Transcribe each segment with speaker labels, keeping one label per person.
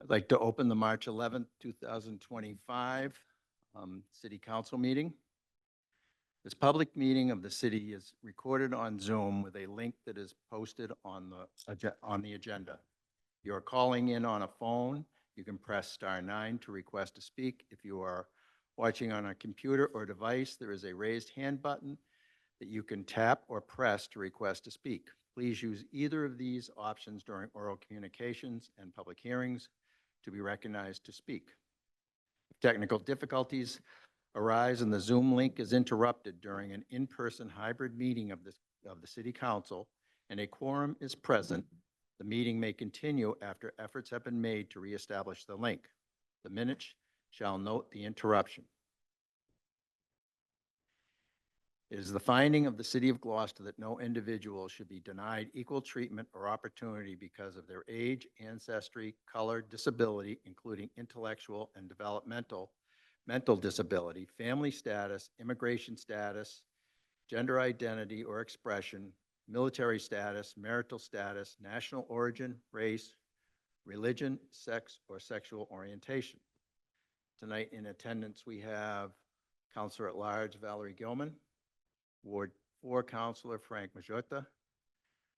Speaker 1: I'd like to open the March 11th, 2025 City Council meeting. This public meeting of the city is recorded on Zoom with a link that is posted on the agenda. If you are calling in on a phone, you can press *9 to request to speak. If you are watching on a computer or device, there is a raised hand button that you can tap or press to request to speak. Please use either of these options during oral communications and public hearings to be recognized to speak. If technical difficulties arise and the Zoom link is interrupted during an in-person hybrid meeting of the City Council and a quorum is present, the meeting may continue after efforts have been made to reestablish the link. The minutes shall note the interruption. It is the finding of the City of Gloucester that no individual should be denied equal treatment or opportunity because of their age, ancestry, color, disability, including intellectual and developmental, mental disability, family status, immigration status, gender identity or expression, military status, marital status, national origin, race, religion, sex, or sexual orientation. Tonight in attendance, we have Councilor at Large Valerie Gilman, Ward 4 Councilor Frank Majota.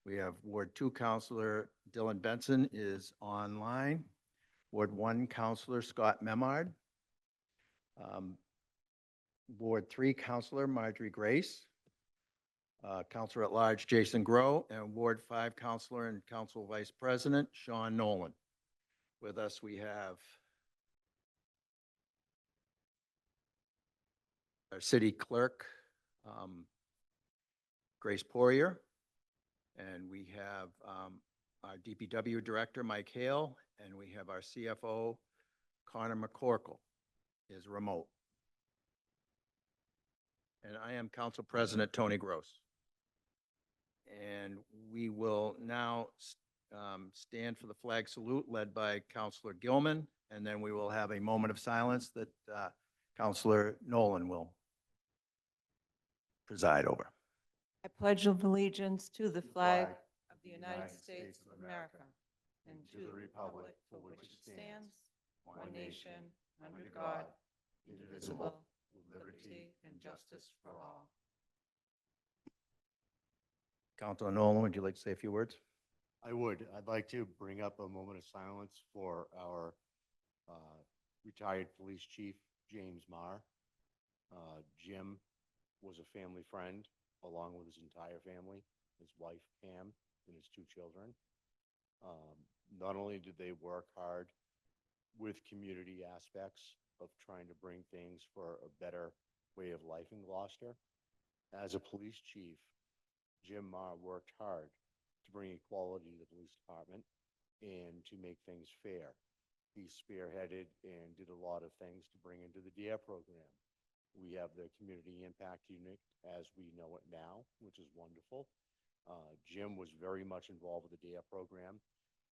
Speaker 1: We have Ward 2 Councilor Dylan Benson is online. Ward 1 Councilor Scott Memard. Ward 3 Councilor Marjorie Grace. Councilor at Large Jason Grow, and Ward 5 Councilor and Council Vice President Sean Nolan. With us we have our City Clerk, Grace Poirier, and we have our DPW Director, Mike Hale, and we have our CFO, Connor McCorkle, is remote. And I am Council President Tony Gross. And we will now stand for the flag salute led by Councilor Gilman, and then we will have a moment of silence that Councilor Nolan will preside over.
Speaker 2: I pledge allegiance to the flag of the United States of America and to the republic for which it stands, one nation, under God, indivisible, with liberty and justice for all.
Speaker 1: Councilor Nolan, would you like to say a few words?
Speaker 3: I would. I'd like to bring up a moment of silence for our retired police chief, James Marr. Jim was a family friend, along with his entire family, his wife, Pam, and his 2 children. Not only did they work hard with community aspects of trying to bring things for a better way of life in Gloucester, as a police chief, Jim Marr worked hard to bring equality to the police department and to make things fair. He spearheaded and did a lot of things to bring into the DARE program. We have the Community Impact Unit as we know it now, which is wonderful. Jim was very much involved with the DARE program.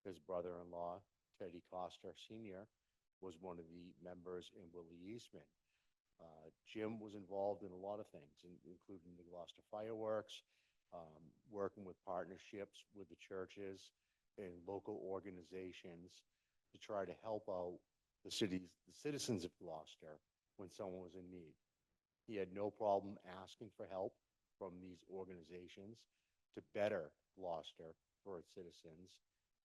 Speaker 3: His brother-in-law, Teddy Coster Sr., was one of the members in Willie Eastman. Jim was involved in a lot of things, including the Gloucester Fireworks, working with partnerships with the churches and local organizations to try to help out the citizens of Gloucester when someone was in need. He had no problem asking for help from these organizations to better Gloucester for its citizens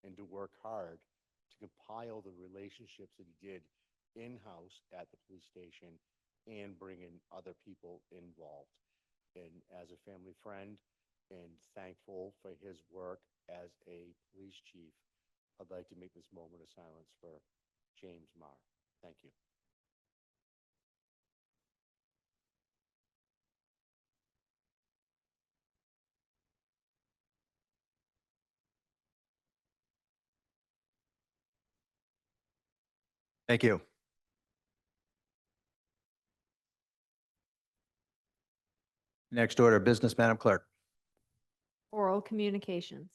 Speaker 3: and to work hard to compile the relationships that he did in-house at the police station and bring in other people involved. And as a family friend and thankful for his work as a police chief, I'd like to make this moment of silence for James Marr. Thank you.
Speaker 1: Thank you. Next order of business, Madam Clerk.
Speaker 4: Oral communications.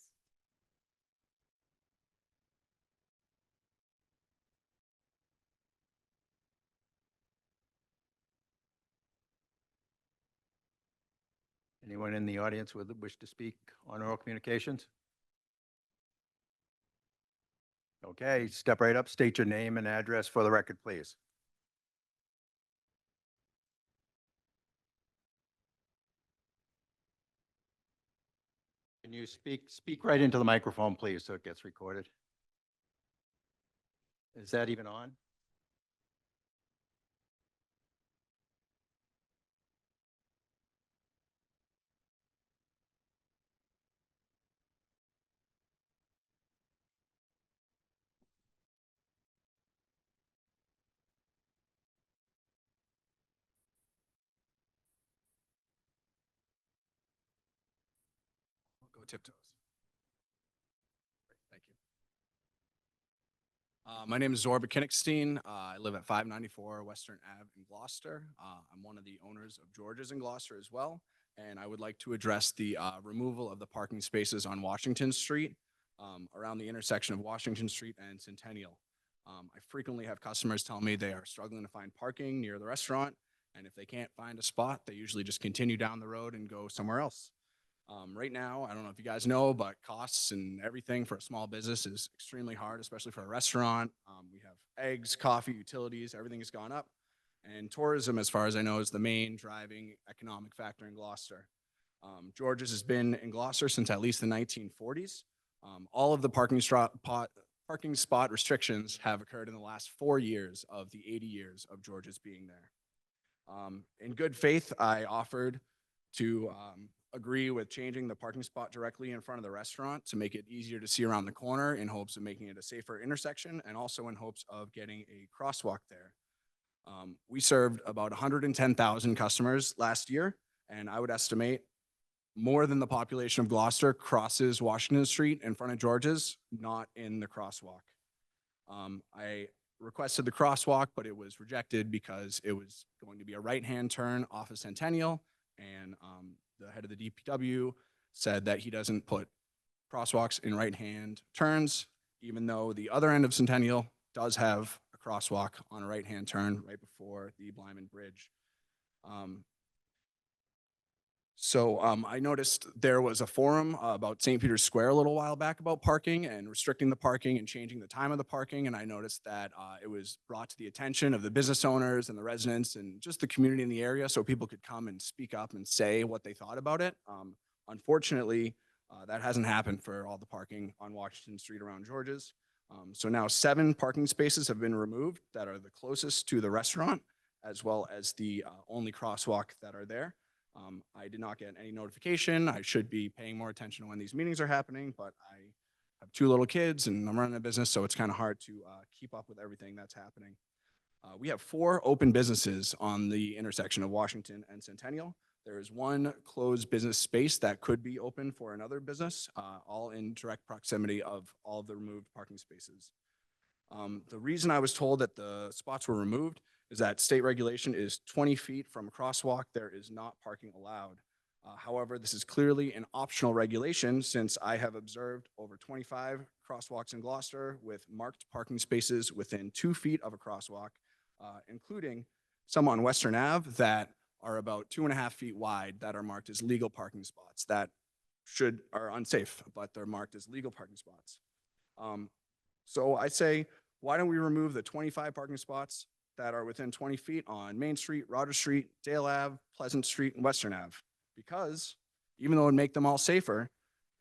Speaker 1: Anyone in the audience would wish to speak on oral communications? Okay, step right up, state your name and address for the record, please. Can you speak right into the microphone, please, so it gets recorded? Is that even on?
Speaker 5: Go tiptoes. Great, thank you. My name is Zorba Kinnickstein. I live at 594 Western Ave in Gloucester. I'm one of the owners of George's in Gloucester as well, and I would like to address the removal of the parking spaces on Washington Street around the intersection of Washington Street and Centennial. I frequently have customers tell me they are struggling to find parking near the restaurant, and if they can't find a spot, they usually just continue down the road and go somewhere else. Right now, I don't know if you guys know, but costs and everything for a small business is extremely hard, especially for a restaurant. We have eggs, coffee, utilities, everything has gone up. And tourism, as far as I know, is the main driving economic factor in Gloucester. George's has been in Gloucester since at least the 1940s. All of the parking spot restrictions have occurred in the last 4 years of the 80 years of George's being there. In good faith, I offered to agree with changing the parking spot directly in front of the restaurant to make it easier to see around the corner in hopes of making it a safer intersection and also in hopes of getting a crosswalk there. We served about 110,000 customers last year, and I would estimate more than the population of Gloucester crosses Washington Street in front of George's, not in the crosswalk. I requested the crosswalk, but it was rejected because it was going to be a right-hand turn off of Centennial, and the head of the DPW said that he doesn't put crosswalks in right-hand turns, even though the other end of Centennial does have a crosswalk on a right-hand turn right before the Blyman Bridge. I noticed there was a forum about St. Peter's Square a little while back about parking and restricting the parking and changing the time of the parking. And I noticed that it was brought to the attention of the business owners and the residents and just the community in the area so people could come and speak up and say what they thought about it. Unfortunately, that hasn't happened for all the parking on Washington Street around George's. So now 7 parking spaces have been removed that are the closest to the restaurant, as well as the only crosswalk that are there. I did not get any notification. I should be paying more attention to when these meetings are happening, but I have 2 little kids and I'm running a business, so it's kind of hard to keep up with everything that's happening. We have 4 open businesses on the intersection of Washington and Centennial. There is 1 closed business space that could be open for another business, all in direct proximity of all of the removed parking spaces. The reason I was told that the spots were removed is that state regulation is 20 feet from a crosswalk. There is not parking allowed. However, this is clearly an optional regulation since I have observed over 25 crosswalks in Gloucester with marked parking spaces within 2 feet of a crosswalk, including some on Western Ave that are about 2.5 feet wide that are marked as legal parking spots that are unsafe, but they're marked as legal parking spots. So I say, why don't we remove the 25 parking spots that are within 20 feet on Main Street, Rogers Street, Dale Ave, Pleasant Street, and Western Ave? Because even though it would make them all safer,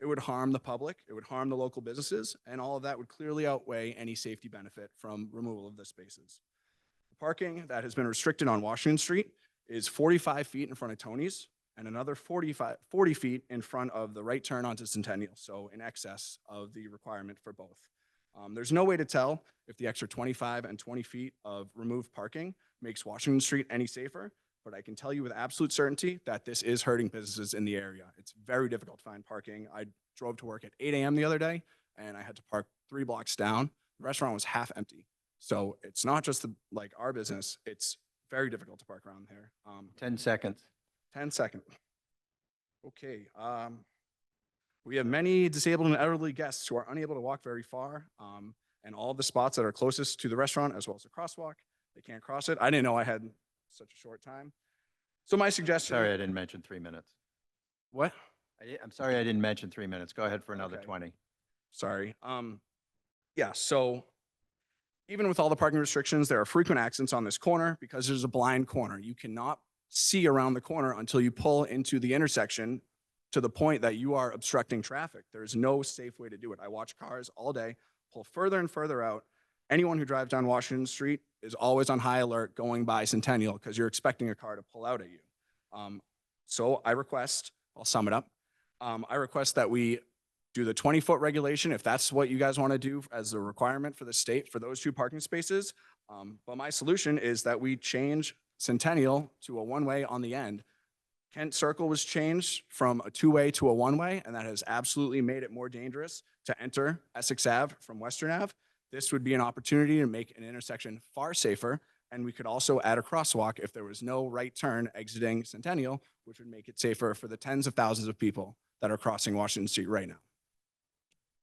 Speaker 5: it would harm the public, it would harm the local businesses, and all of that would clearly outweigh any safety benefit from removal of the spaces. The parking that has been restricted on Washington Street is 45 feet in front of Tony's and another 40 feet in front of the right turn onto Centennial, so in excess of the requirement for both. There's no way to tell if the extra 25 and 20 feet of removed parking makes Washington Street any safer, but I can tell you with absolute certainty that this is hurting businesses in the area. It's very difficult to find parking. I drove to work at 8 a.m. the other day, and I had to park 3 blocks down. The restaurant was half empty. So it's not just our business. It's very difficult to park around here.
Speaker 1: 10 seconds.
Speaker 5: 10 seconds. Okay. We have many disabled and elderly guests who are unable to walk very far, and all the spots that are closest to the restaurant, as well as the crosswalk, they can't cross it. I didn't know I had such a short time. So my suggestion.
Speaker 1: Sorry, I didn't mention 3 minutes.
Speaker 5: What?
Speaker 1: I'm sorry I didn't mention 3 minutes. Go ahead for another
Speaker 5: Okay.
Speaker 1: 20.
Speaker 5: Sorry. Yeah, so even with all the parking restrictions, there are frequent accidents on this corner because there's a blind corner. You cannot see around the corner until you pull into the intersection to the point that you are obstructing traffic. There is no safe way to do it. I watch cars all day pull further and further out. Anyone who drives down Washington Street is always on high alert going by Centennial because you're expecting a car to pull out at you. So I request, I'll sum it up. I request that we do the 20-foot regulation if that's what you guys want to do as a requirement for the state for those 2 parking spaces. But my solution is that we change Centennial to a one-way on the end. Kent Circle was changed from a 2-way to a 1-way, and that has absolutely made it more dangerous to enter Essex Ave from Western Ave. This would be an opportunity to make an intersection far safer, and we could also add a crosswalk if there was no right turn exiting Centennial, which would make it safer for the tens of thousands of people that are crossing Washington Street right now.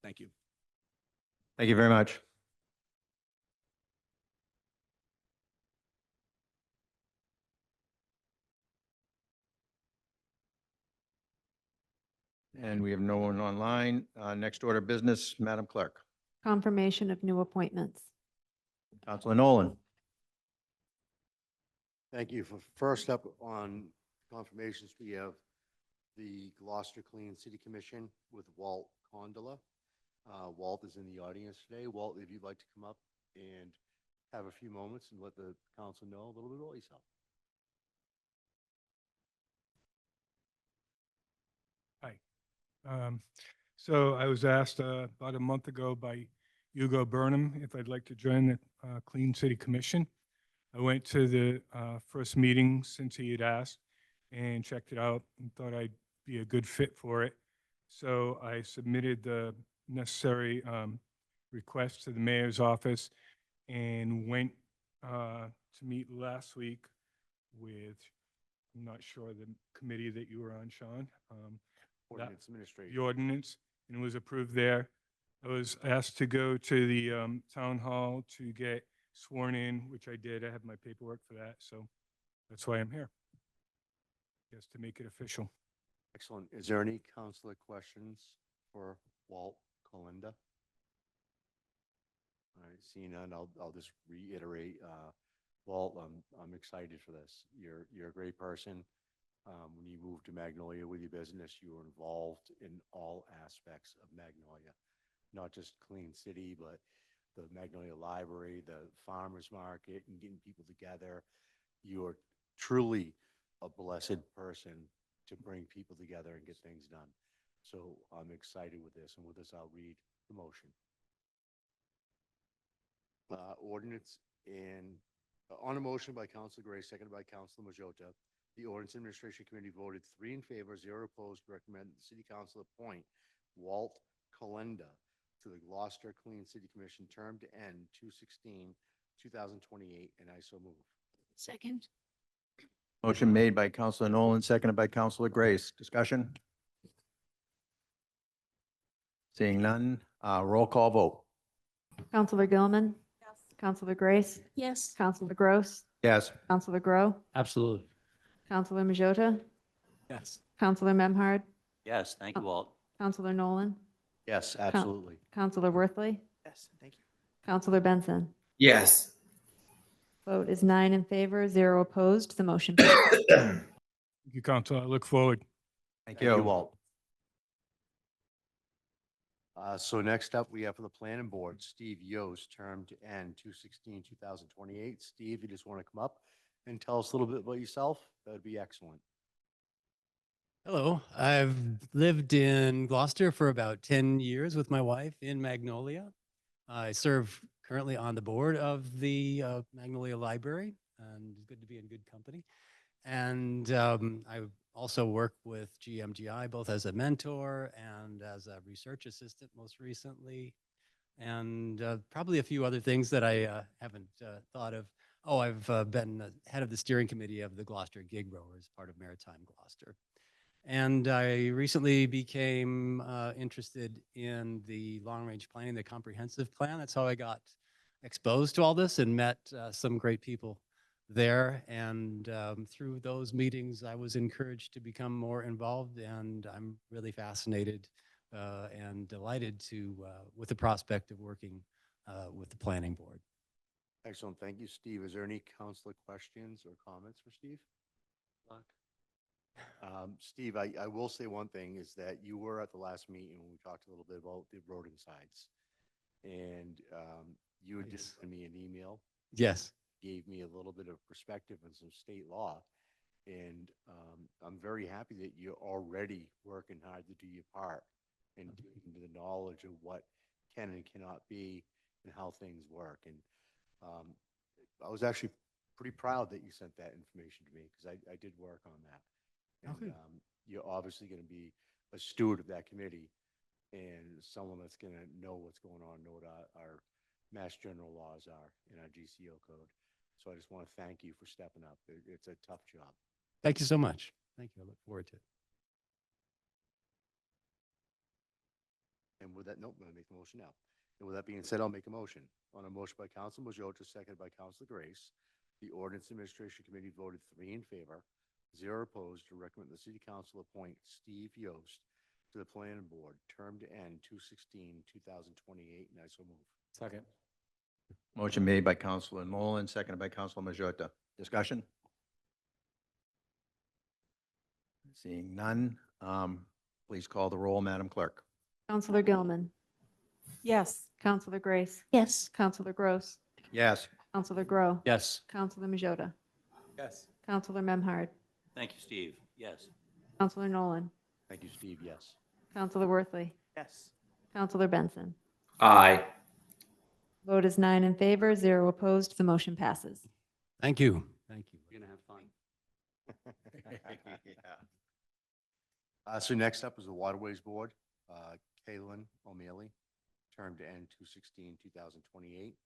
Speaker 5: Thank you.
Speaker 1: Thank you very much. And we have no one online. Next order of business, Madam Clerk.
Speaker 4: Confirmation of new appointments.
Speaker 1: Councilor Nolan.
Speaker 3: Thank you. For first up on confirmations, we have the Gloucester Clean City Commission with Walt Condola. Walt is in the audience today. Walt, if you'd like to come up and have a few moments and let the council know a little bit about yourself.
Speaker 6: So I was asked about a month ago by Hugo Burnham if I'd like to join the Clean City Commission. I went to the first meeting since he had asked and checked it out and thought I'd be a good fit for it. So I submitted the necessary request to the mayor's office and went to meet last week with, I'm not sure, the committee that you were on, Sean.
Speaker 3: Ordinance Administration.
Speaker 6: The ordinance, and it was approved there. I was asked to go to the town hall to get sworn in, which I did. I have my paperwork for that, so that's why I'm here. Just to make it official.
Speaker 3: Excellent. Is there any councilor questions for Walt Colinda? All right, seeing none, I'll just reiterate, Walt, I'm excited for this. You're a great person. When you moved to Magnolia with your business, you were involved in all aspects of Magnolia, not just Clean City, but the Magnolia Library, the farmers market, and getting people together. You're truly a blessed person to bring people together and get things done. So I'm excited with this, and with this, I'll read the motion. Ordinance on a motion by Councilor Gray, seconded by Councilor Majota. The Ordinance Administration Committee voted 3 in favor, 0 opposed, to recommend the City Council appoint Walt Colinda to the Gloucester Clean City Commission, term to end 2/16/2028, and I so move.
Speaker 4: Second.
Speaker 1: Motion made by Councilor Nolan, seconded by Councilor Grace. Discussion? Seeing none, roll call vote.
Speaker 4: Counselor Gilman. Yes. Counselor Grace.
Speaker 2: Yes.
Speaker 4: Counselor Gross.
Speaker 1: Yes.
Speaker 4: Counselor Grow.
Speaker 7: Absolutely.
Speaker 4: Counselor Majota.
Speaker 7: Yes.
Speaker 4: Counselor Memhard.
Speaker 7: Yes, thank you, Walt.
Speaker 4: Counselor Nolan.
Speaker 3: Yes, absolutely.
Speaker 4: Counselor Worthley.
Speaker 7: Yes, thank you.
Speaker 4: Counselor Benson.
Speaker 8: Yes.
Speaker 4: Vote is 9 in favor, 0 opposed. The motion passes.
Speaker 6: Thank you, Council. I look forward.
Speaker 1: Thank
Speaker 3: Thank you,
Speaker 1: you.
Speaker 3: Walt. So next up, we have for the Planning Board, Steve Yost, term to end 2/16/2028. Steve, you just want to come up and tell us a little bit about yourself? That would be excellent.
Speaker 9: Hello, I've lived in Gloucester for about 10 years with my wife in Magnolia. I serve currently on the board of the Magnolia Library, and it's good to be in good company. And I also work with GMGI both as a mentor and as a research assistant most recently, and probably a few other things that I haven't thought of. Oh, I've been head of the steering committee of the Gloucester Gig Rowers, part of Maritime Gloucester. And I recently became interested in the long-range planning, the comprehensive plan. That's how I got exposed to all this and met some great people there. And through those meetings, I was encouraged to become more involved, and I'm really fascinated and delighted with the prospect of working with the planning board.
Speaker 3: Excellent. Thank you, Steve. Is there any counselor questions or comments for Steve? Steve, I will say one thing is that you were at the last meeting when we talked a little bit about the roading signs. And you had just
Speaker 9: Yes.
Speaker 3: sent me an email,
Speaker 9: Yes.
Speaker 3: gave me a little bit of perspective on some state law. And I'm very happy that you're already working hard to do your part and into the knowledge of what can and cannot be and how things work. And I was actually pretty proud that you sent that information to me because I did work on that. And
Speaker 9: Okay.
Speaker 3: you're obviously going to be a steward of that committee and someone that's going to know what's going on, know what our mass general laws are in our GCO code. So I just want to thank you for stepping up. It's a tough job.
Speaker 9: Thank you so much. Thank you. I look forward to it.
Speaker 3: And with that, nope, I'm going to make the motion now. And with that being said, I'll make a motion. On a motion by Council Majota, seconded by Council Grace, the Ordinance Administration Committee voted 3 in favor, 0 opposed, to recommend the City Council appoint Steve Yost to the Planning Board, term to end 2/16/2028, and I so move.
Speaker 7: Second.
Speaker 1: Motion made by Counselor Nolan, seconded by Counselor Majota. Discussion? Seeing none, please call the roll, Madam Clerk.
Speaker 4: Counselor Gilman,
Speaker 2: Yes.
Speaker 4: Counselor Grace,
Speaker 2: Yes.
Speaker 4: Counselor Gross,
Speaker 1: Yes.
Speaker 4: Counselor Grow,
Speaker 7: Yes.
Speaker 4: Counselor Majota,
Speaker 7: Yes.
Speaker 4: Counselor Memhard,
Speaker 7: Thank you, Steve. Yes.
Speaker 4: Counselor Nolan,
Speaker 3: Thank you, Steve. Yes.
Speaker 4: Counselor Worthley,
Speaker 7: Yes.
Speaker 4: Counselor Benson.
Speaker 7: Aye.
Speaker 4: Vote is 9 in favor, 0 opposed. The motion passes.
Speaker 9: Thank you. Thank you.
Speaker 7: You're gonna have fun.
Speaker 3: So next up is the Waterways Board, Kaylin O'Malley, term to end 2/16/2028.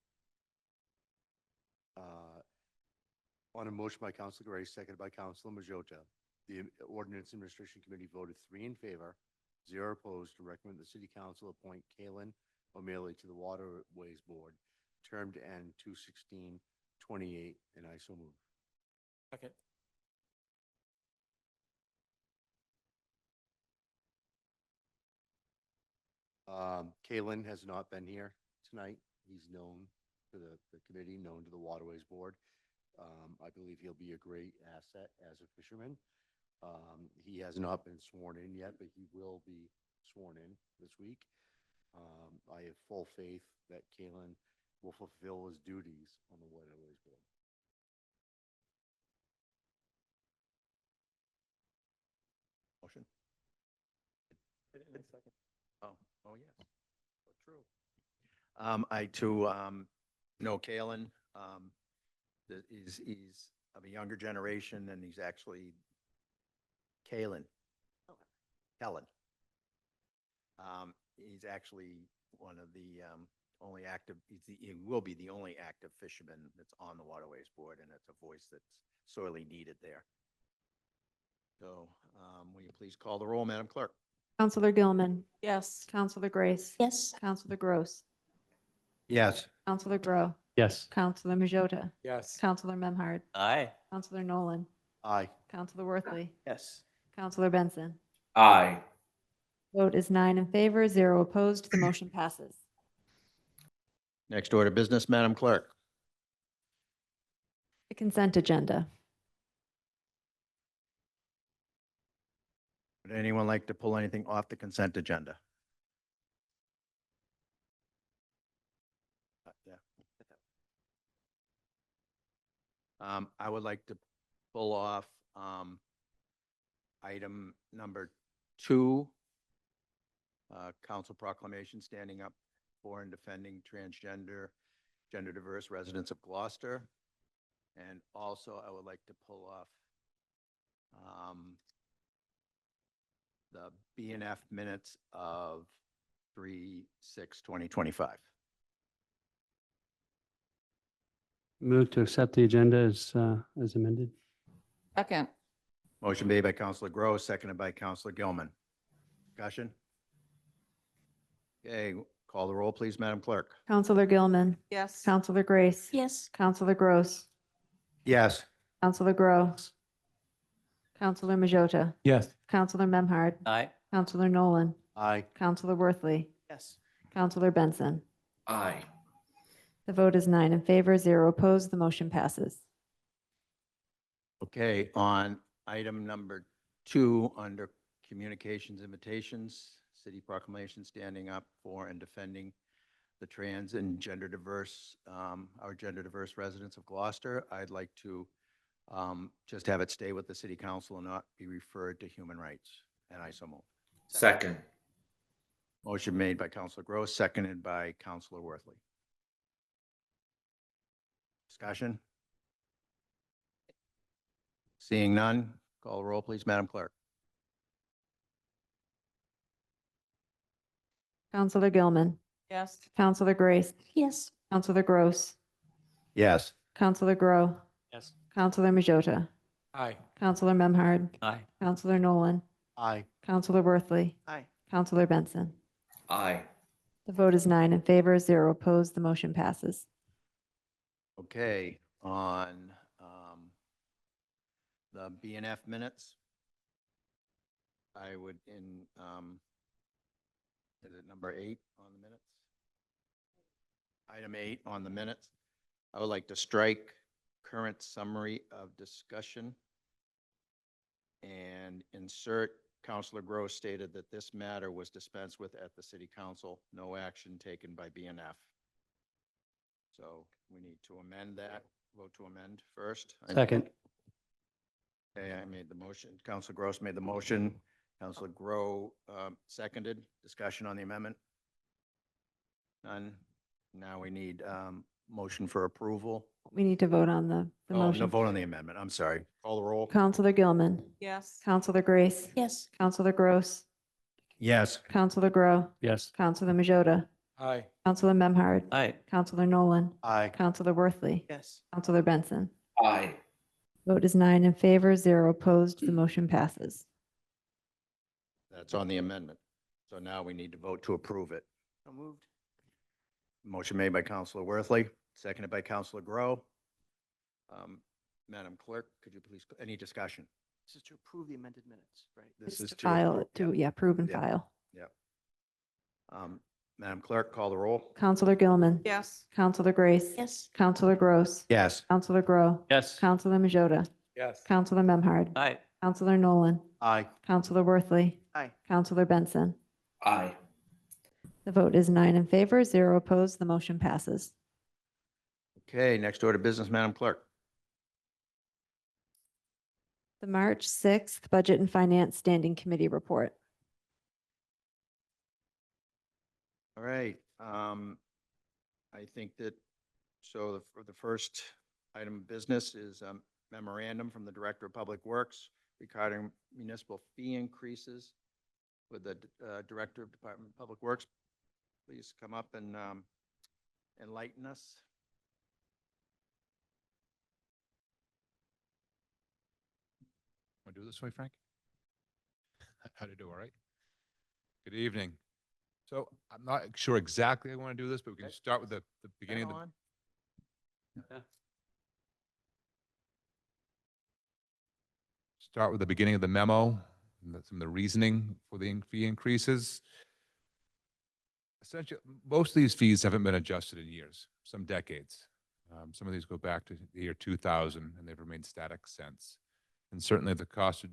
Speaker 3: On a motion by Councilor Gray, seconded by Councilor Majota, the Ordinance Administration Committee voted 3 in favor, 0 opposed, to recommend the City Council appoint Kaylin O'Malley to the Waterways Board, term to end 2/16/28, and I so move.
Speaker 7: Second.
Speaker 3: Kalen has not been here tonight. He's known to the committee, known to the Waterways Board. I believe he'll be a great asset as a fisherman. He has not been sworn in yet, but he will be sworn in this week. I have full faith that Kalen will fulfill his duties on the Waterways Board.
Speaker 1: Motion? Oh, yes. So true. I too know Kalen. He's of a younger generation, and he's actually Kellen. He's actually one of the only active, he will be the only active fisherman that's on the Waterways Board, and it's a voice that's sorely needed there. So will you please call the roll, Madam Clerk?
Speaker 4: Counselor Gilman,
Speaker 2: Yes.
Speaker 4: Counselor Grace,
Speaker 2: Yes.
Speaker 4: Counselor Gross,
Speaker 1: Yes.
Speaker 4: Counselor Grow,
Speaker 7: Yes.
Speaker 4: Counselor Majota,
Speaker 7: Yes.
Speaker 4: Counselor Memhard,
Speaker 7: Aye.
Speaker 4: Counselor Nolan,
Speaker 3: Aye.
Speaker 4: Counselor Worthley,
Speaker 7: Yes.
Speaker 4: Counselor Benson.
Speaker 7: Aye.
Speaker 4: Vote is 9 in favor, 0 opposed. The motion passes.
Speaker 1: Next order of business, Madam Clerk.
Speaker 4: The consent agenda.
Speaker 1: Would anyone like to pull anything off the consent agenda? Yeah. I would like to pull off item number 2, council proclamation standing up for and defending transgender, gender diverse residents of Gloucester. And also, I would like to pull off the BNF minutes of 3/6/2025.
Speaker 8: Move to accept the agenda as amended.
Speaker 2: Second.
Speaker 1: Motion made by Counselor Gross, seconded by Counselor Gilman. Discussion? Okay, call the roll, please, Madam Clerk.
Speaker 4: Counselor Gilman,
Speaker 2: Yes.
Speaker 4: Counselor Grace,
Speaker 2: Yes.
Speaker 4: Counselor Gross,
Speaker 1: Yes.
Speaker 4: Counselor Grow, Counselor Majota,
Speaker 7: Yes.
Speaker 4: Counselor Memhard,
Speaker 7: Aye.
Speaker 4: Counselor Nolan,
Speaker 3: Aye.
Speaker 4: Counselor Worthley,
Speaker 7: Yes.
Speaker 4: Counselor Benson.
Speaker 7: Aye.
Speaker 4: The vote is 9 in favor, 0 opposed. The motion passes.
Speaker 1: Okay, on item number 2, under communications invitations, city proclamation standing up for and defending the trans and gender diverse, our gender diverse residents of Gloucester. I'd like to just have it stay with the city council and not be referred to human rights. And I so move.
Speaker 7: Second.
Speaker 1: Motion made by Councilor Gross, seconded by Councilor Worthley. Discussion? Seeing none, call the roll, please, Madam Clerk.
Speaker 4: Counselor Gilman,
Speaker 2: Yes.
Speaker 4: Counselor Grace. Yes. Counselor Gross,
Speaker 1: Yes.
Speaker 4: Counselor Grow,
Speaker 7: Yes.
Speaker 4: Counselor Majota,
Speaker 6: Aye.
Speaker 4: Counselor Memhard,
Speaker 7: Aye.
Speaker 4: Counselor Nolan,
Speaker 3: Aye.
Speaker 4: Counselor Worthley,
Speaker 1: Aye.
Speaker 4: Counselor Benson.
Speaker 7: Aye.
Speaker 4: The vote is 9 in favor, 0 opposed. The motion passes.
Speaker 1: Okay, on the BNF minutes, I would is it number 8 on the minutes? Item 8 on the minutes. I would like to strike current summary of discussion and insert Counselor Gross stated that this matter was dispensed with at the city council, no action taken by BNF. So we need to amend that, vote to amend first.
Speaker 8: Second.
Speaker 1: Okay, I made the motion. Counselor Gross made the motion. Counselor Grow seconded. Discussion on the amendment? None. Now we need motion for approval.
Speaker 4: We need to vote on the
Speaker 1: Oh, no,
Speaker 4: motion.
Speaker 1: vote on the amendment. I'm sorry. Call the roll.
Speaker 4: Counselor Gilman,
Speaker 2: Yes.
Speaker 4: Counselor Grace. Yes. Counselor Gross,
Speaker 1: Yes.
Speaker 4: Counselor Grow,
Speaker 8: Yes.
Speaker 4: Counselor Majota,
Speaker 6: Aye.
Speaker 4: Counselor Memhard,
Speaker 7: Aye.
Speaker 4: Counselor Nolan,
Speaker 3: Aye.
Speaker 4: Counselor Worthley,
Speaker 1: Yes.
Speaker 4: Counselor Benson.
Speaker 7: Aye.
Speaker 4: Vote is 9 in favor, 0 opposed. The motion passes.
Speaker 1: That's on the amendment. So now we need to vote to approve it. So moved. Motion made by Counselor Worthley, seconded by Counselor Grow. Madam Clerk, could you please, any discussion?
Speaker 10: This is to approve the amended minutes, right?
Speaker 1: This is
Speaker 4: To file,
Speaker 1: approve,
Speaker 4: to,
Speaker 1: yeah.
Speaker 4: approve and
Speaker 1: Yeah.
Speaker 4: file.
Speaker 1: Madam Clerk, call the roll.
Speaker 4: Counselor Gilman.
Speaker 2: Yes.
Speaker 4: Counselor Grace. Yes. Counselor Gross.
Speaker 1: Yes.
Speaker 4: Counselor Grow.
Speaker 7: Yes.
Speaker 4: Counselor Majota.
Speaker 6: Yes.
Speaker 4: Counselor Memhard.
Speaker 7: Aye.
Speaker 4: Counselor Nolan.
Speaker 3: Aye.
Speaker 4: Counselor Worthley.
Speaker 10: Aye.
Speaker 4: Counselor Benson.
Speaker 7: Aye.
Speaker 4: The vote is 9 in favor, 0 opposed. The motion passes.
Speaker 1: Okay, next order of business, Madam Clerk.
Speaker 4: The March 6th Budget and Finance Standing Committee Report.
Speaker 1: All right. I think that, so for the first item of business is memorandum from the Director of Public Works regarding municipal fee increases. With the Director of Department of Public Works, please come up and enlighten us.
Speaker 11: Want to do it this way, Frank? How to do, all right? Good evening. So I'm not sure exactly how I want to do this, but we can
Speaker 1: Okay.
Speaker 11: start with the beginning of the,
Speaker 1: On.
Speaker 11: start with the beginning of the memo, and some of the reasoning for the fee increases. Essentially, most of these fees haven't been adjusted in years, some decades. Some of these go back to the year 2000, and they've remained static since. And certainly the cost of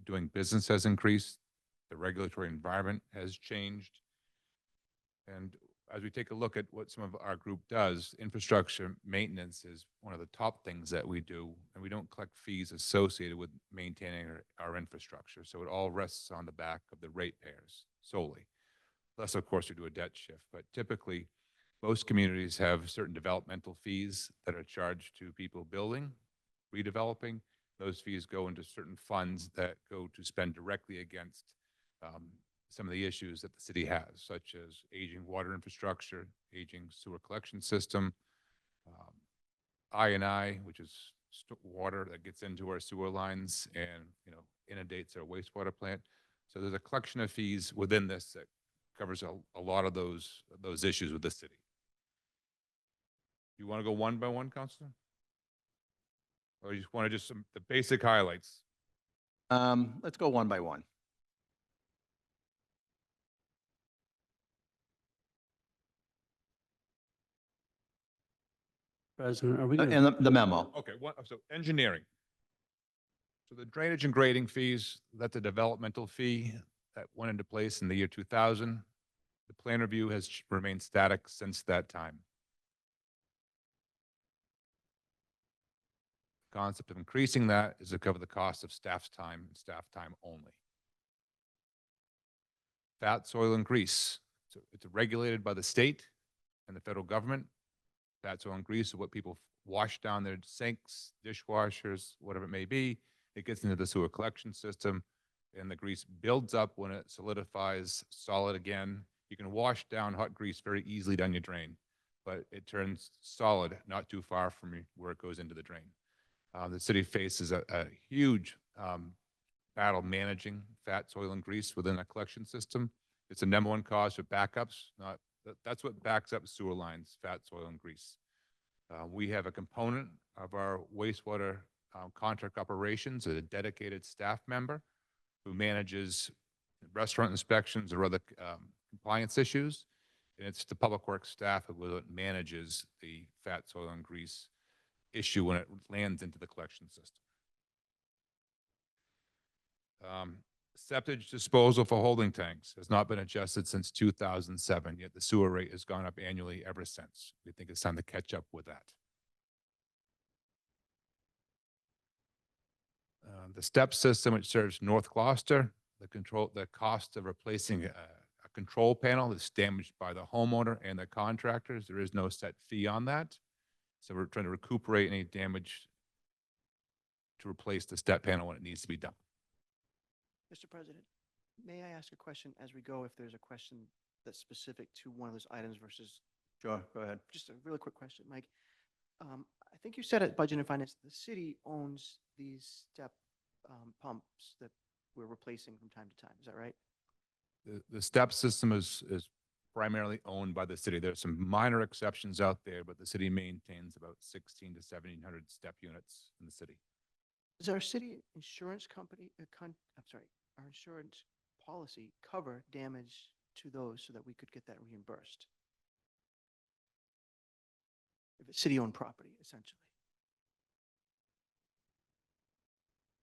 Speaker 11: doing business has increased, the regulatory environment has changed. And as we take a look at what some of our group does, infrastructure maintenance is one of the top things that we do, and we don't collect fees associated with maintaining our infrastructure. So it all rests on the back of the ratepayers solely. Plus, of course, we do a debt shift, but typically most communities have certain developmental fees that are charged to people building, redeveloping. Those fees go into certain funds that go to spend directly against some of the issues that the city has, such as aging water infrastructure, aging sewer collection system, I&I, which is water that gets into our sewer lines and, inundates our wastewater plant. So there's a collection of fees within this that covers a lot of those issues with the city. You want to go one by one, Councilor? Or you just want to just the basic highlights?
Speaker 1: Let's go one by one.
Speaker 8: President, are we
Speaker 1: And
Speaker 8: going to,
Speaker 1: the memo.
Speaker 11: Okay, so engineering. So the drainage and grading fees, that's a developmental fee that went into place in the year 2000. The plan review has remained static since that time. Concept of increasing that is to cover the cost of staff's time and staff time only. Fat, soil, and grease. So it's regulated by the state and the federal government. Fat, soil, and grease are what people wash down their sinks, dishwashers, whatever it may be. It gets into the sewer collection system, and the grease builds up when it solidifies solid again. You can wash down hot grease very easily down your drain, but it turns solid not too far from where it goes into the drain. The city faces a huge battle managing fat, soil, and grease within a collection system. It's the #1 cause for backups. That's what backs up sewer lines, fat, soil, and grease. We have a component of our wastewater contract operations, a dedicated staff member who manages restaurant inspections or other compliance issues. And it's the public works staff who manages the fat, soil, and grease issue when it lands into the collection system. Septic disposal for holding tanks has not been adjusted since 2007, yet the sewer rate has gone up annually ever since. We think it's time to catch up with that. The step system, which serves North Gloucester, the cost of replacing a control panel that's damaged by the homeowner and the contractors. There is no set fee on that. So we're trying to recuperate any damage to replace the step panel when it needs to be done.
Speaker 10: Mr. President, may I ask a question as we go, if there's a question that's specific to one of those items versus,
Speaker 1: Sure, go ahead.
Speaker 10: just a really quick question, Mike. I think you said at Budget and Finance, the city owns these step pumps that we're replacing from time to time. Is that right?
Speaker 11: The step system is primarily owned by the city. There's some minor exceptions out there, but the city maintains about 16 to 1,700 step units in the city.
Speaker 10: Does our city insurance company, I'm sorry, our insurance policy cover damage to those so that we could get that reimbursed? If it's city-owned property, essentially.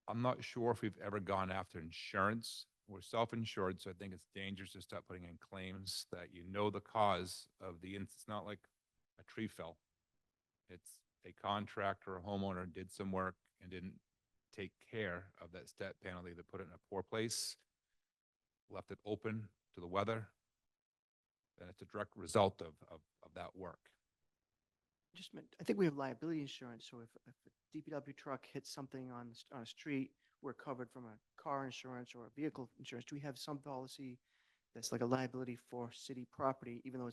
Speaker 11: I'm not sure if we've ever gone after insurance. We're self-insured, so I think it's dangerous to start putting in claims that you know the cause of the, it's not like a tree fell. It's a contractor or homeowner did some work and didn't take care of that step panel. They either put it in a poor place, left it open to the weather, and it's a direct result of that work.
Speaker 10: Just meant, I think we have liability insurance, so if a DPW truck hits something on a street, we're covered from a car insurance or a vehicle insurance. Do we have some policy that's like a liability for city property, even though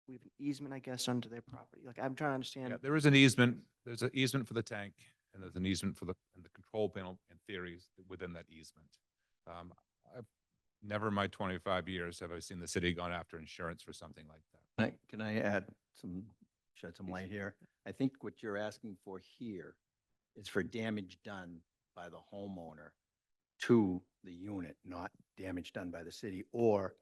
Speaker 10: we have an easement, I guess, under their property? Like, I'm trying to understand.
Speaker 11: Yeah, there is an easement. There's an easement for the tank, and there's an easement for the control panel in theories within that easement. I've never in my 25 years have I seen the city gone after insurance for something like that.
Speaker 1: Can I shed some light here? I think what you're asking for here is for damage done by the homeowner to the unit, not damage done by the city, or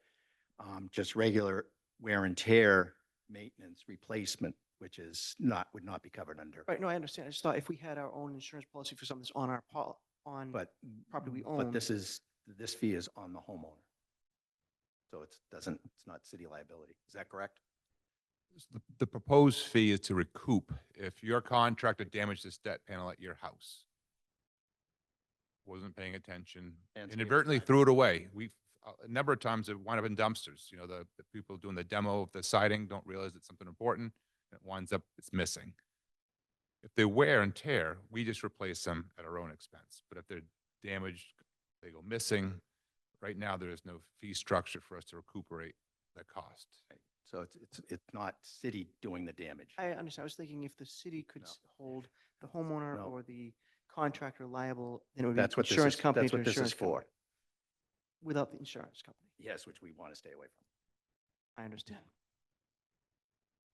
Speaker 1: just regular wear and tear maintenance replacement, which would not be covered under.
Speaker 10: Right, no, I understand. I just thought if we had our own insurance policy for something that's on our
Speaker 1: But
Speaker 10: property we own.
Speaker 1: But this fee is on the homeowner. So it's not city liability. Is that correct?
Speaker 11: The proposed fee is to recoup if your contractor damaged the step panel at your house, wasn't paying attention, inadvertently threw it away. We've a number of times it wound up in dumpsters. You know, the people doing the demo of the siding don't realize it's something important, and it winds up it's missing. If they wear and tear, we just replace them at our own expense. But if they're damaged, they go missing. Right now, there is no fee structure for us to recuperate the cost.
Speaker 1: So it's not city doing the damage.
Speaker 10: I understand. I was thinking if the city could
Speaker 1: No.
Speaker 10: hold the homeowner
Speaker 1: No.
Speaker 10: or the contractor liable, then it would be
Speaker 1: That's what this
Speaker 10: insurance
Speaker 1: is,
Speaker 10: company
Speaker 1: that's
Speaker 10: to
Speaker 1: what this is
Speaker 10: insurance
Speaker 1: for.
Speaker 10: company. Without the insurance company.
Speaker 1: Yes, which we want to stay away from.
Speaker 10: I understand.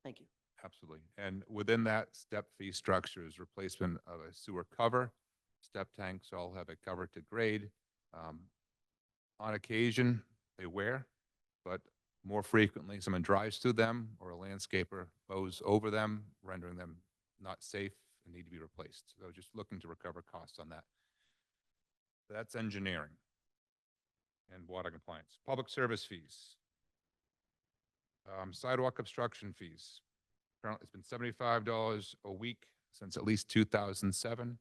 Speaker 10: Thank you.
Speaker 11: Absolutely. And within that step fee structure is replacement of a sewer cover. Step tanks all have a cover to grade. On occasion, they wear, but More frequently, someone drives through them or a landscaper goes over them, rendering them not safe and need to be replaced. So just looking to recover costs on that. That's engineering and water compliance. Public service fees. Sidewalk obstruction fees. Currently, it's been $75 a week since at least 2007.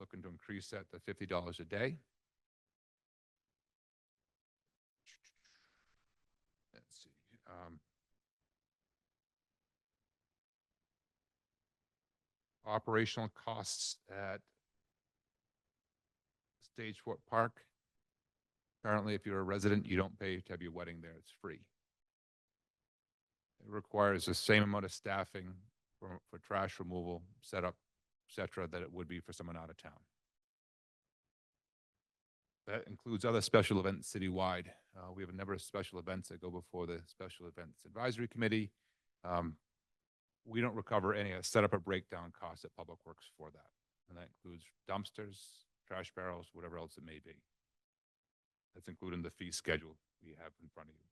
Speaker 11: Looking to increase that to $50 a day. Let's see. Operational costs at Stage Fort Park. Currently, if you're a resident, you don't pay to have your wedding there. It's free. It requires the same amount of staffing for trash removal, setup, et cetera, that it would be for someone out of town. That includes other special events citywide. We have a number of special events that go before the Special Events Advisory Committee. We don't recover any setup or breakdown costs at Public Works for that. And that includes dumpsters, trash barrels, whatever else it may be. That's included in the fee schedule we have in front of you.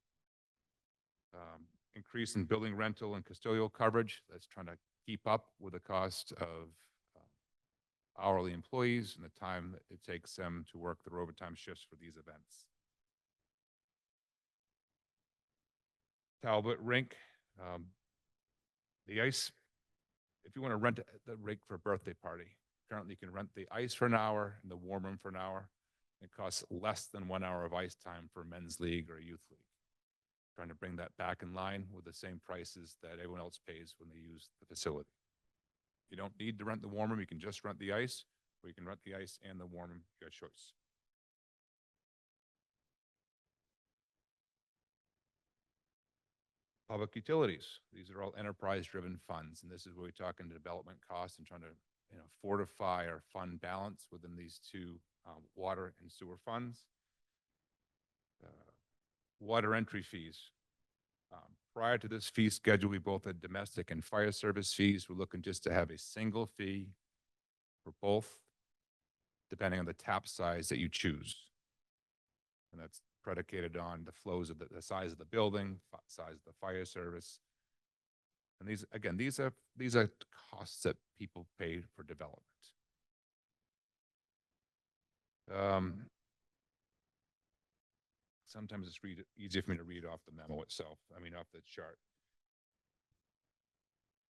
Speaker 11: Increase in building rental and custodial coverage. That's trying to keep up with the cost of hourly employees and the time that it takes them to work their overtime shifts for these events. Talbot Rink, the ice, if you want to rent the rink for a birthday party, currently you can rent the ice for an hour and the warm room for an hour. It costs less than 1 hour of ice time for a men's league or a youth league. Trying to bring that back in line with the same prices that everyone else pays when they use the facility. You don't need to rent the warm room. You can just rent the ice, or you can rent the ice and the warm room. You got a choice. Public utilities. These are all enterprise-driven funds, and this is where we talk into development costs and trying to fortify our fund balance within these two water and sewer funds. Water entry fees. Prior to this fee schedule, we both had domestic and fire service fees. We're looking just to have a single fee for both, depending on the tap size that you choose. And that's predicated on the flows of the size of the building, size of the fire service. And these, again, these are costs that people pay for development. Sometimes it's easier for me to read off the memo itself, off the chart.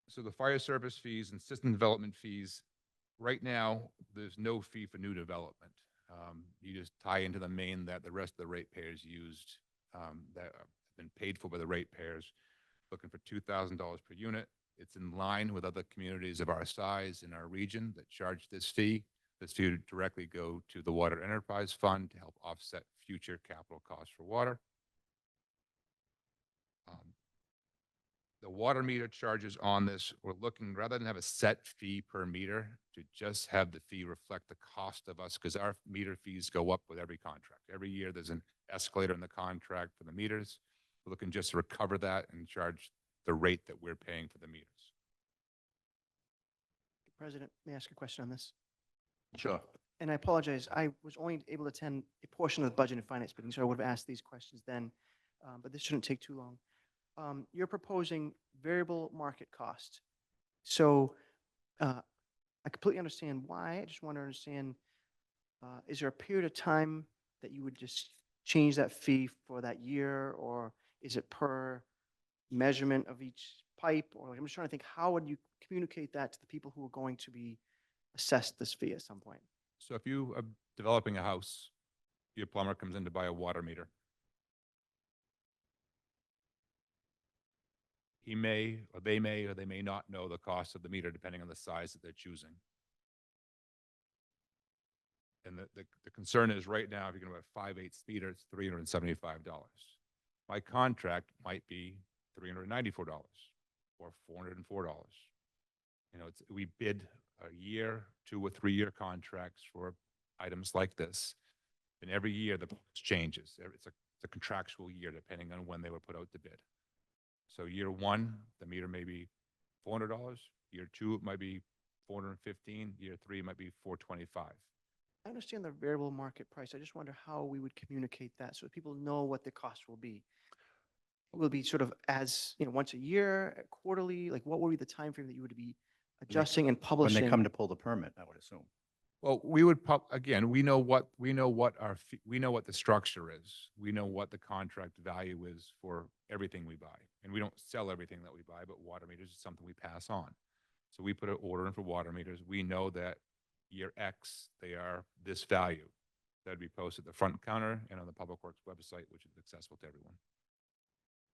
Speaker 11: So the fire service fees and system development fees, right now, there's no fee for new development. You just tie into the main that the rest of the ratepayers used that have been paid for by the ratepayers, looking for $2,000 per unit. It's in line with other communities of our size in our region that charge this fee. This fee would directly go to the Water Enterprise Fund to help offset future capital costs for water. The water meter charges on this, we're looking, rather than have a set fee per meter, to just have the fee reflect the cost of us, because our meter fees go up with every contract. Every year there's an escalator in the contract for the meters. We're looking just to recover that and charge the rate that we're paying for the meters.
Speaker 10: President, may I ask a question on this?
Speaker 1: Sure.
Speaker 10: And I apologize, I was only able to attend a portion of the Budget and Finance meeting, so I would have asked these questions then, but this shouldn't take too long. You're proposing variable market cost. So I completely understand why. I just want to understand, is there a period of time that you would just change that fee for that year, or is it per measurement of each pipe? Or I'm just trying to think, how would you communicate that to the people who are going to be assessed this fee at some point?
Speaker 11: So if you are developing a house, your plumber comes in to buy a water meter. He may, or they may not know the cost of the meter depending on the size that they're choosing. And the concern is right now, if you're going to have a 5/8 meter, it's $375. My contract might be $394 or $404. We bid a year, 2 or 3 year contracts for items like this. And every year the price changes. It's a contractual year depending on when they were put out to bid. So year one, the meter may be $400. Year two, it might be $415. Year three, it might be $425.
Speaker 10: I understand the variable market price. I just wonder how we would communicate that so that people know what the cost will be. Will it be sort of as, once a year, quarterly? Like, what would be the time frame that you would be adjusting and
Speaker 1: When
Speaker 10: publishing?
Speaker 1: they come to pull the permit, I would assume.
Speaker 11: Well, again, we know what we know what the structure is. We know what the contract value is for everything we buy. And we don't sell everything that we buy, but water meters is something we pass on. So we put an order in for water meters. We know that year X, they are this value. That'd be posted at the front counter and on the Public Works website, which is accessible to everyone.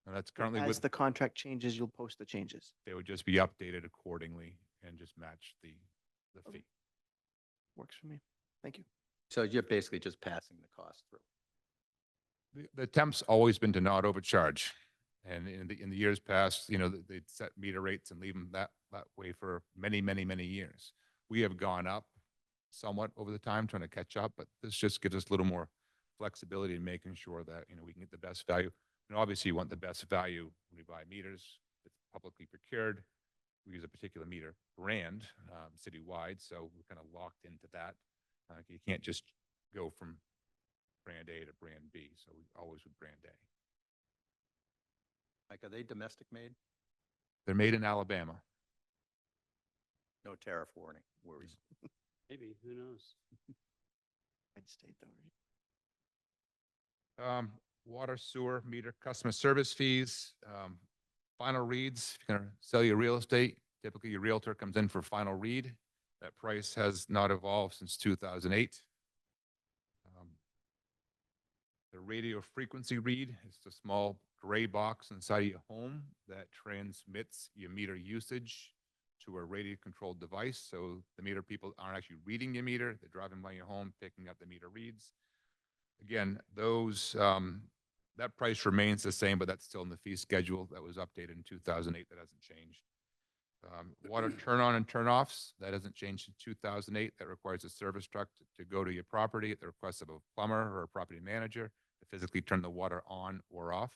Speaker 11: And that's currently
Speaker 10: As
Speaker 11: with,
Speaker 10: the contract changes, you'll post the changes.
Speaker 11: they would just be updated accordingly and just match the
Speaker 10: Okay.
Speaker 11: fee.
Speaker 10: Works for me. Thank you.
Speaker 1: So you're basically just passing the cost through.
Speaker 11: The attempt's always been to not overcharge. And in the years past, they'd set meter rates and leave them that way for many, many, many years. We have gone up somewhat over the time trying to catch up, but this just gives us a little more flexibility in making sure that, we can get the best value. And obviously you want the best value when we buy meters. It's publicly procured. We use a particular meter brand citywide, so we're kind of locked into that. You can't just go from brand A to brand B, so we always with brand A.
Speaker 1: Like, are they domestic made?
Speaker 11: They're made in Alabama.
Speaker 1: No tariff warning worries.
Speaker 8: Maybe, who knows?
Speaker 10: I'd state though, right?
Speaker 11: Water, sewer, meter, customer service fees, final reads. If you're going to sell your real estate, typically your realtor comes in for final read. That price has not evolved since 2008. The radio frequency read is a small gray box inside of your home that transmits your meter usage to a radio controlled device. So the meter people aren't actually reading your meter. They're driving by your home, picking up the meter reads. Again, that price remains the same, but that's still in the fee schedule that was updated in 2008. That hasn't changed. Water turn on and turn offs, that hasn't changed in 2008. That requires a service truck to go to your property at the request of a plumber or a property manager to physically turn the water on or off.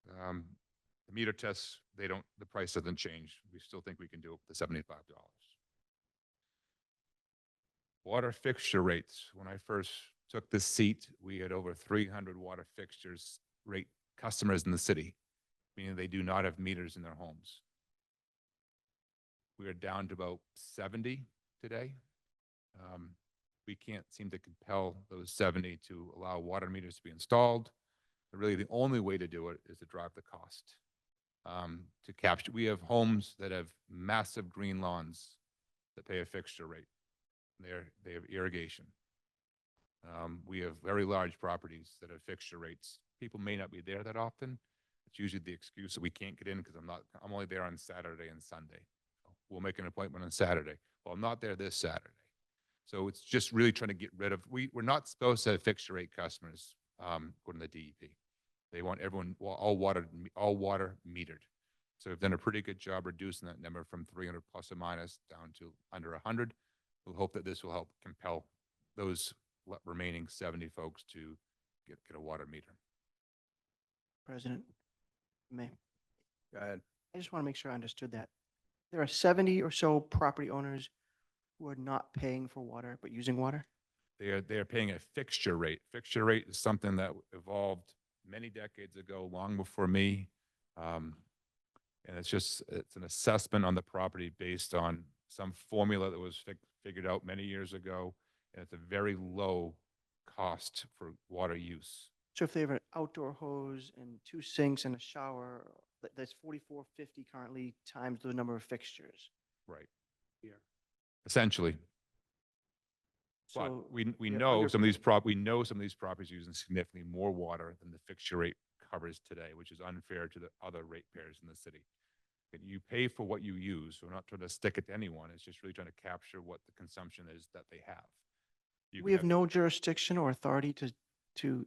Speaker 11: The meter tests, the price doesn't change. We still think we can do it for $75. Water fixture rates. When I first took this seat, we had over 300 water fixtures rate customers in the city, meaning they do not have meters in their homes. We are down to about 70 today. We can't seem to compel those 70 to allow water meters to be installed. But really, the only way to do it is to drive the cost. To capture, we have homes that have massive green lawns that pay a fixture rate. They have irrigation. We have very large properties that have fixture rates. People may not be there that often. It's usually the excuse that we can't get in because I'm only there on Saturday and Sunday. We'll make an appointment on Saturday. Well, I'm not there this Saturday. So it's just really trying to get rid of, we're not supposed to have fixture rate customers, according to the DEP. They want everyone, all water metered. So we've done a pretty good job reducing that number from 300 plus or minus down to under 100. We'll hope that this will help compel those remaining 70 folks to get a water meter.
Speaker 10: President, May.
Speaker 1: Go ahead.
Speaker 10: I just want to make sure I understood that. There are 70 or so property owners who are not paying for water, but using water?
Speaker 11: They are paying a fixture rate. Fixture rate is something that evolved many decades ago, long before me. And it's an assessment on the property based on some formula that was figured out many years ago. And it's a very low cost for water use.
Speaker 10: So if they have an outdoor hose and 2 sinks and a shower, that's $44.50 currently times the number of fixtures.
Speaker 11: Right. Essentially. But
Speaker 10: So
Speaker 11: we
Speaker 10: they're
Speaker 11: know some of these
Speaker 10: underpaid.
Speaker 11: we know some of these properties using significantly more water than the fixture rate covers today, which is unfair to the other ratepayers in the city. And you pay for what you use. So we're not trying to stick it to anyone. It's just really trying to capture what the consumption is that they have. You
Speaker 10: We
Speaker 11: can
Speaker 10: have no jurisdiction or authority to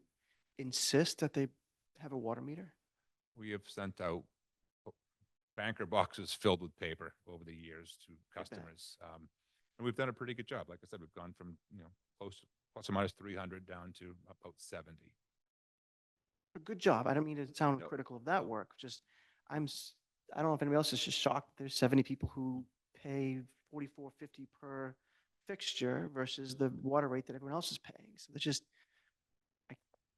Speaker 10: insist that they have a water meter?
Speaker 11: We have sent out banker boxes filled with paper over the years to customers. And we've done a pretty good job. Like I said, we've gone from, close to plus or minus 300 down to about 70.
Speaker 10: A good job. I don't mean to sound
Speaker 11: No.
Speaker 10: critical of that work. Just, I don't know if anybody else is just shocked. There's 70 people who pay $44.50 per fixture versus the water rate that everyone else is paying. So it's just,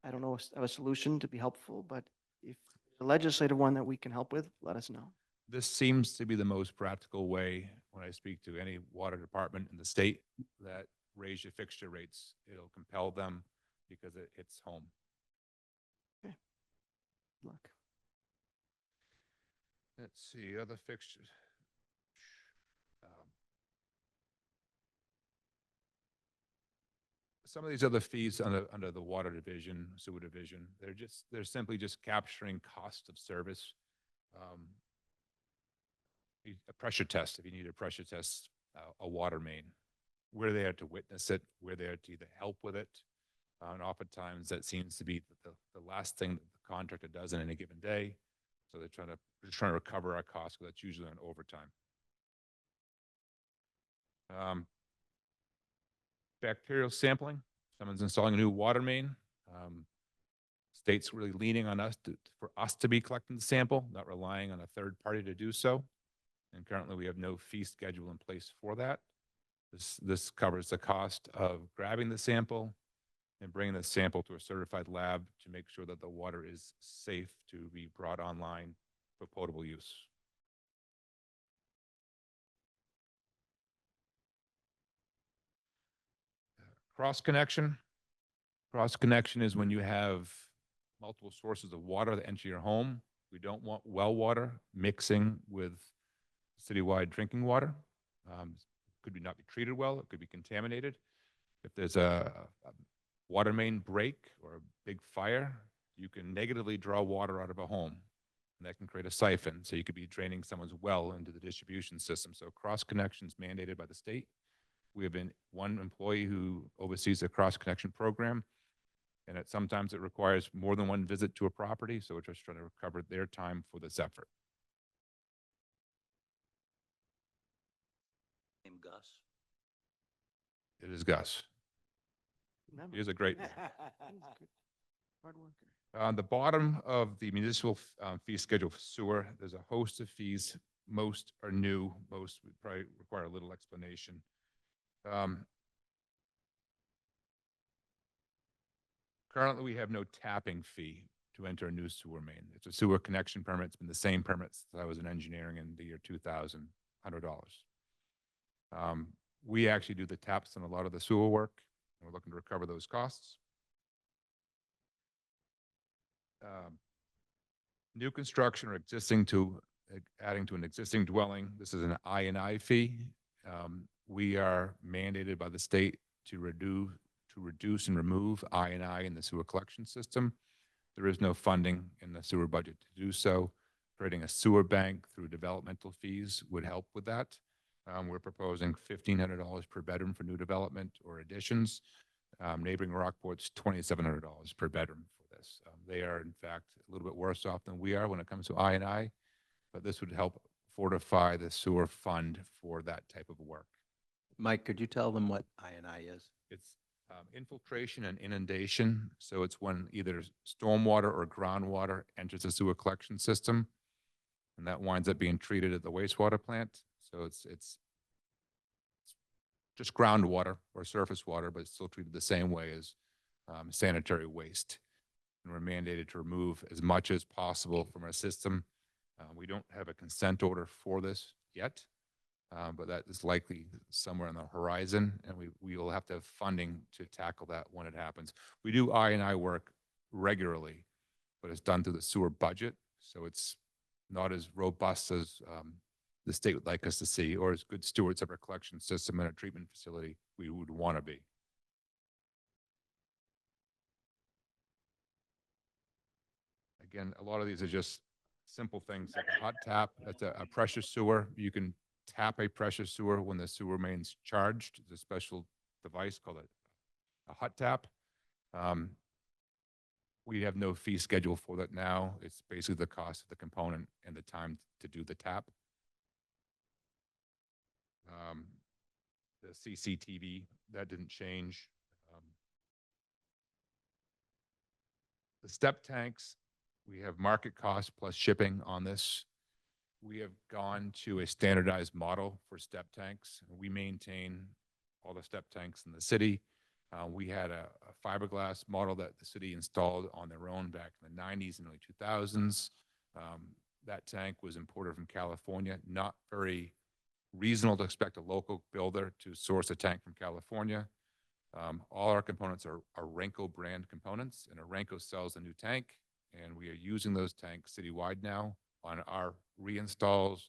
Speaker 10: I don't know of a solution to be helpful, but if the legislative one that we can help with, let us know.
Speaker 11: This seems to be the most practical way when I speak to any water department in the state that raise your fixture rates. It'll compel them because it hits home.
Speaker 10: Good luck.
Speaker 11: Let's see, other fixtures. Some of these other fees under the water division, sewer division, they're simply just capturing cost of service. A pressure test, if you need a pressure test, a water main, we're there to witness it. We're there to either help with it. And oftentimes that seems to be the last thing that the contractor does in any given day. So they're just trying to recover our costs, but that's usually on overtime. Bacterial sampling. Someone's installing a new water main. State's really leaning on us for us to be collecting the sample, not relying on a third party to do so. And currently we have no fee schedule in place for that. This covers the cost of grabbing the sample and bringing the sample to a certified lab to make sure that the water is safe to be brought online for potable use. Cross connection. Cross connection is when you have multiple sources of water that enter your home. We don't want well water mixing with citywide drinking water. Could not be treated well. It could be contaminated. If there's a water main break or a big fire, you can negatively draw water out of a home, and that can create a siphon. So you could be draining someone's well into the distribution system. So cross connections mandated by the state. We have been one employee who oversees the cross connection program, and sometimes it requires more than one visit to a property. So we're just trying to recover their time for this effort.
Speaker 7: Name Gus.
Speaker 11: It is Gus.
Speaker 10: Remember.
Speaker 11: He is a great man.
Speaker 10: He's good. Hard worker.
Speaker 11: On the bottom of the municipal fee schedule for sewer, there's a host of fees. Most are new. Most would probably require a little explanation. Currently, we have no tapping fee to enter a new sewer main. It's a sewer connection permit. It's been the same permit since I was in engineering in the year 2000, $100. We actually do the taps on a lot of the sewer work, and we're looking to recover those costs. New construction or adding to an existing dwelling. This is an I&I fee. We are mandated by the state to reduce and remove I&I in the sewer collection system. There is no funding in the sewer budget to do so. Creating a sewer bank through developmental fees would help with that. We're proposing $1,500 per bedroom for new development or additions. Neighboring Rockport's $2,700 per bedroom for this. They are, in fact, a little bit worse off than we are when it comes to I&I, but this would help fortify the sewer fund for that type of work.
Speaker 1: Mike, could you tell them what I&I is?
Speaker 11: It's infiltration and inundation. So it's when either stormwater or groundwater enters the sewer collection system, and that winds up being treated at the wastewater plant. So it's just groundwater or surface water, but it's still treated the same way as sanitary waste. And we're mandated to remove as much as possible from our system. We don't have a consent order for this yet, but that is likely somewhere on the horizon, and we will have to have funding to tackle that when it happens. We do I&I work regularly, but it's done through the sewer budget, so it's not as robust as the state would like us to see, or as good stewards of our collection system and our treatment facility we would want to be. Again, a lot of these are just simple things like a hot tap. That's a pressure sewer. You can tap a pressure sewer when the sewer main's charged. It's a special device called a hot tap. We have no fee schedule for that now. It's basically the cost of the component and the time to do the tap. The CCTV, that didn't change. The step tanks, we have market cost plus shipping on this. We have gone to a standardized model for step tanks. We maintain all the step tanks in the city. We had a fiberglass model that the city installed on their own back in the 90s and early 2000s. That tank was imported from California, not very reasonable to expect a local builder to source a tank from California. All our components are Renko brand components, and Renko sells a new tank, and we are using those tanks citywide now on our reinstalls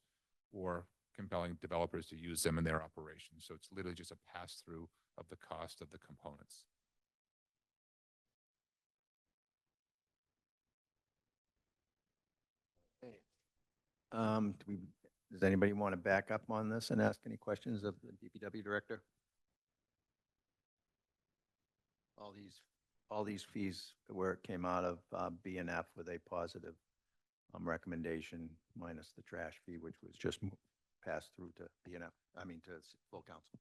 Speaker 11: or compelling developers to use them in their operations. So it's literally just a pass-through of the cost of the components.
Speaker 1: Does anybody want to back up on this and ask any questions of the DPW director? All these fees, where it came out of B&F with a positive recommendation minus the trash fee, which was just passed through to B&F, I mean to full council.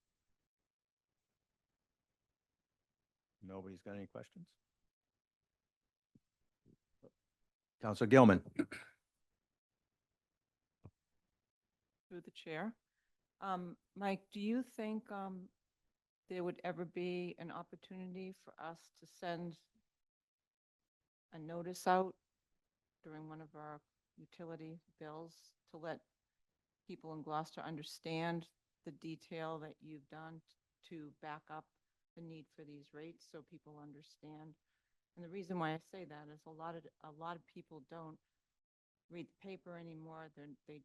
Speaker 1: Nobody's got any questions? Councilor Gilman.
Speaker 2: Through the chair. Mike, do you think there would ever be an opportunity for us to send a notice out during one of our utility bills to let people in Gloucester understand the detail that you've done to back up the need for these rates so people understand? And the reason why I say that is a lot of people don't read the paper anymore. They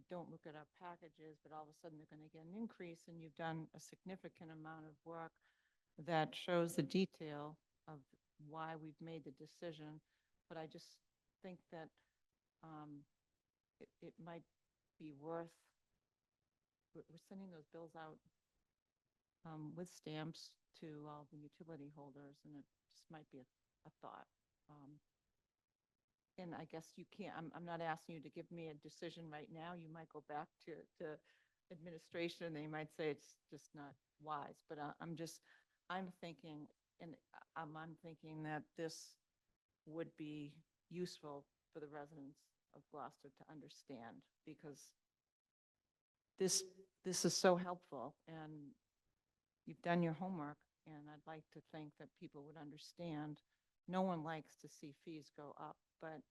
Speaker 2: don't look at our packages, but all of a sudden they're going to get an increase, and you've done a significant amount of work that shows the detail of why we've made the decision. But I just think that it might be worth, we're sending those bills out with stamps to all the utility holders, and it just might be a thought. And I guess you can't, I'm not asking you to give me a decision right now. You might go back to administration and they might say it's just not wise, but I'm thinking, and I'm thinking that this would be useful for the residents of Gloucester to understand, because this is so helpful and you've done your homework, and I'd like to think that people would understand. No one likes to see fees go up, but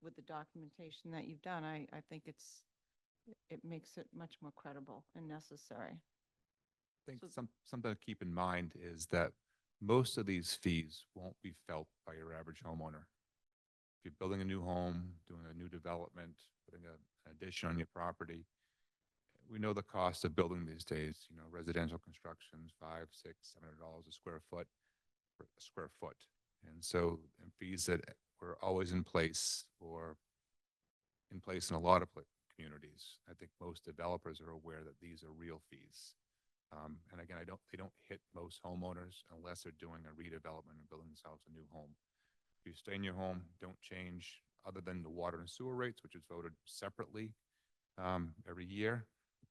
Speaker 2: with the documentation that you've done, I think it makes it much more credible and necessary.
Speaker 11: I think
Speaker 2: So-
Speaker 11: something to keep in mind is that most of these fees won't be felt by your average homeowner. If you're building a new home, doing a new development, putting an addition on your property, we know the cost of building these days. You know, residential constructions, $500, $600, $700 a square foot per square foot. And so fees that were always in place or in place in a lot of communities. I think most developers are aware that these are real fees. And again, they don't hit most homeowners unless they're doing a redevelopment and building themselves a new home. If you stay in your home, don't change other than the water and sewer rates, which is voted separately every year.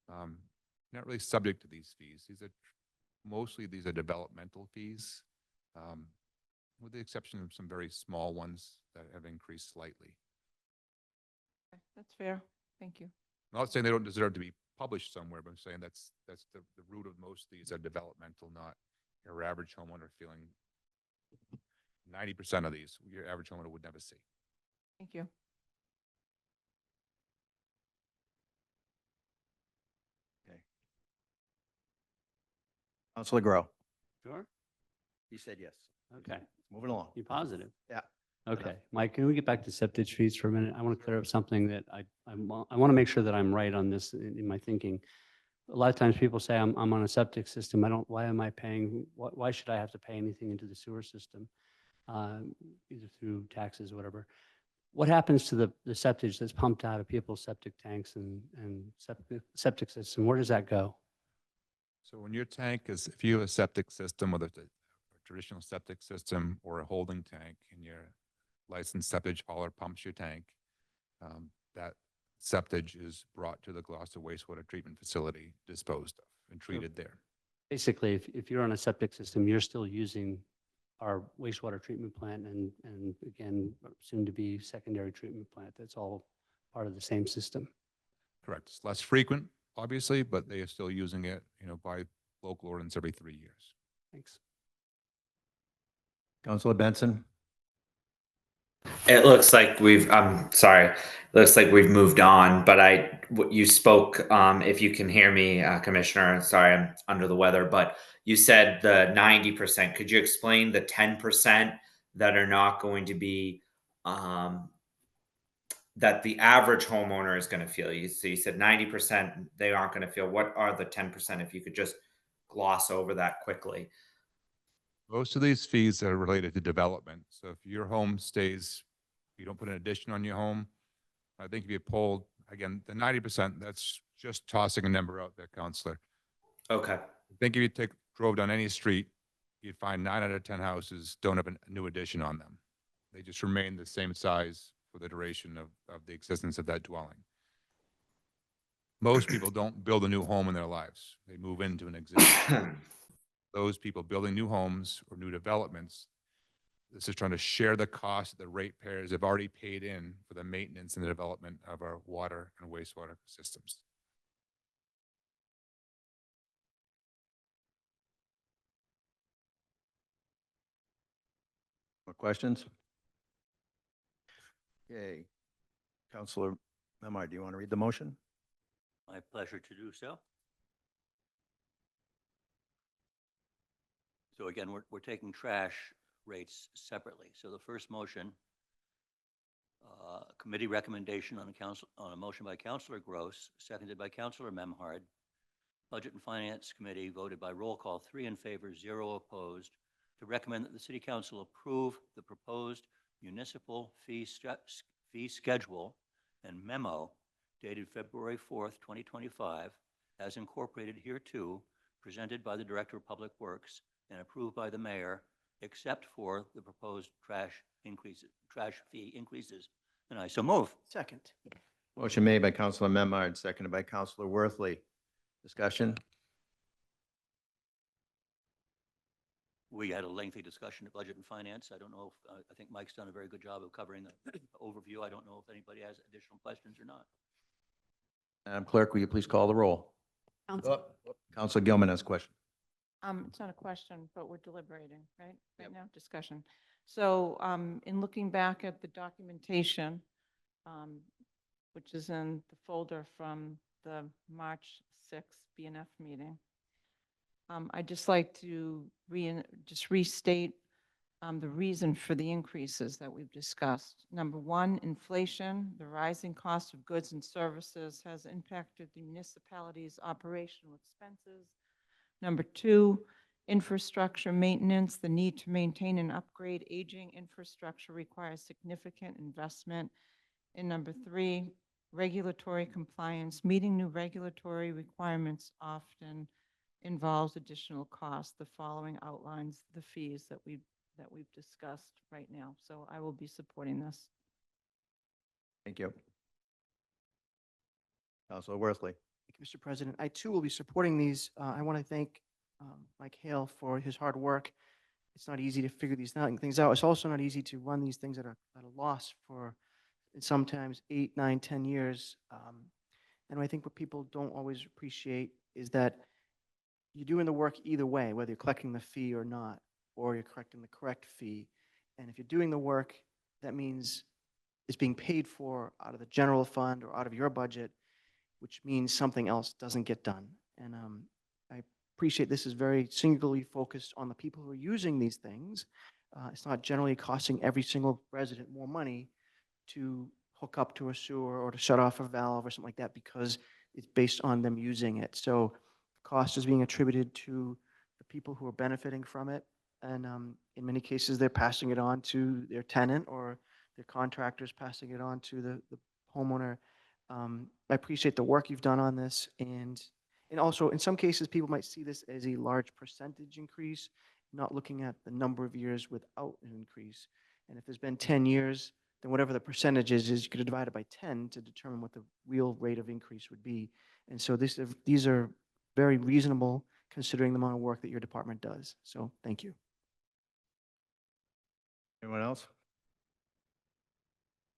Speaker 11: Not really subject to these fees. Mostly these are developmental fees, with the exception of some very small ones that have increased slightly.
Speaker 2: Okay, that's fair. Thank you.
Speaker 11: I'm not saying they don't deserve to be published somewhere, but I'm saying that's the root of most of these are developmental, not your average homeowner feeling 90% of these, your average homeowner would never see.
Speaker 2: Thank you.
Speaker 1: Okay. Councilor Grow.
Speaker 8: Sure.
Speaker 1: He said yes.
Speaker 8: Okay.
Speaker 1: Moving along.
Speaker 8: You positive?
Speaker 1: Yeah.
Speaker 8: Okay. Mike, can we get back to septic fees for a minute? I want to clear up something that I want to make sure that I'm right on this in my thinking. A lot of times people say I'm on a septic system. Why am I paying? Why should I have to pay anything into the sewer system? Either through taxes or whatever. What happens to the septage that's pumped out of people's septic tanks and septic system? Where does that go?
Speaker 11: So when your tank is, if you have a septic system, whether it's a traditional septic system or a holding tank, and your licensed septage hauler pumps your tank, that septage is brought to the Gloucester wastewater treatment facility, disposed of and treated there.
Speaker 8: Basically, if you're on a septic system, you're still using our wastewater treatment plant and again, soon to be secondary treatment plant. That's all part of the same system.
Speaker 11: Correct. It's less frequent, obviously, but they are still using it, by local ordinance every 3 years.
Speaker 8: Thanks.
Speaker 1: Counselor Benson?
Speaker 7: It looks like I'm sorry. It looks like we've moved on, but you spoke, if you can hear me, Commissioner, sorry, I'm under the weather, but you said the 90%. Could you explain the 10% that are not going to be, that the average homeowner is going to feel? So you said 90% they aren't going to feel. What are the 10%? If you could just gloss over that quickly.
Speaker 11: Most of these fees are related to development. So if your home stays, you don't put an addition on your home, I think if you polled, again, the 90%, that's just tossing a number out there, Counselor.
Speaker 7: Okay.
Speaker 11: I think if you drove down any street, you'd find 9 out of 10 houses don't have a new addition on them. They just remain the same size for the duration of the existence of that dwelling. Most people don't build a new home in their lives. They move into an existing. Those people building new homes or new developments, this is trying to share the cost that the ratepayers have already paid in for the maintenance and the development of our water and wastewater systems.
Speaker 1: More questions? Okay. Counselor Memard, do you want to read the motion?
Speaker 12: My pleasure to do so. So again, we're taking trash rates separately. So the first motion, committee recommendation on a motion by Councilor Gross, seconded by Councilor Memhard. Budget and Finance Committee voted by roll call, 3 in favor, 0 opposed, to recommend that the City Council approve the proposed municipal fee schedule and memo dated February 4th, 2025, as incorporated hereto, presented by the Director of Public Works and approved by the Mayor, except for the proposed trash fee increases. And I so move.
Speaker 10: Second.
Speaker 1: Motion made by Counselor Memard, seconded by Counselor Worthley. Discussion?
Speaker 12: We had a lengthy discussion of Budget and Finance. I don't know if, I think Mike's done a very good job of covering the overview. I don't know if anybody has additional questions or not.
Speaker 1: Madam Clerk, will you please call the roll?
Speaker 4: Council-
Speaker 1: Counselor Gilman has a question.
Speaker 2: It's not a question, but we're deliberating, right? Right now, discussion. So in looking back at the documentation, which is in the folder from the March 6th BNF meeting, I'd just like to restate the reason for the increases that we've discussed. Number one, inflation. The rising cost of goods and services has impacted the municipality's operational expenses. Number two, infrastructure maintenance. The need to maintain and upgrade aging infrastructure requires significant investment. And number three, regulatory compliance. Meeting new regulatory requirements often involves additional costs. The following outlines the fees that we've discussed right now. So I will be supporting this.
Speaker 1: Thank you. Counselor Worthley.
Speaker 10: Thank you, Mr. President. I too will be supporting these. I want to thank Mike Hale for his hard work. It's not easy to figure these things out. It's also not easy to run these things at a loss for sometimes 8, 9, 10 years. And I think what people don't always appreciate is that you're doing the work either way, whether you're collecting the fee or not, or you're collecting the correct fee. And if you're doing the work, that means it's being paid for out of the general fund or out of your budget, which means something else doesn't get done. And I appreciate this is very singularly focused on the people who are using these things. It's not generally costing every single resident more money to hook up to a sewer or to shut off a valve or something like that because it's based on them using it. So the cost is being attributed to the people who are benefiting from it. And in many cases, they're passing it on to their tenant or their contractors passing it on to the homeowner. I appreciate the work you've done on this. And also, in some cases, people might see this as a large percentage increase, not looking at the number of years without an increase. And if there's been 10 years, then whatever the percentage is you could divide it by 10 to determine what the real rate of increase would be. And so these are very reasonable considering the amount of work that your department does. So thank you.
Speaker 1: Anyone else?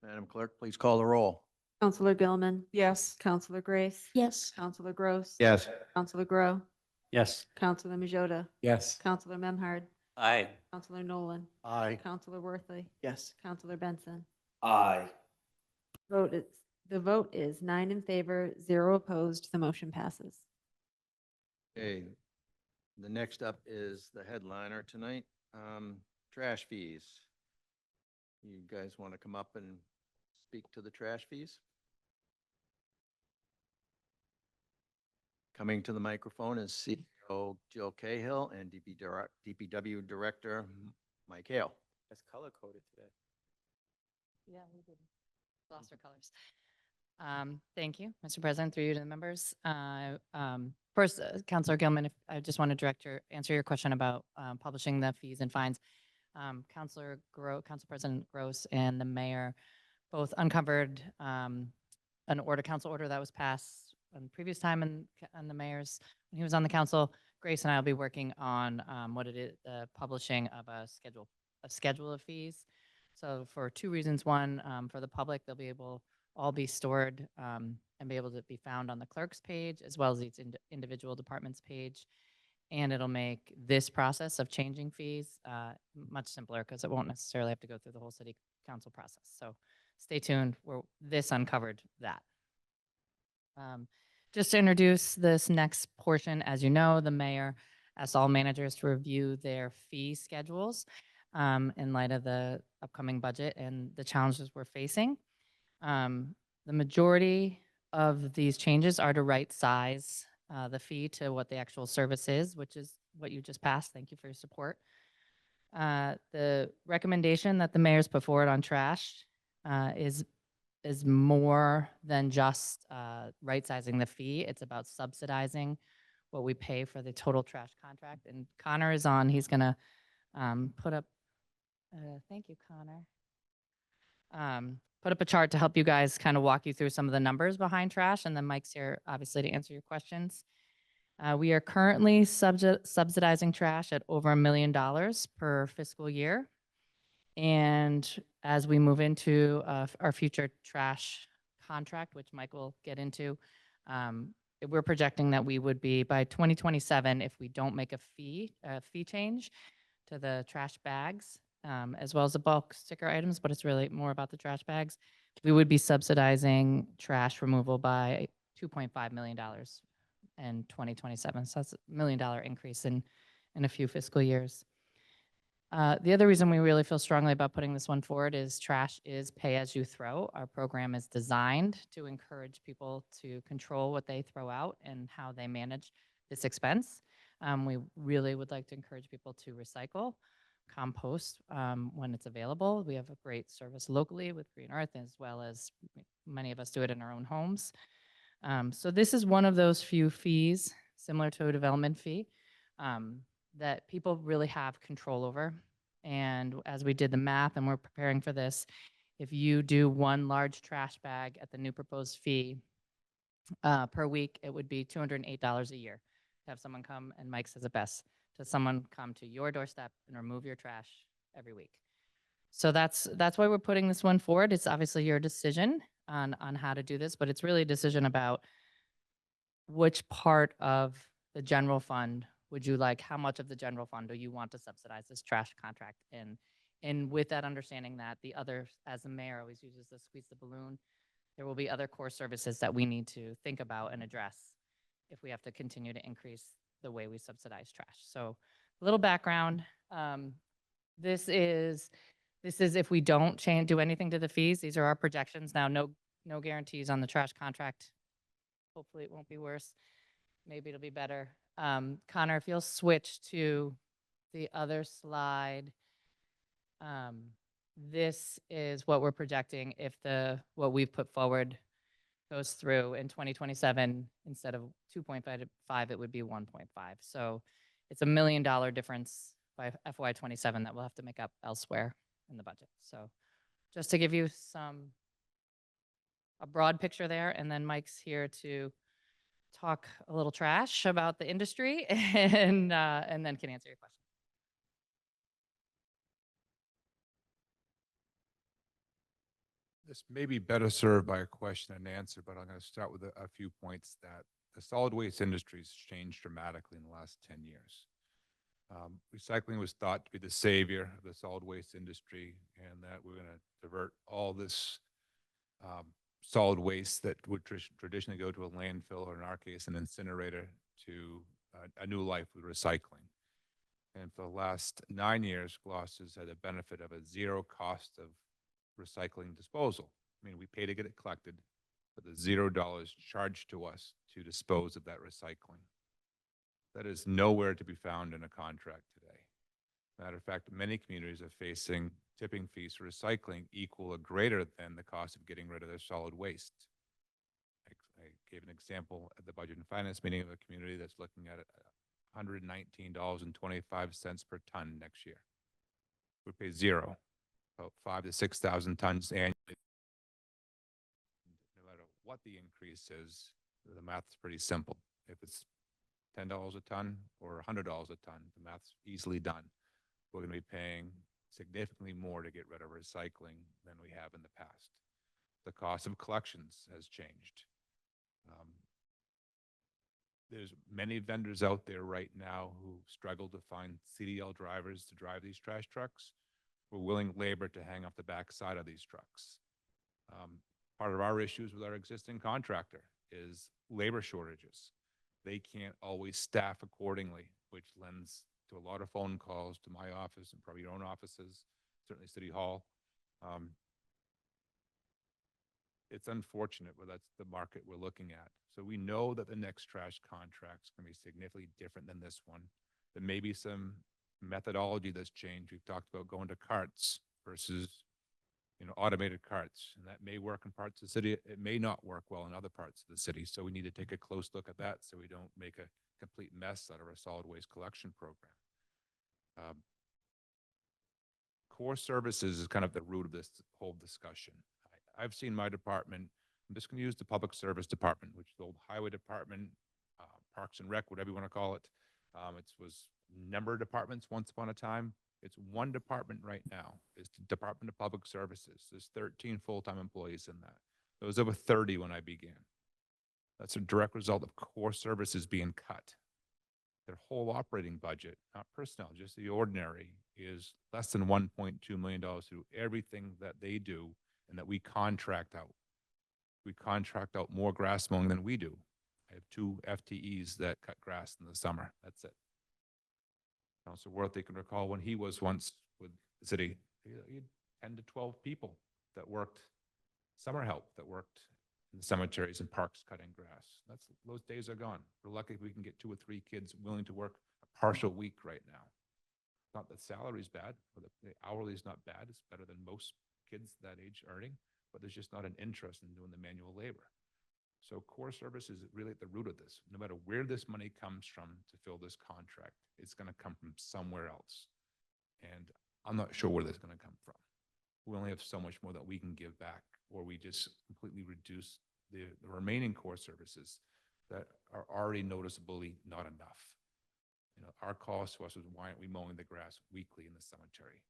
Speaker 1: Madam Clerk, please call the roll.
Speaker 4: Counselor Gilman.
Speaker 2: Yes.
Speaker 4: Counselor Grace.
Speaker 2: Yes.
Speaker 4: Counselor Gross.
Speaker 1: Yes.
Speaker 4: Counselor Grow.
Speaker 8: Yes.
Speaker 4: Counselor Majota.
Speaker 9: Yes.
Speaker 4: Counselor Memhard.
Speaker 12: Aye.
Speaker 4: Counselor Nolan,
Speaker 3: Aye.
Speaker 4: Counselor Worthley,
Speaker 10: Yes.
Speaker 4: Counselor Benson.
Speaker 7: Aye.
Speaker 4: The vote is 9 in favor, 0 opposed. The motion passes.
Speaker 1: Okay, the next up is the headliner tonight, trash fees. You guys want to come up and speak to the trash fees? Coming to the microphone is CEO Jill Cahill and DPW Director Mike Hale.
Speaker 13: That's color coded today.
Speaker 14: Yeah, we did. Gloucester colors. Thank you, Mr. President, through you to the members. First, Councilor Gilman, if I just want to answer your question about publishing the fees and fines. Council President Gross and the mayor both uncovered council order that was passed on previous time on the mayor's, when he was on the council. Grace and I will be working on what it is, the publishing of a schedule of fees. So for two reasons. One, for the public, they'll be able all be stored and be able to be found on the clerk's page as well as each individual department's page. And it'll make this process of changing fees much simpler because it won't necessarily have to go through the whole city council process. So stay tuned. This uncovered that. Just to introduce this next portion, as you know, the mayor asked all managers to review their fee schedules in light of the upcoming budget and the challenges we're facing. The majority of these changes are to right size the fee to what the actual service is, which is what you just passed. Thank you for your support. The recommendation that the mayor's put forward on trash is more than just right sizing the fee. It's about subsidizing what we pay for the total trash contract. And Connor is on. He's gonna put up. Thank you, Connor. Put up a chart to help you guys kind of walk you through some of the numbers behind trash, and then Mike's here obviously to answer your questions. We are currently subsidizing trash at over $1 million per fiscal year. And as we move into our future trash contract, which Mike will get into, we're projecting that we would be by 2027, if we don't make a fee change to the trash bags, as well as the bulk sticker items, but it's really more about the trash bags. We would be subsidizing trash removal by $2.5 million in 2027. So that's $1 million increase in a few fiscal years. The other reason we really feel strongly about putting this one forward is trash is pay as you throw. Our program is designed to encourage people to control what they throw out and how they manage this expense. We really would like to encourage people to recycle, compost when it's available. We have a great service locally with Green Earth, as well as many of us do it in our own homes. So this is one of those few fees, similar to a development fee, that people really have control over. And as we did the math and we're preparing for this, if you do one large trash bag at the new proposed fee per week, it would be $208 a year to have someone come, and Mike says it best, to someone come to your doorstep and remove your trash every week. So that's why we're putting this one forward. It's obviously your decision on how to do this, but it's really a decision about which part of the general fund would you like, how much of the general fund do you want to subsidize this trash contract in? And with that understanding that the other, as the mayor always uses the squeeze the balloon, there will be other core services that we need to think about and address if we have to continue to increase the way we subsidize trash. So a little background, this is if we don't do anything to the fees. These are our projections. Now, no guarantees on the trash contract. Hopefully it won't be worse. Maybe it'll be better. Connor, if you'll switch to the other slide. This is what we're projecting if what we've put forward goes through in 2027. Instead of 2.5, it would be 1.5. So it's $1 million difference by FY27 that we'll have to make up elsewhere in the budget. So just to give you a broad picture there, and then Mike's here to talk a little trash about the industry and then can answer your question.
Speaker 11: This may be better served by a question and answer, but I'm going to start with a few points that the solid waste industry has changed dramatically in the last 10 years. Recycling was thought to be the savior of the solid waste industry, and that we're going to divert all this solid waste that would traditionally go to a landfill, or in our case, an incinerator, to a new life with recycling. And for the last 9 years, Gloucester's had the benefit of a zero cost of recycling disposal. I mean, we pay to get it collected, but the $0 charged to us to dispose of that recycling. That is nowhere to be found in a contract today. Matter of fact, many communities are facing tipping fees for recycling equal or greater than the cost of getting rid of their solid waste. I gave an example at the Budget and Finance meeting of a community that's looking at $119.25 per ton next year. We pay zero, about 5,000 to 6,000 tons annually. No matter what the increase is, the math's pretty simple. If it's $10 a ton or $100 a ton, the math's easily done. We're going to be paying significantly more to get rid of recycling than we have in the past. The cost of collections has changed. There's many vendors out there right now who struggle to find CDL drivers to drive these trash trucks. We're willing labor to hang off the back side of these trucks. Part of our issues with our existing contractor is labor shortages. They can't always staff accordingly, which lends to a lot of phone calls to my office and probably your own offices, certainly City Hall. It's unfortunate, but that's the market we're looking at. So we know that the next trash contract's going to be significantly different than this one. There may be some methodology that's changed. We've talked about going to carts versus, automated carts, and that may work in parts of the city. It may not work well in other parts of the city. So we need to take a close look at that so we don't make a complete mess out of our solid waste collection program. Core services is kind of the root of this whole discussion. I've seen my department, I'm just going to use the public service department, which is the old highway department, Parks and Rec, whatever you want to call it. It was number of departments once upon a time. It's one department right now. It's the Department of Public Services. There's 13 full-time employees in that. There was over 30 when I began. That's a direct result of core services being cut. Their whole operating budget, not personnel, just the ordinary, is less than $1.2 million through everything that they do and that we contract out. We contract out more grass mowing than we do. I have 2 FTEs that cut grass in the summer. That's it. Councilor Worthy can recall when he was once with the city, he had 10 to 12 people that worked summer help, that worked in the cemeteries and parks cutting grass. Those days are gone. We're lucky if we can get 2 or 3 kids willing to work a partial week right now. Not that salary's bad, or the hourly is not bad. It's better than most kids that age earning, but there's just not an interest in doing the manual labor. So core services is really at the root of this. No matter where this money comes from to fill this contract, it's going to come from somewhere else. And I'm not sure where that's going to come from. We only have so much more that we can give back, or we just completely reduce the remaining core services that are already noticeably not enough. Our cost to us is, why aren't we mowing the grass weekly in the cemetery?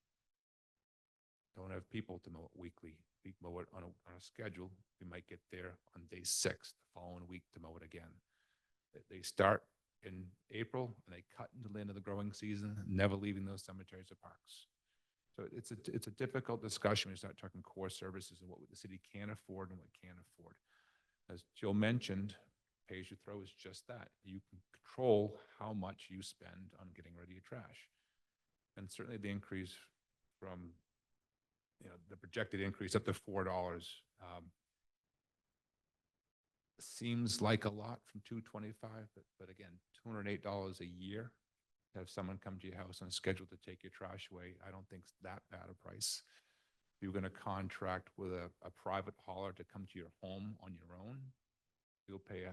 Speaker 11: Don't have people to mow it weekly. We mow it on a schedule. We might get there on day 6, the following week, to mow it again. They start in April and they cut until the end of the growing season, never leaving those cemeteries or parks. So it's a difficult discussion when you start talking core services and what the city can afford and what can't afford. As Jill mentioned, pay as you throw is just that. You can control how much you spend on getting rid of your trash. And certainly the increase from the projected increase up to $4 seems like a lot from $225, but again, $208 a year to have someone come to your house on schedule to take your trash away, I don't think it's that bad a price. If you're going to contract with a private hauler to come to your home on your own, you'll pay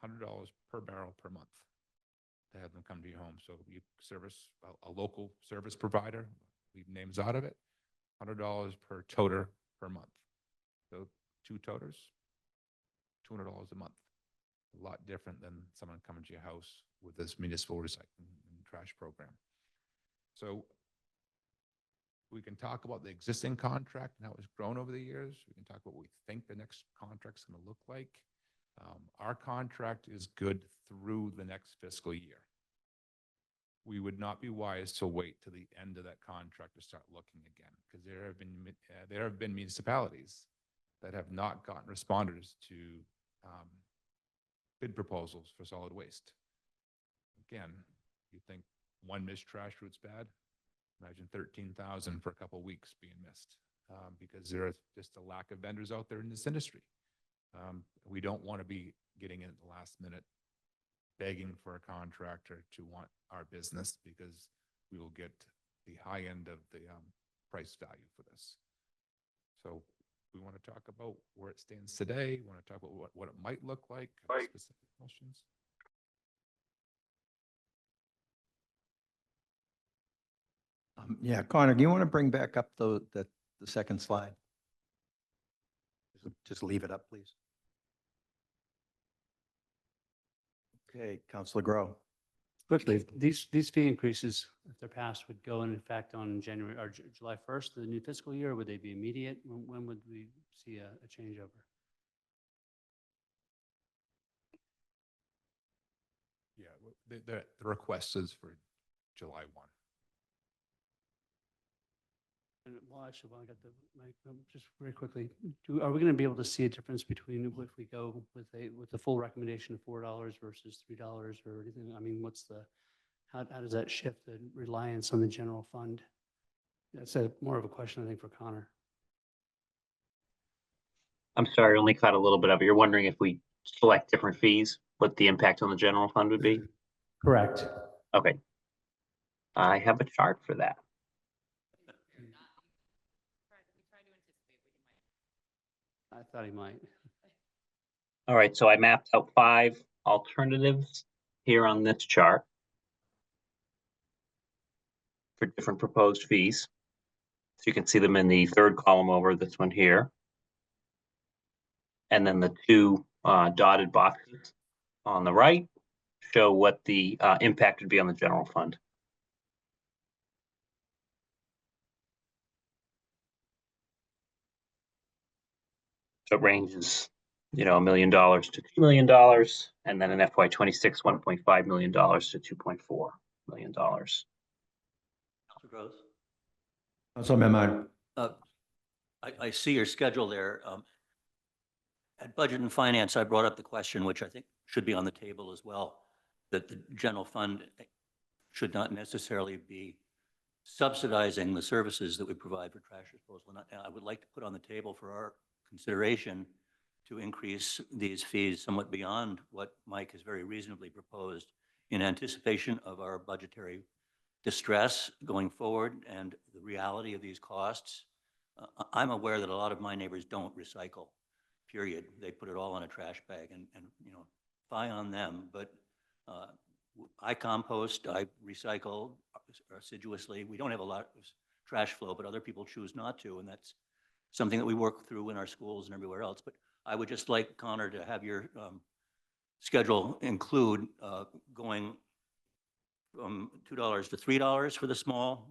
Speaker 11: $100 per barrel per month to have them come to your home. So you service a local service provider, leave names out of it, $100 per toter per month. So 2 toters, $200 a month. A lot different than someone coming to your house with this municipal recycling and trash program. So we can talk about the existing contract and how it's grown over the years. We can talk about what we think the next contract's going to look like. Our contract is good through the next fiscal year. we would not be wise to wait till the end of that contract to start looking again, because there have been municipalities that have not gotten responders to bid proposals for solid waste. Again, you think one missed trash route's bad? Imagine 13,000 for a couple of weeks being missed because there is just a lack of vendors out there in this industry. We don't want to be getting in at the last minute begging for a contractor to want our business, because we will get the high end of the price value for this. So we want to talk about where it stands today. We want to talk about what it might look like. Specific questions?
Speaker 1: Yeah, Connor, do you want to bring back up the second slide? Just leave it up, please. Okay, Councilor Grow.
Speaker 8: Quickly, these fee increases, if they're passed, would go in effect on January or July 1st of the new fiscal year? Would they be immediate? When would we see a changeover?
Speaker 11: Yeah, the request is for July 1.
Speaker 8: Well, actually, while I got the mic, just very quickly, are we going to be able to see a difference between if we go with the full recommendation of $4 versus $3 or anything? I mean, how does that shift the reliance on the general fund? That's more of a question, I think, for Connor.
Speaker 13: I'm sorry, I only caught a little bit of it. You're wondering if we select different fees, what the impact on the general fund would be?
Speaker 8: Correct.
Speaker 13: Okay. I have a chart for that.
Speaker 8: I thought he might.
Speaker 13: All right, so I mapped out 5 alternatives here on this chart for different proposed fees. So you can see them in the third column over, this one here. And then the 2 dotted boxes on the right show what the impact would be on the general fund. So it ranges, $1 million to $2 million, and then in FY26, $1.5 million to $2.4 million.
Speaker 12: Councilor Gross?
Speaker 1: Councilor Memard.
Speaker 12: I see your schedule there. At Budget and Finance, I brought up the question, which I think should be on the table as well, that the general fund should not necessarily be subsidizing the services that we provide for trash disposal. And I would like to put on the table for our consideration to increase these fees somewhat beyond what Mike has very reasonably proposed in anticipation of our budgetary distress going forward and the reality of these costs. I'm aware that a lot of my neighbors don't recycle, period. They put it all in a trash bag and fie on them. But I compost, I recycle assiduously. We don't have a lot of trash flow, but other people choose not to. And that's something that we work through in our schools and everywhere else. But I would just like, Connor, to have your schedule include going from $2 to $3 for the small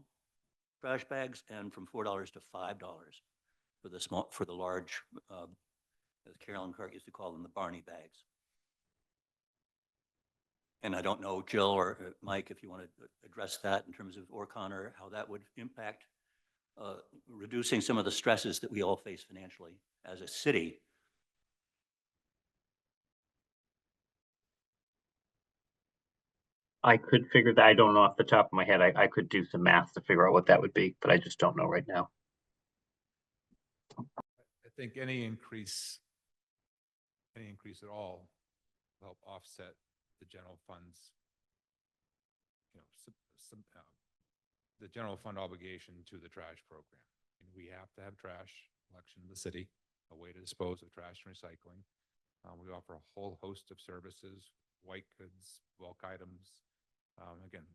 Speaker 12: trash bags and from $4 to $5 for the large, as Carolyn Clark used to call them, the Barney bags. And I don't know, Jill or Mike, if you want to address that in terms of, or Connor, how that would impact reducing some of the stresses that we all face financially as a city.
Speaker 13: I could figure that. I don't know off the top of my head. I could do some math to figure out what that would be, but I just don't know right now.
Speaker 11: I think any increase at all will help offset the general funds, the general fund obligation to the trash program. And we have to have trash collection in the city, a way to dispose of trash and recycling. We offer a whole host of services, white goods, bulk items. Again,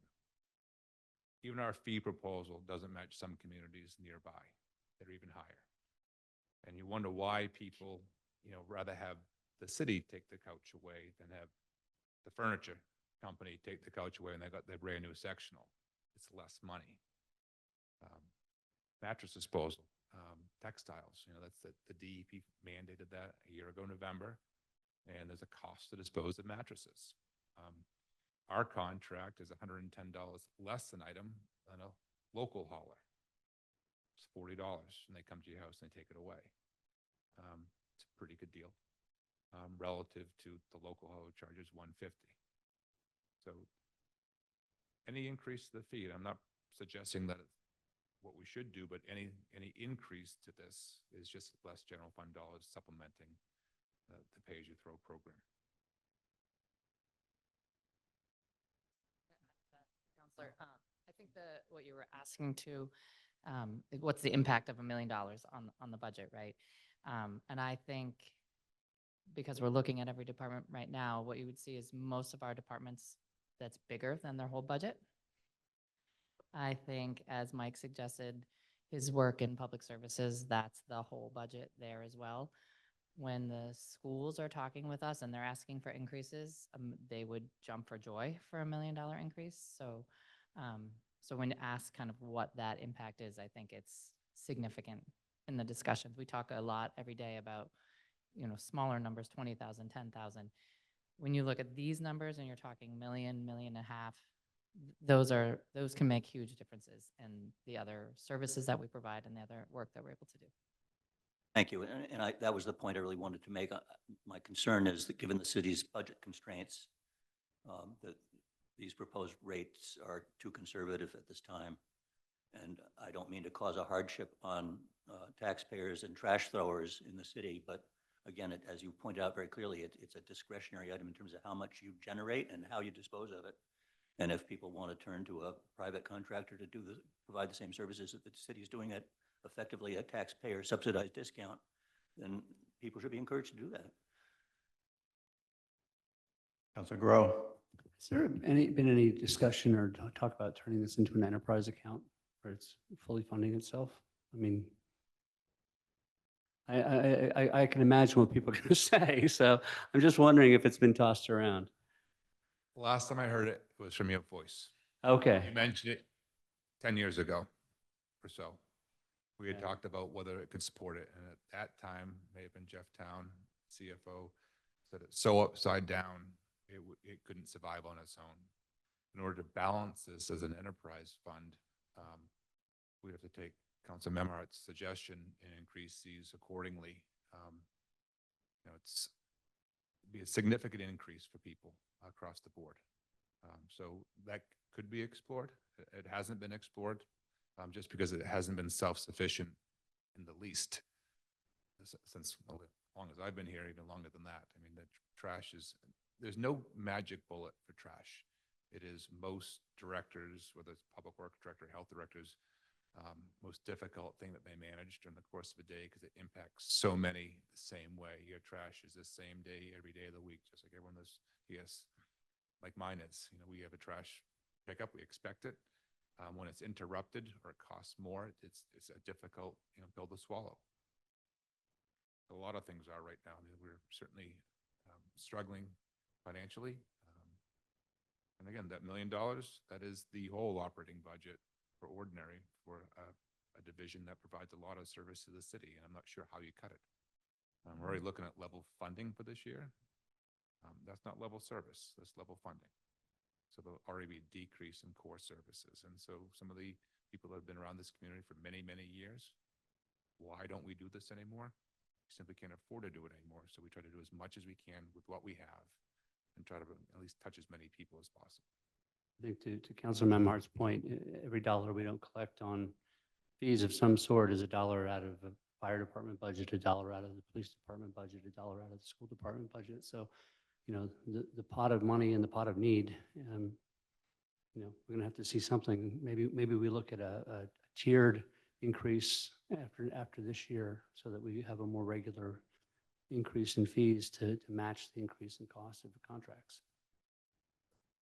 Speaker 11: even our fee proposal doesn't match some communities nearby that are even higher. And you wonder why people, rather have the city take the couch away than have the furniture company take the couch away and they got their brand new sectional. It's less money. Mattress disposal, textiles, that's the DEP mandated that a year ago, November, and there's a cost to dispose of mattresses. Our contract is $110 less an item than a local hauler. It's $40, and they come to your house and they take it away. It's a pretty good deal relative to the local hauler charges $150. So any increase to the fee, and I'm not suggesting that it's what we should do, but any increase to this is just less general fund dollars supplementing the pay-as-you-throw program.
Speaker 14: Counselor, I think what you were asking to, what's the impact of $1 million on the budget, right? And I think because we're looking at every department right now, what you would see is most of our departments that's bigger than their whole budget. I think, as Mike suggested, his work in public services, that's the whole budget there as well. When the schools are talking with us and they're asking for increases, they would jump for joy for $1 million increase. So, so when you ask kind of what that impact is, I think it's significant in the discussions. We talk a lot every day about, you know, smaller numbers, 20,000, 10,000. When you look at these numbers and you're talking million, million and a half, those can make huge differences in the other services that we provide and the other work that we're able to do.
Speaker 12: Thank you. And that was the point I really wanted to make. My concern is that given the city's budget constraints, that these proposed rates are too conservative at this time. And I don't mean to cause a hardship on taxpayers and trash throwers in the city, but again, as you pointed out very clearly, it's a discretionary item in terms of how much you generate and how you dispose of it. And if people want to turn to a private contractor to provide the same services that the city is doing at effectively a taxpayer subsidized discount, then people should be encouraged to do that.
Speaker 1: Councilor Grow.
Speaker 8: Has there been any discussion or talk about turning this into an enterprise account where it's fully funding itself? I mean, I can imagine what people are going to say, so I'm just wondering if it's been tossed around.
Speaker 11: The last time I heard it was from your voice.
Speaker 8: Okay.
Speaker 11: You mentioned it 10 years ago or so. We had
Speaker 8: Okay.
Speaker 11: talked about whether it could support it. And at that time, may have been Jeff Town, CFO, said it's so upside down, it couldn't survive on its own. In order to balance this as an enterprise fund, we have to take Council Memhardt's suggestion and increase these accordingly. You know, it's be a significant increase for people across the board. So that could be explored. It hasn't been explored just because it hasn't been self-sufficient in the least since well, as long as I've been here, even longer than that. I mean, the trash there's no magic bullet for trash. It is most directors, whether it's public works director, health directors, most difficult thing that they manage during the course of a day because it impacts so many the same way. Your trash is the same day every day of the week, just like everyone is. Yes, like mine is. You know, we have a trash pickup. We expect it. When it's interrupted or it costs more, it's a difficult pill to swallow. A lot of things are right now. I mean, we're certainly struggling financially. And again, that $1 million, that is the whole operating budget for ordinary for a division that provides a lot of service to the city. And I'm not sure how you cut it. We're already looking at level funding for this year. That's not level service, that's level funding. So there'll already be a decrease in core services. And so some of the people that have been around this community for many, many years, why don't we do this anymore? We simply can't afford to do it anymore. So we try to do as much as we can with what we have and try to at least touch as many people as possible.
Speaker 8: I think to Councilor Memhardt's point, every dollar we don't collect on fees of some sort is a dollar out of the fire department budget, a dollar out of the police department budget, a dollar out of the school department budget. So, you know, the pot of money and the pot of need, you know, we're going to have to see something. Maybe we look at a tiered increase after this year so that we have a more regular increase in fees to match the increase in cost of the contracts.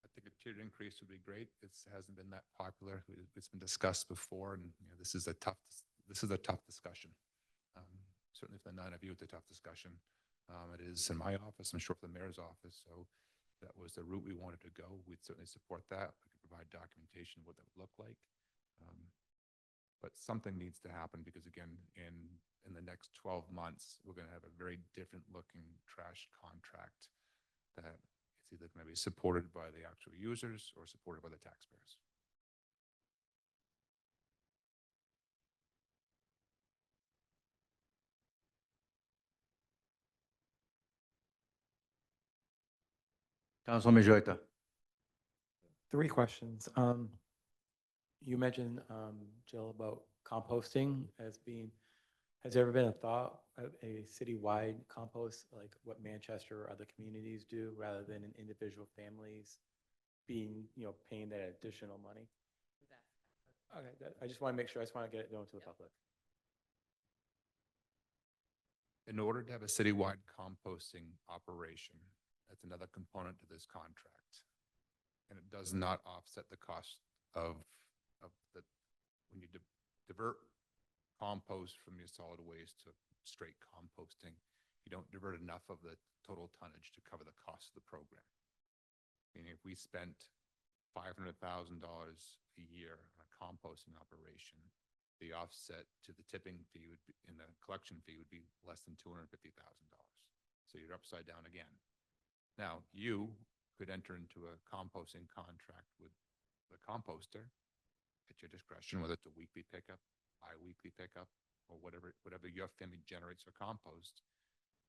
Speaker 11: I think a tiered increase would be great. It hasn't been that popular. It's been discussed before, and you know, this is a tough discussion. Certainly for the 9 of you, it's a tough discussion. It is in my office, I'm sure for the mayor's office. So that was the route we wanted to go. We'd certainly support that. We could provide documentation of what that would look like. But something needs to happen because again, in the next 12 months, we're going to have a very different looking trash contract that it's It's either going to be supported by the actual users or supported by the taxpayers.
Speaker 1: Council Majota.
Speaker 15: 3 questions. You mentioned, Jill, about composting as being, has there ever been a thought of a citywide compost, like what Manchester or other communities do, rather than in individual families being, paying that additional money? Okay, I just want to make sure, I just want to get it known to the public.
Speaker 11: In order to have a citywide composting operation, that's another component to this contract. And it does not offset the cost of the, when you divert compost from your solid waste to straight composting, you don't divert enough of the total tonnage to cover the cost of the program. Meaning if we spent $500,000 a year on a composting operation, the offset to the tipping fee would be, and the collection fee would be less than $250,000. So you're upside down again. Now, you could enter into a composting contract with the composter at your discretion, whether it's a weekly pickup, bi-weekly pickup, or whatever your family generates for compost.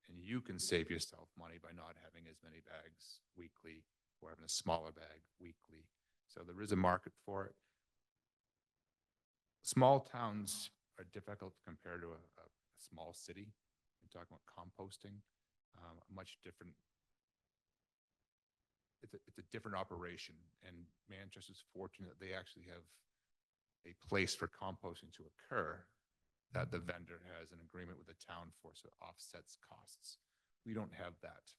Speaker 11: And you can save yourself money by not having as many bags weekly or having a smaller bag weekly. So there is a market for it. Small towns are difficult compared to a small city. You're talking about composting, much different. It's a different operation, and Manchester's fortunate they actually have a place for composting to occur that the vendor has an agreement with the town for, so it offsets costs. We don't have that.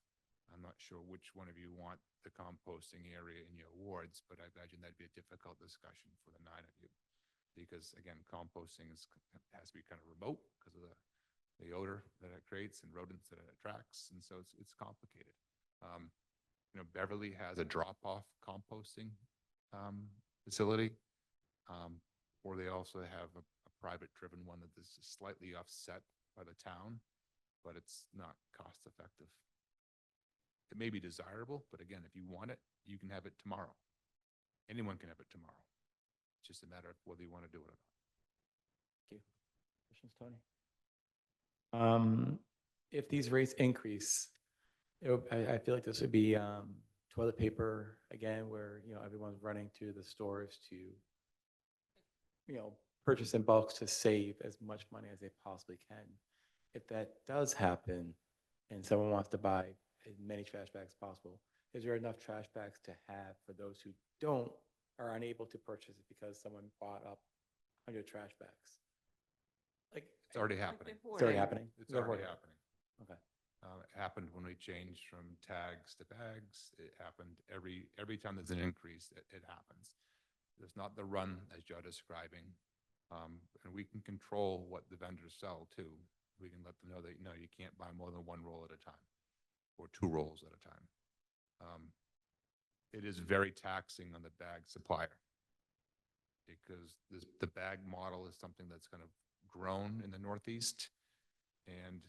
Speaker 11: I'm not sure which one of you want the composting area in your wards, but I imagine that'd be a difficult discussion for the 9 of you. Because again, composting has to be kind of remote because of the odor that it creates and rodents that it attracts. And so it's complicated. Beverly has a drop-off composting facility, or they also have a private driven one that is slightly offset by the town, but it's not cost effective. It may be desirable, but again, if you want it, you can have it tomorrow. Anyone can have it tomorrow. It's just a matter of whether you want to do it or not.
Speaker 15: Thank you. Questions, Tony? If these rates increase, I feel like this would be toilet paper again, where everyone's running to the stores to purchase in bulk to save as much money as they possibly can. If that does happen, and someone wants to buy as many trash bags as possible, is there enough trash bags to have for those who are unable to purchase it because someone bought up 100 trash bags? Like,
Speaker 11: It's already happening.
Speaker 15: it's already happening.
Speaker 11: It's already happening.
Speaker 15: Okay.
Speaker 11: It happened when we changed from tags to bags. It happened every time there's an increase, it happens. There's not the run as you're describing. And we can control what the vendors sell too. We can let them know that, you can't buy more than 1 roll at a time or 2 rolls at a time. It is very taxing on the bag supplier because the bag model is something that's kind of grown in the Northeast, and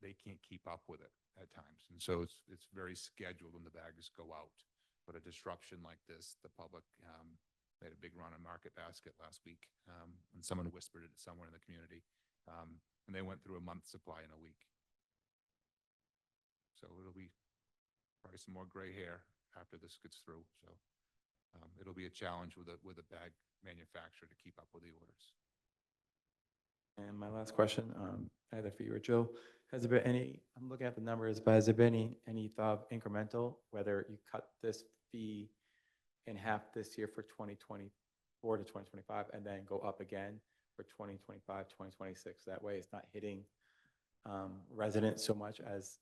Speaker 11: they can't keep up with it at times. And so it's very scheduled when the bags go out. But a disruption like this, the public made a big run on Market Basket last week, and someone whispered it somewhere in the community, and they went through a month's supply in a week. So it'll be probably some more gray hair after this gets through. So it'll be a challenge with a bag manufacturer to keep up with the orders.
Speaker 15: And my last question, either for you or Jill, has there been any, I'm looking at the numbers, but has there been any thought of incremental, whether you cut this fee in half this year for 2024 to 2025 and then go up again for 2025, 2026? That way it's not hitting residents so much as,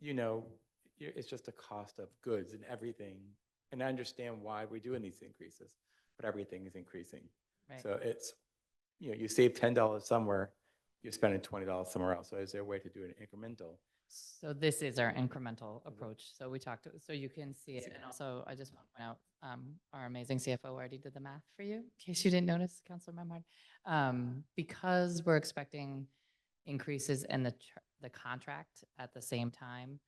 Speaker 15: it's just a cost of goods and everything. And I understand why we're doing these increases, but everything is increasing.
Speaker 14: Right.
Speaker 15: So it's, you save $10 somewhere, you're spending $20 somewhere else. So is there a way to do an incremental?
Speaker 14: So this is our incremental approach. So we talked, so you can see it. And also, I just want to point out, our amazing CFO already did the math for you, in case you didn't notice, Councilor Memhard. Because we're expecting increases in the contract at the same time,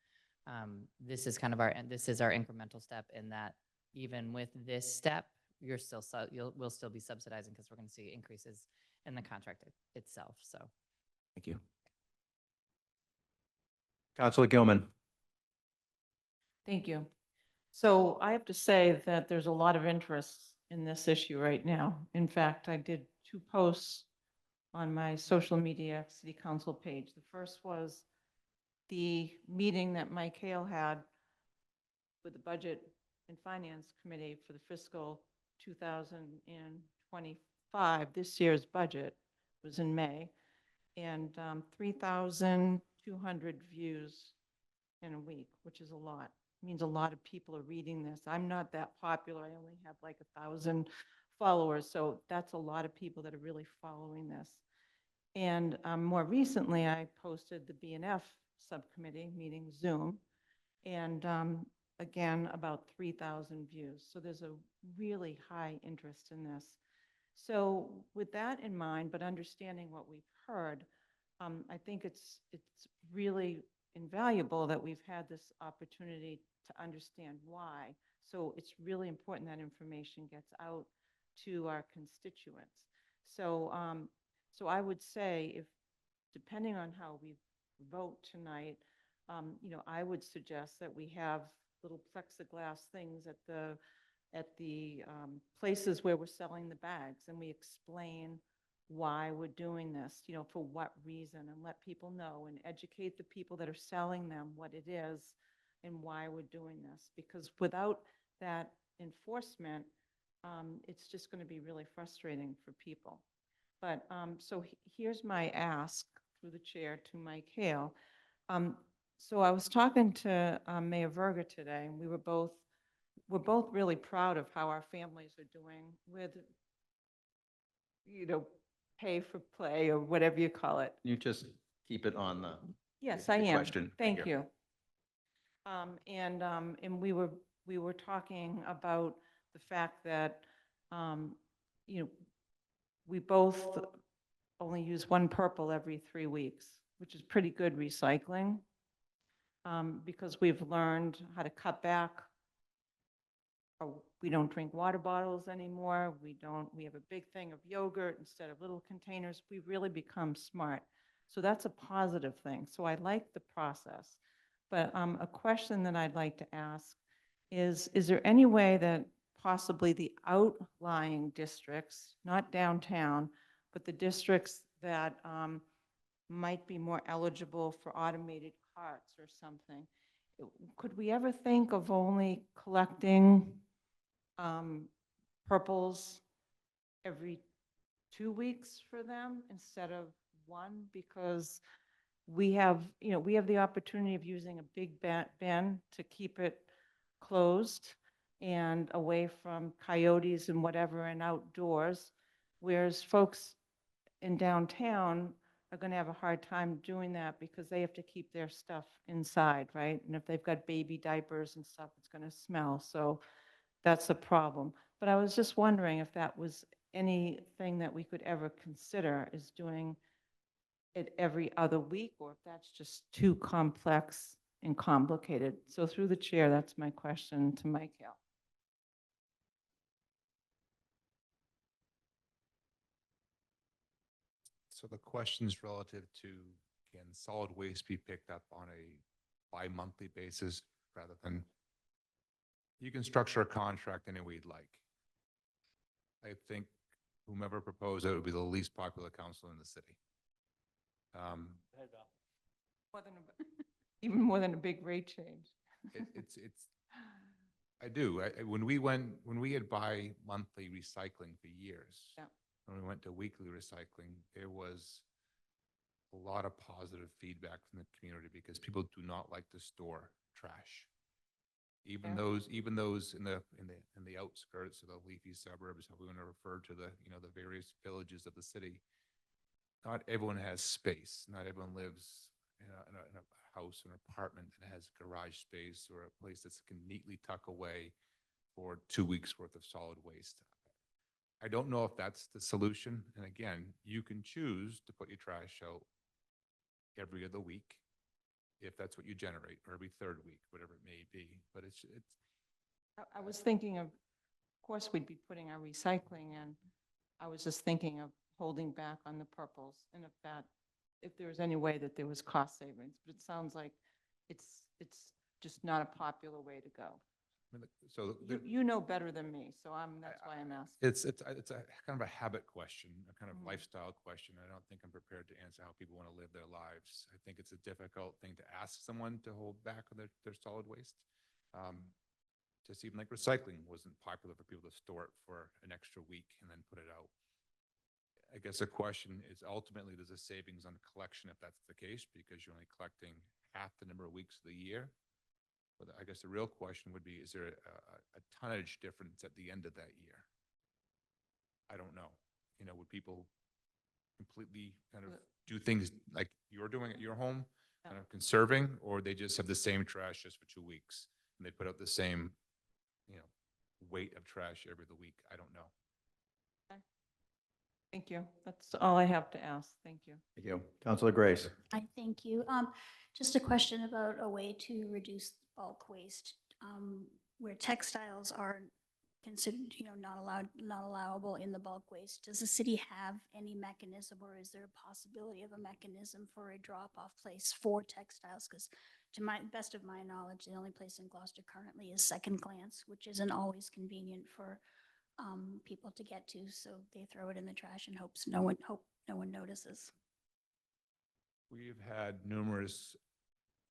Speaker 14: This is kind of this is our incremental step in that even with this step, we'll still be subsidizing because we're going to see increases in the contract itself. So.
Speaker 1: Thank you. Counselor Gilman.
Speaker 2: Thank you. So I have to say that there's a lot of interest in this issue right now. In fact, I did 2 posts on my social media city council page. The first was the meeting that Mike Hale had with the Budget and Finance Committee for the fiscal 2025. This year's budget was in May, and 3,200 views in a week, which is a lot. It means a lot of people are reading this. I'm not that popular. I only have like 1,000 followers, so that's a lot of people that are really following this. And more recently, I posted the BNF subcommittee meeting Zoom, and again, about 3,000 views. So there's a really high interest in this. So with that in mind, but understanding what we've heard, I think it's really invaluable that we've had this opportunity to understand why. So it's really important that information gets out to our constituents. So, so I would say, if depending on how we vote tonight, I would suggest that we have little plexiglass things at the places where we're selling the bags, and we explain why we're doing this, for what reason, and let people know and educate the people that are selling them what it is and why we're doing this. Because without that enforcement, it's just going to be really frustrating for people. But so here's my ask through the chair to Mike Hale. So I was talking to Mayor Verga today, and we're both really proud of how our families are doing with, pay for play or whatever you call it.
Speaker 1: You just keep it on the.
Speaker 2: Yes,
Speaker 1: the
Speaker 2: I am.
Speaker 1: question.
Speaker 2: Thank you. And we were talking about the fact that, we both only use one purple every 3 weeks, which is pretty good recycling, because we've learned how to cut back. We don't drink water bottles anymore. We have a big thing of yogurt instead of little containers. We've really become smart. So that's a positive thing. So I like the process. But a question that I'd like to ask is there any way that possibly the outlying districts, not downtown, but the districts that might be more eligible for automated carts or something, could we ever think of only collecting purples every 2 weeks for them instead of one? Because we have the opportunity of using a big bin to keep it closed and away from coyotes and whatever and outdoors, whereas folks in downtown are going to have a hard time doing that because they have to keep their stuff inside, right? And if they've got baby diapers and stuff, it's going to smell. So that's a problem. But I was just wondering if that was anything that we could ever consider, is doing it every other week, or if that's just too complex and complicated. So through the chair, that's my question to Mike Hale.
Speaker 11: So the question's relative to, can solid waste be picked up on a bi-monthly basis rather than, you can structure a contract any way you'd like. I think whomever proposed it would be the least popular council in the city.
Speaker 2: Even more than a big rate change.
Speaker 11: I do. When we had bi-monthly recycling for years,
Speaker 2: Yeah.
Speaker 11: when we went to weekly recycling, there was a lot of positive feedback from the community because people do not like to store trash. Even
Speaker 2: Yeah.
Speaker 11: those in the outskirts of the leafy suburbs, how we want to refer to the the various villages of the city. Not everyone has space. Not everyone lives in a house or an apartment that has garage space or a place that can neatly tuck away for 2 weeks worth of solid waste. I don't know if that's the solution. And again, you can choose to put your trash out every other week. if that's what you generate, or every third week, whatever it may be. But it's
Speaker 2: I was thinking of course, we'd be putting our recycling in. I was just thinking of holding back on the purples and if there was any way that there was cost savings, but it sounds like it's just not a popular way to go.
Speaker 11: I mean, so
Speaker 2: You know better than me, so that's why I'm asking.
Speaker 11: it's a kind of a habit question, a kind of
Speaker 2: Mhm.
Speaker 11: lifestyle question. I don't think I'm prepared to answer how people want to live their lives. I think it's a difficult thing to ask someone to hold back on their solid waste. Just even like recycling wasn't popular for people to store it for an extra week and then put it out. I guess the question is ultimately there's a savings on collection if that's the case, because you're only collecting half the number of weeks of the year. But I guess the real question would be, is there a tonnage difference at the end of that year? I don't know. You know, would people completely kind of do things like you're doing at your home, kind of conserving, or they just have the same trash just for 2 weeks and they put out the same, you know, weight of trash every other week? I don't know.
Speaker 2: Thank you. That's all I have to ask. Thank you.
Speaker 1: Thank you. Councilor Grace.
Speaker 16: I thank you. Just a question about a way to reduce bulk waste, where textiles are considered, not allowable in the bulk waste. Does the city have any mechanism, or is there a possibility of a mechanism for a drop-off place for textiles? Because to my best of my knowledge, the only place in Gloucester currently is Second Glance, which isn't always convenient for people to get to, so they throw it in the trash and hope no one notices.
Speaker 11: We've had numerous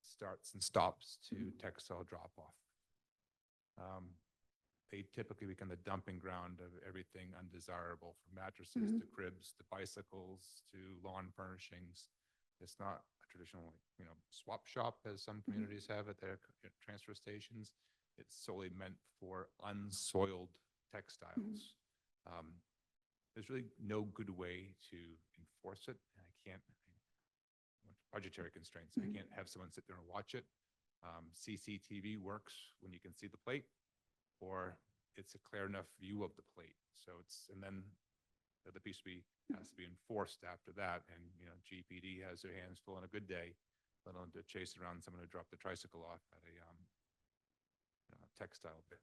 Speaker 11: starts and stops to textile drop-off. They typically become the dumping ground of everything undesirable, from mattresses to cribs to bicycles to lawn furnishings. It's not a traditional, swap shop as some communities have at their transfer stations. It's solely meant for unsoiled textiles. There's really no good way to enforce it. I can't, budgetary constraints. I can't have someone sit there and watch it. CCTV works when you can see the plate, or it's a clear enough view of the plate. So and then the other piece has to be enforced after that. And, GPD has their hands full on a good day, let alone to chase around someone who dropped the tricycle off at a textile bit.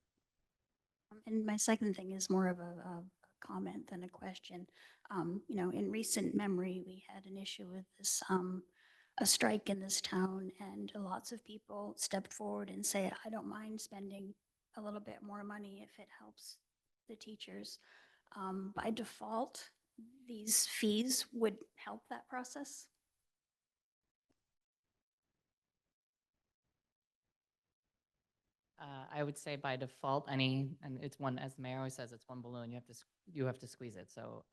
Speaker 16: And my second thing is more of a comment than a question. In recent memory, we had an issue with this, a strike in this town, and lots of people stepped forward and say, I don't mind spending a little bit more money if it helps the teachers. By default, these fees would help that process.
Speaker 14: I would say by default, and it's one, as the mayor always says, it's one balloon. You have to squeeze it. So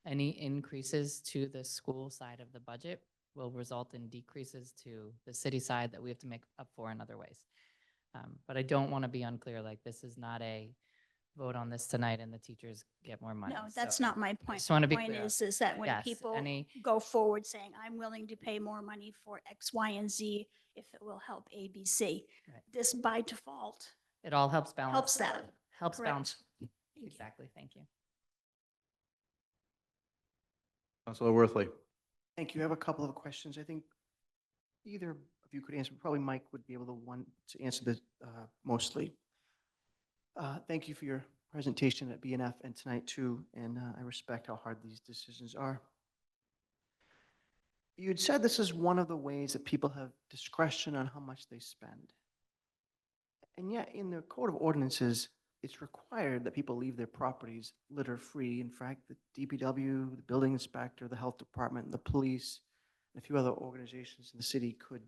Speaker 14: any increases to the school side of the budget will result in decreases to the city side that we have to make up for in other ways. But I don't want to be unclear. Like, this is not a vote on this tonight and the teachers get more money.
Speaker 16: No, that's
Speaker 14: So
Speaker 16: not my
Speaker 14: I
Speaker 16: point.
Speaker 14: just want to be
Speaker 16: My point
Speaker 14: clear.
Speaker 16: is that when
Speaker 14: Yes,
Speaker 16: people
Speaker 14: any-
Speaker 16: go forward saying, I'm willing to pay more money for X, Y, and Z if it will help A, B, C,
Speaker 14: Right.
Speaker 16: this by default
Speaker 14: It all helps balance.
Speaker 16: helps that.
Speaker 14: Helps
Speaker 16: Correct.
Speaker 14: balance.
Speaker 16: Thank you.
Speaker 14: Exactly. Thank you.
Speaker 1: Councilor Worthley.
Speaker 10: Thank you. I have a couple of questions. I think either of you could answer. Probably Mike would be able to answer this mostly. Thank you for your presentation at BNF and tonight too, and I respect how hard these decisions are. You had said this is one of the ways that people have discretion on how much they spend. And yet in the Code of Ordinances, it's required that people leave their properties litter-free. In fact, the DPW, the building inspector, the health department, the police, and a few other organizations in the city could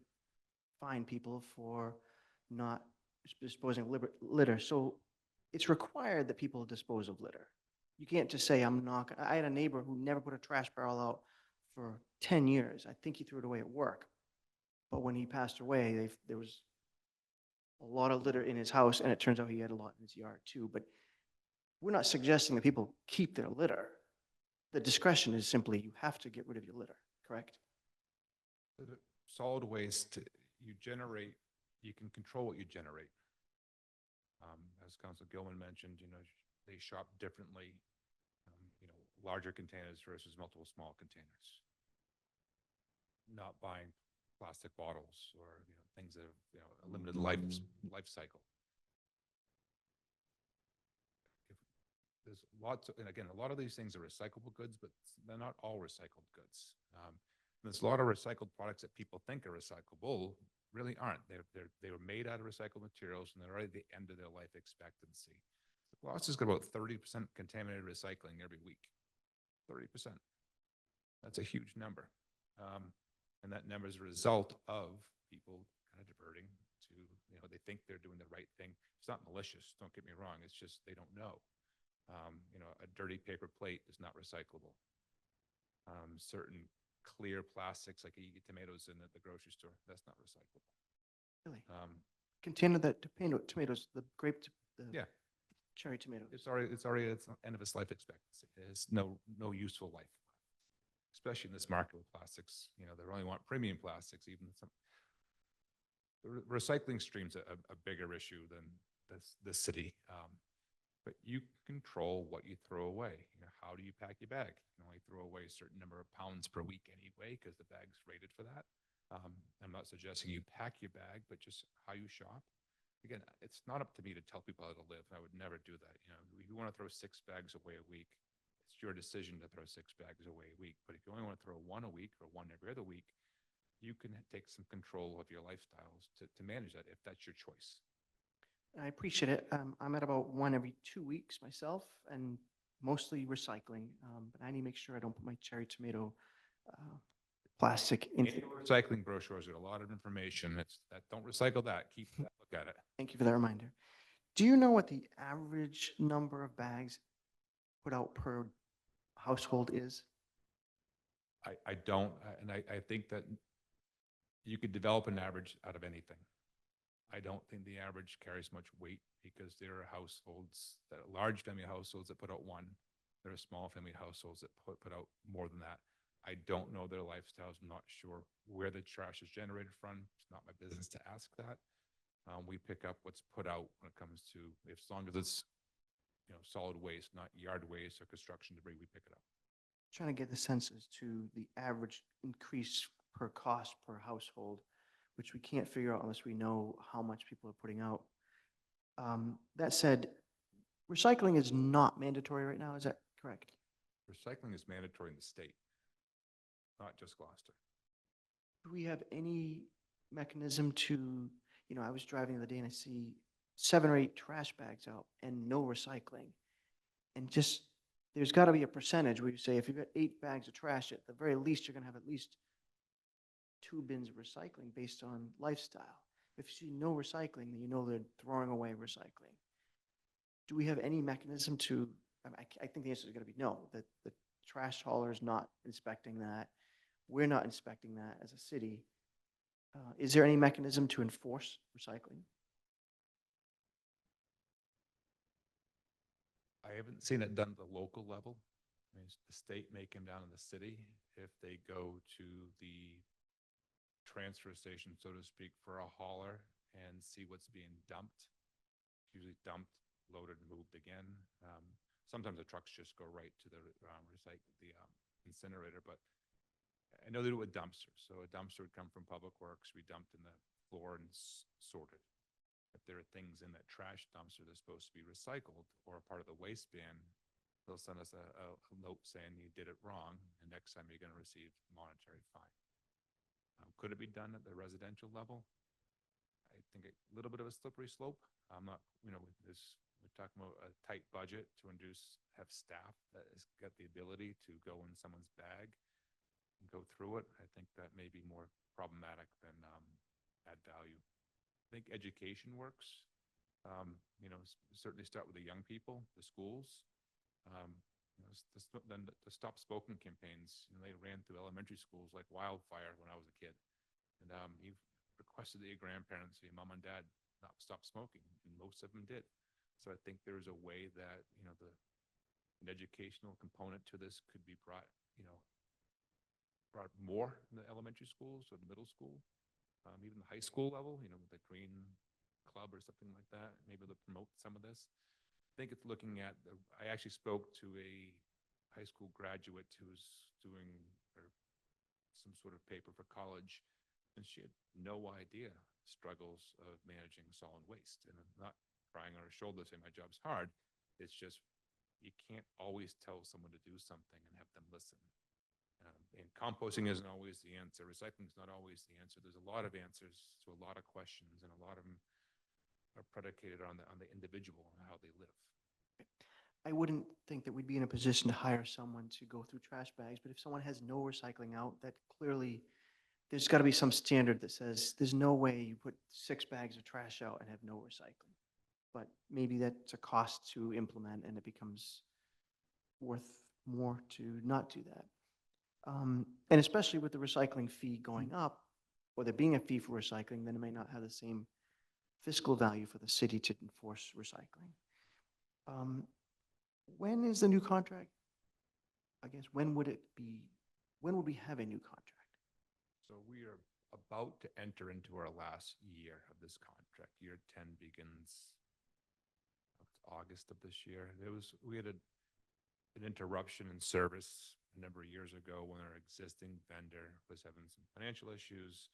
Speaker 10: fine people for not disposing of litter. So it's required that people dispose of litter. You can't just say, I'm not. I had a neighbor who never put a trash barrel out for 10 years. I think he threw it away at work. But when he passed away, there was a lot of litter in his house, and it turns out he had a lot in his yard too. But we're not suggesting that people keep their litter. The discretion is simply you have to get rid of your litter, correct?
Speaker 11: The solid waste you generate, you can control what you generate. As Councilor Gilman mentioned, they shop differently, larger containers versus multiple small containers. Not buying plastic bottles or, things that have, a limited life cycle. If there's lots of, and again, a lot of these things are recyclable goods, but they're not all recycled goods. There's a lot of recycled products that people think are recyclable, really aren't. They were made out of recycled materials and they're already at the end of their life expectancy. Gloucester's got about 30% contaminated recycling every week. 30%. That's a huge number. And that number is a result of people kind of diverting to, they think they're doing the right thing. It's not malicious, don't get me wrong. It's just they don't know. A dirty paper plate is not recyclable. Certain clear plastics, like you get tomatoes in at the grocery store, that's not recyclable.
Speaker 10: Really? Container that tomatoes, the grape, the
Speaker 11: Yeah.
Speaker 10: cherry tomatoes.
Speaker 11: It's already at the end of its life expectancy. It has no useful life, especially in this market with plastics. They only want premium plastics. Even some the recycling stream's a bigger issue than this city. But you control what you throw away. How do you pack your bag? You can only throw away a certain number of pounds per week anyway, because the bag's rated for that. I'm not suggesting you pack your bag, but just how you shop. Again, it's not up to me to tell people how to live. I would never do that. If you want to throw 6 bags away a week, it's your decision to throw 6 bags away a week. But if you only want to throw 1 a week or 1 every other week, you can take some control of your lifestyles to manage that if that's your choice.
Speaker 10: I appreciate it. I'm at about 1 every 2 weeks myself, and mostly recycling. But I need to make sure I don't put my cherry tomato plastic in.
Speaker 11: Recycling brochures got a lot of information. Don't recycle that. Keep that. Look at it.
Speaker 10: Thank you for that reminder. Do you know what the average number of bags put out per household is?
Speaker 11: I don't, and I think that you could develop an average out of anything. I don't think the average carries much weight because there are households, that are large family households that put out 1. There are small family households that put out more than that. I don't know their lifestyles. I'm not sure where the trash is generated from. It's not my business to ask that. We pick up what's put out when it comes to, as long as it's, solid waste, not yard waste or construction debris, we pick it up.
Speaker 10: Trying to get the sense as to the average increase per cost per household, which we can't figure out unless we know how much people are putting out. That said, recycling is not mandatory right now. Is that correct?
Speaker 11: Recycling is mandatory in the state, not just Gloucester.
Speaker 10: Do we have any mechanism to, I was driving the other day and I see 7 or 8 trash bags out and no recycling. And just, there's got to be a percentage where you say if you've got 8 bags of trash, at the very least, you're going to have at least 2 bins of recycling based on lifestyle. If you see no recycling, then they're throwing away recycling. Do we have any mechanism to, I think the answer is going to be no, that the trash hauler is not inspecting that. We're not inspecting that as a city. Is there any mechanism to enforce recycling?
Speaker 11: I haven't seen it done at the local level. I mean, the state may come down to the city if they go to the transfer station, so to speak, for a hauler and see what's being dumped. It's usually dumped, loaded, and moved again. Sometimes the trucks just go right to the incinerator, but I know they do it with dumpsters. So a dumpster would come from Public Works, we dumped in the floor and sorted. If there are things in that trash dumpster that's supposed to be recycled or a part of the waste bin, they'll send us a note saying you did it wrong, and next time you're going to receive a monetary fine. Could it be done at the residential level? I think a little bit of a slippery slope. I'm not, we're talking about a tight budget to have staff that has got the ability to go in someone's bag and go through it. I think that may be more problematic than add value. I think education works. Certainly start with the young people, the schools. The stop smoking campaigns, they ran through elementary schools like wildfire when I was a kid. And you requested that your grandparents, your mom and dad, not stop smoking, and most of them did. So I think there's a way that an educational component to this could be brought more in the elementary schools or the middle school, even the high school level. With the Green Club or something like that, maybe to promote some of this. I think it's looking at. I actually spoke to a high school graduate who's doing some sort of paper for college And she had no idea struggles of managing solid waste. And I'm not crying on her shoulder saying my job's hard. It's just, you can't always tell someone to do something and have them listen. And composting isn't always the answer. Recycling is not always the answer. There's a lot of answers to a lot of questions, and a lot of them are predicated on the individual and how they live.
Speaker 10: I wouldn't think that we'd be in a position to hire someone to go through trash bags, but if someone has no recycling out, that clearly, there's got to be some standard that says there's no way you put 6 bags of trash out and have no recycling. But maybe that's a cost to implement and it becomes worth more to not do that. And especially with the recycling fee going up, or there being a fee for recycling, then it may not have the same fiscal value for the city to enforce recycling. When is the new contract? I guess, when would it be, when would we have a new contract?
Speaker 11: So we are about to enter into our last year of this contract. Year 10 begins August of this year. We had an interruption in service a number of years ago when our existing vendor was having some financial issues.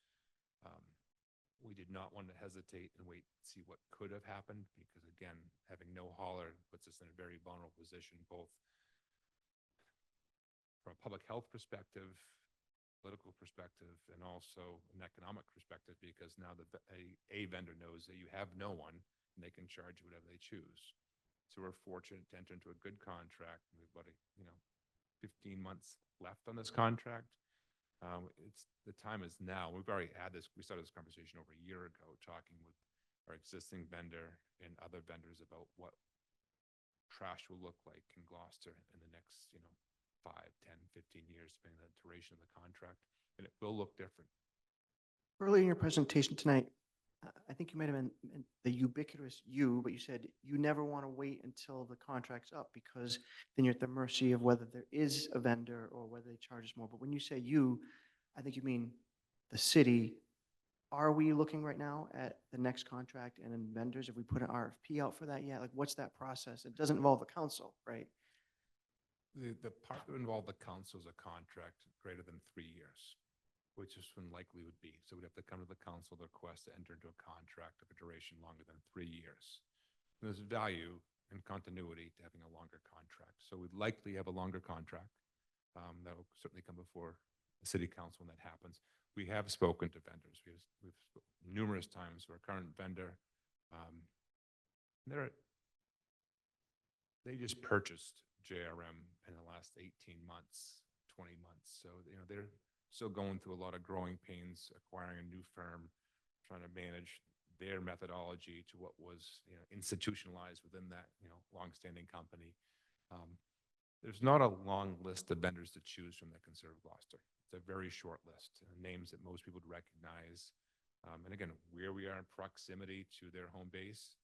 Speaker 11: We did not want to hesitate and wait and see what could have happened, because again, having no hauler puts us in a very vulnerable position, both from a public health perspective, political perspective, and also an economic perspective, because now a vendor knows that you have no one and they can charge you whatever they choose. So we're fortunate to enter into a good contract. We have about 15 months left on this contract. The time is now. We've already had this. We started this conversation over a year ago, talking with our existing vendor and other vendors about what trash will look like in Gloucester in the next, 5, 10, 15 years, depending on the duration of the contract, and it will look different.
Speaker 10: Earlier in your presentation tonight, I think you might have been the ubiquitous you, but you said you never want to wait until the contract's up, because then you're at the mercy of whether there is a vendor or whether they charge us more. But when you say you, I think you mean the city. Are we looking right now at the next contract and then vendors? Have we put an RFP out for that yet? Like, what's that process? It doesn't involve the council, right?
Speaker 11: The part that involved the council is a contract greater than 3 years, which is when likely would be. So we'd have to come to the council to request to enter into a contract of a duration longer than 3 years. And there's value and continuity to having a longer contract. So we'd likely have a longer contract. That will certainly come before the city council when that happens. We have spoken to vendors. We've spoken numerous times to our current vendor. They just purchased JRM in the last 18 months, 20 months. So, they're still going through a lot of growing pains, acquiring a new firm, trying to manage their methodology to what was, institutionalized within that, longstanding company. There's not a long list of vendors to choose from that can serve Gloucester. It's a very short list, names that most people would recognize. And again, where we are in proximity to their home base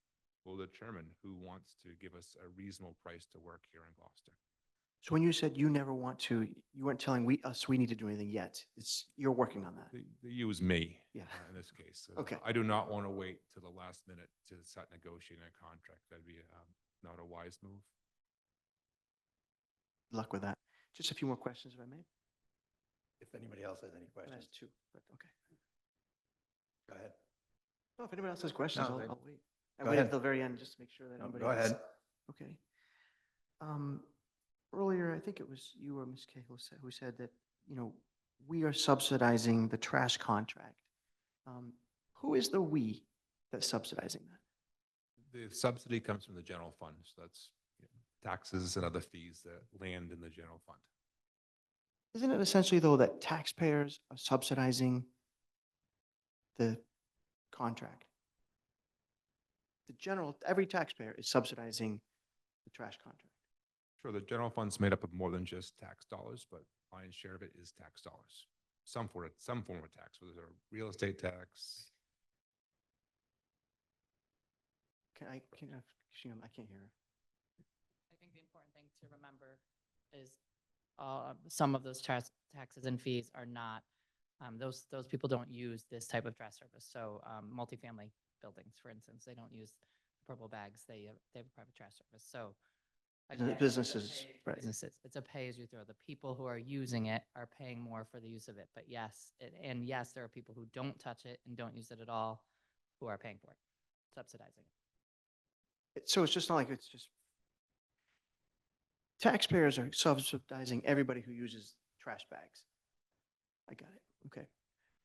Speaker 11: will determine who wants to give us a reasonable price to work here in Gloucester.
Speaker 10: So when you said you never want to, you weren't telling us we need to do anything yet. You're working on that.
Speaker 11: The you is me,
Speaker 10: Yeah.
Speaker 11: in this case.
Speaker 10: Okay.
Speaker 11: I do not want to wait till the last minute to start negotiating a contract. That'd be not a wise move.
Speaker 10: Good luck with that. Just a few more questions, if I may.
Speaker 1: If anybody else has any
Speaker 10: That's
Speaker 1: questions,
Speaker 10: 2, but okay.
Speaker 1: go ahead.
Speaker 10: No, if anyone else has questions,
Speaker 1: No,
Speaker 10: I'll wait. I
Speaker 1: go
Speaker 10: wait
Speaker 1: ahead.
Speaker 10: until the very end just to make sure that
Speaker 1: No,
Speaker 10: anybody
Speaker 1: go
Speaker 10: else.
Speaker 1: ahead.
Speaker 10: Okay. Earlier, I think it was you or Ms. Cahill who said that, we are subsidizing the trash contract. Who is the we that's subsidizing that?
Speaker 11: The subsidy comes from the general fund. So that's taxes and other fees that land in the general fund.
Speaker 10: Isn't it essentially, though, that taxpayers are subsidizing the contract? Every taxpayer is subsidizing the trash contract.
Speaker 11: Sure, the general fund's made up of more than just tax dollars, but lion's share of it is tax dollars. Some form of tax, whether it's a real estate tax.
Speaker 10: I can't hear her.
Speaker 14: I think the important thing to remember is some of those taxes and fees are not, those people don't use this type of trash service. So multifamily buildings, for instance, they don't use purple bags. They have a private trash service. So
Speaker 10: Business-
Speaker 14: Again, it's a
Speaker 10: businesses,
Speaker 14: pay-
Speaker 10: right.
Speaker 14: Businesses, it's a pay-as-you-throw. The people who are using it are paying more for the use of it. But yes, and yes, there are people who don't touch it and don't use it at all who are paying for it, subsidizing it.
Speaker 10: So it's just not like it's just taxpayers are subsidizing everybody who uses trash bags. I got it. Okay.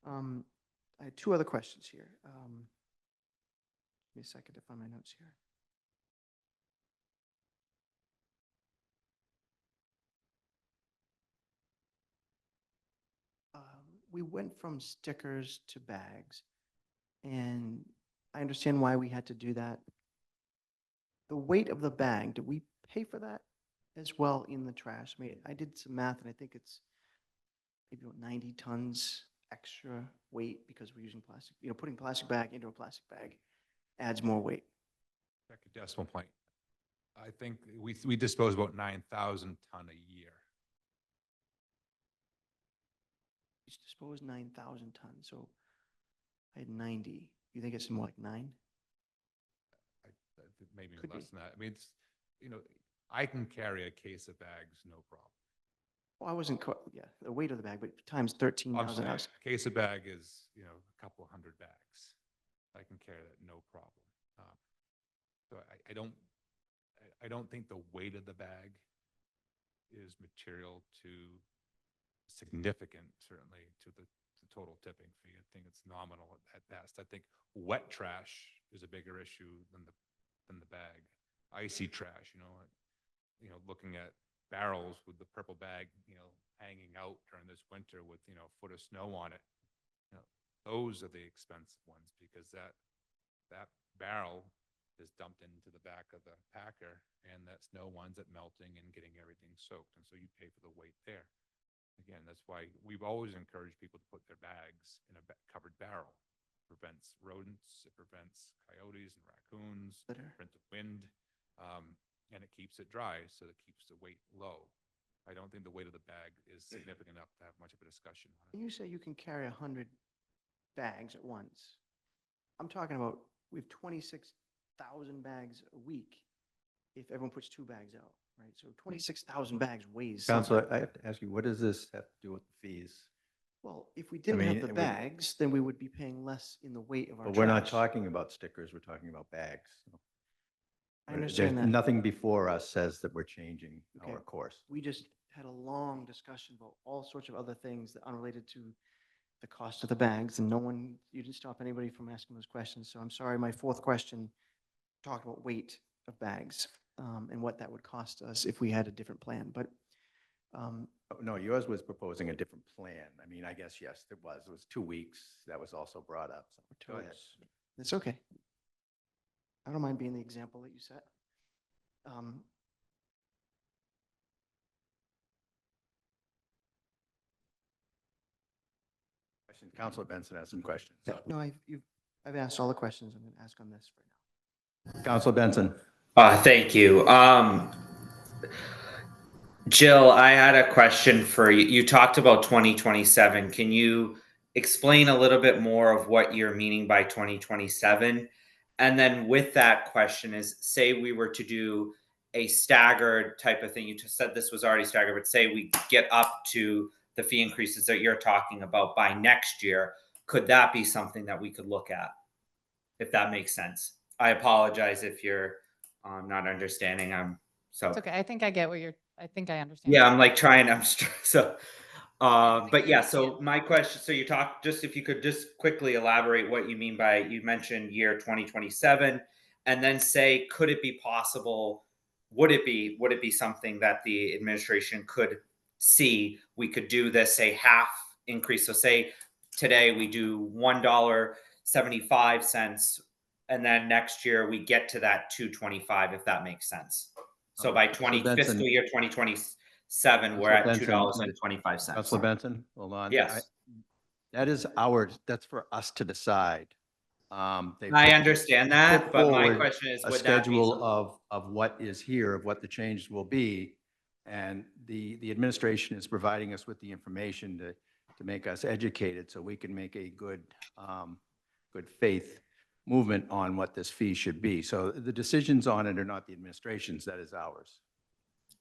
Speaker 10: I had two other questions here. Give me a second to find my notes here. We went from stickers to bags, and I understand why we had to do that. The weight of the bag, did we pay for that as well in the trash? I mean, I did some math, and I think it's maybe about 90 tons extra weight because we're using plastic. You know, putting plastic bag into a plastic bag adds more weight.
Speaker 11: Check a decimal point. I think we dispose about 9,000 ton a year.
Speaker 10: We dispose 9,000 tons, so I had 90. You think it's more like 9?
Speaker 11: I think maybe
Speaker 10: Could
Speaker 11: less
Speaker 10: be.
Speaker 11: than that. I mean, it's, I can carry a case of bags, no problem.
Speaker 10: Well, I wasn't, yeah, the weight of the bag, but times 13,000
Speaker 11: I'm saying
Speaker 10: hours.
Speaker 11: a case of bag is, a couple hundred bags. I can carry that, no problem. So I don't think the weight of the bag is material to significant, certainly, to the total tipping fee. I think it's nominal at best. I think wet trash is a bigger issue than the bag. Icy trash, looking at barrels with the purple bag, hanging out during this winter with, a foot of snow on it. Those are the expensive ones because that barrel is dumped into the back of the packer, and that snow winds up melting and getting everything soaked. And so you pay for the weight there. Again, that's why we've always encouraged people to put their bags in a covered barrel. It prevents rodents, it prevents coyotes and raccoons,
Speaker 10: Litter.
Speaker 11: prevents wind, and it keeps it dry, so it keeps the weight low. I don't think the weight of the bag is significant enough to have much of a discussion on it.
Speaker 10: You say you can carry 100 bags at once. I'm talking about, we have 26,000 bags a week if everyone puts 2 bags out, right? So 26,000 bags weighs
Speaker 1: Counselor,
Speaker 10: something.
Speaker 1: I have to ask you, what does this have to do with the fees?
Speaker 10: Well, if we didn't have
Speaker 1: mean,
Speaker 10: the
Speaker 1: we-
Speaker 10: bags, then we would be paying less in the weight of our
Speaker 1: But we're not
Speaker 10: trash.
Speaker 1: talking about stickers, we're talking about bags.
Speaker 10: I understand that.
Speaker 1: Nothing before us says that we're changing
Speaker 10: Okay.
Speaker 1: our course.
Speaker 10: We just had a long discussion about all sorts of other things that unrelated to the cost of the bags, and you didn't stop anybody from asking those questions. So I'm sorry, my fourth question talked about weight of bags and what that would cost us if we had a different plan. But
Speaker 1: Oh, no, yours was proposing a different plan. I mean, I guess, yes, it was. It was 2 weeks. That was also brought up. So go ahead.
Speaker 10: it's okay. I don't mind being the example that you set.
Speaker 1: Counselor Benson has some questions.
Speaker 10: No, I've asked all the questions I'm going to ask on this right now.
Speaker 1: Counselor Benson.
Speaker 7: Thank you. Jill, I had a question for you. You talked about 2027. Can you explain a little bit more of what you're meaning by 2027? And then with that question is, say we were to do a staggered type of thing. You just said this was already staggered, but say we get up to the fee increases that you're talking about by next year. Could that be something that we could look at? If that makes sense. I apologize if you're not understanding.
Speaker 14: It's okay. I think I understand.
Speaker 7: Yeah, I'm like trying. So,
Speaker 14: think
Speaker 7: but
Speaker 14: we
Speaker 7: yeah.
Speaker 14: understand.
Speaker 7: So my question. So you talk. Just if you could just quickly elaborate what you mean by, you mentioned year 2027, and then say, could it be possible? Would it be something that the administration could see? We could do this a half increase. So say today we do $1.75, and then next year we get to that 2.25, if that makes sense. So by
Speaker 1: Benson-
Speaker 7: fiscal year 2027, we're at $2.25.
Speaker 1: Counselor Benson, hold on.
Speaker 7: Yes.
Speaker 1: That is that's for us to decide.
Speaker 7: I understand that, but my question is,
Speaker 1: a
Speaker 7: would that be
Speaker 1: schedule
Speaker 7: something?
Speaker 1: of what is here, of what the changes will be. And the administration is providing us with the information to make us educated so we can make a good faith movement on what this fee should be. So the decisions on it are not the administration's, that is ours.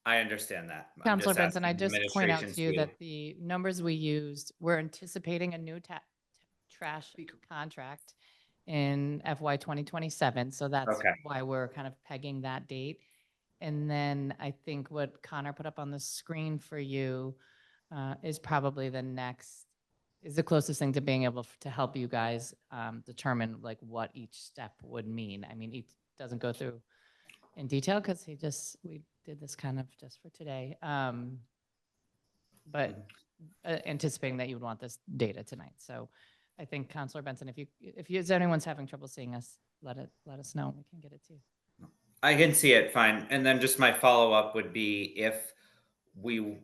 Speaker 7: I understand that. I'm
Speaker 14: Counselor
Speaker 7: just
Speaker 14: Benson, I
Speaker 7: asking
Speaker 14: just point out
Speaker 7: administration
Speaker 14: to you that the numbers we used, we're anticipating a new trash contract in FY 2027. So that's
Speaker 7: Okay.
Speaker 14: why we're kind of pegging that date. And then I think what Connor put up on the screen for you is probably is the closest thing to being able to help you guys determine like what each step would mean. I mean, it doesn't go through in detail because we did this kind of just for today. But anticipating that you would want this data tonight. So I think Counselor Benson, if anyone's having trouble seeing us, let us know. We can get it to you.
Speaker 7: I can see it fine. And then just my follow-up would be we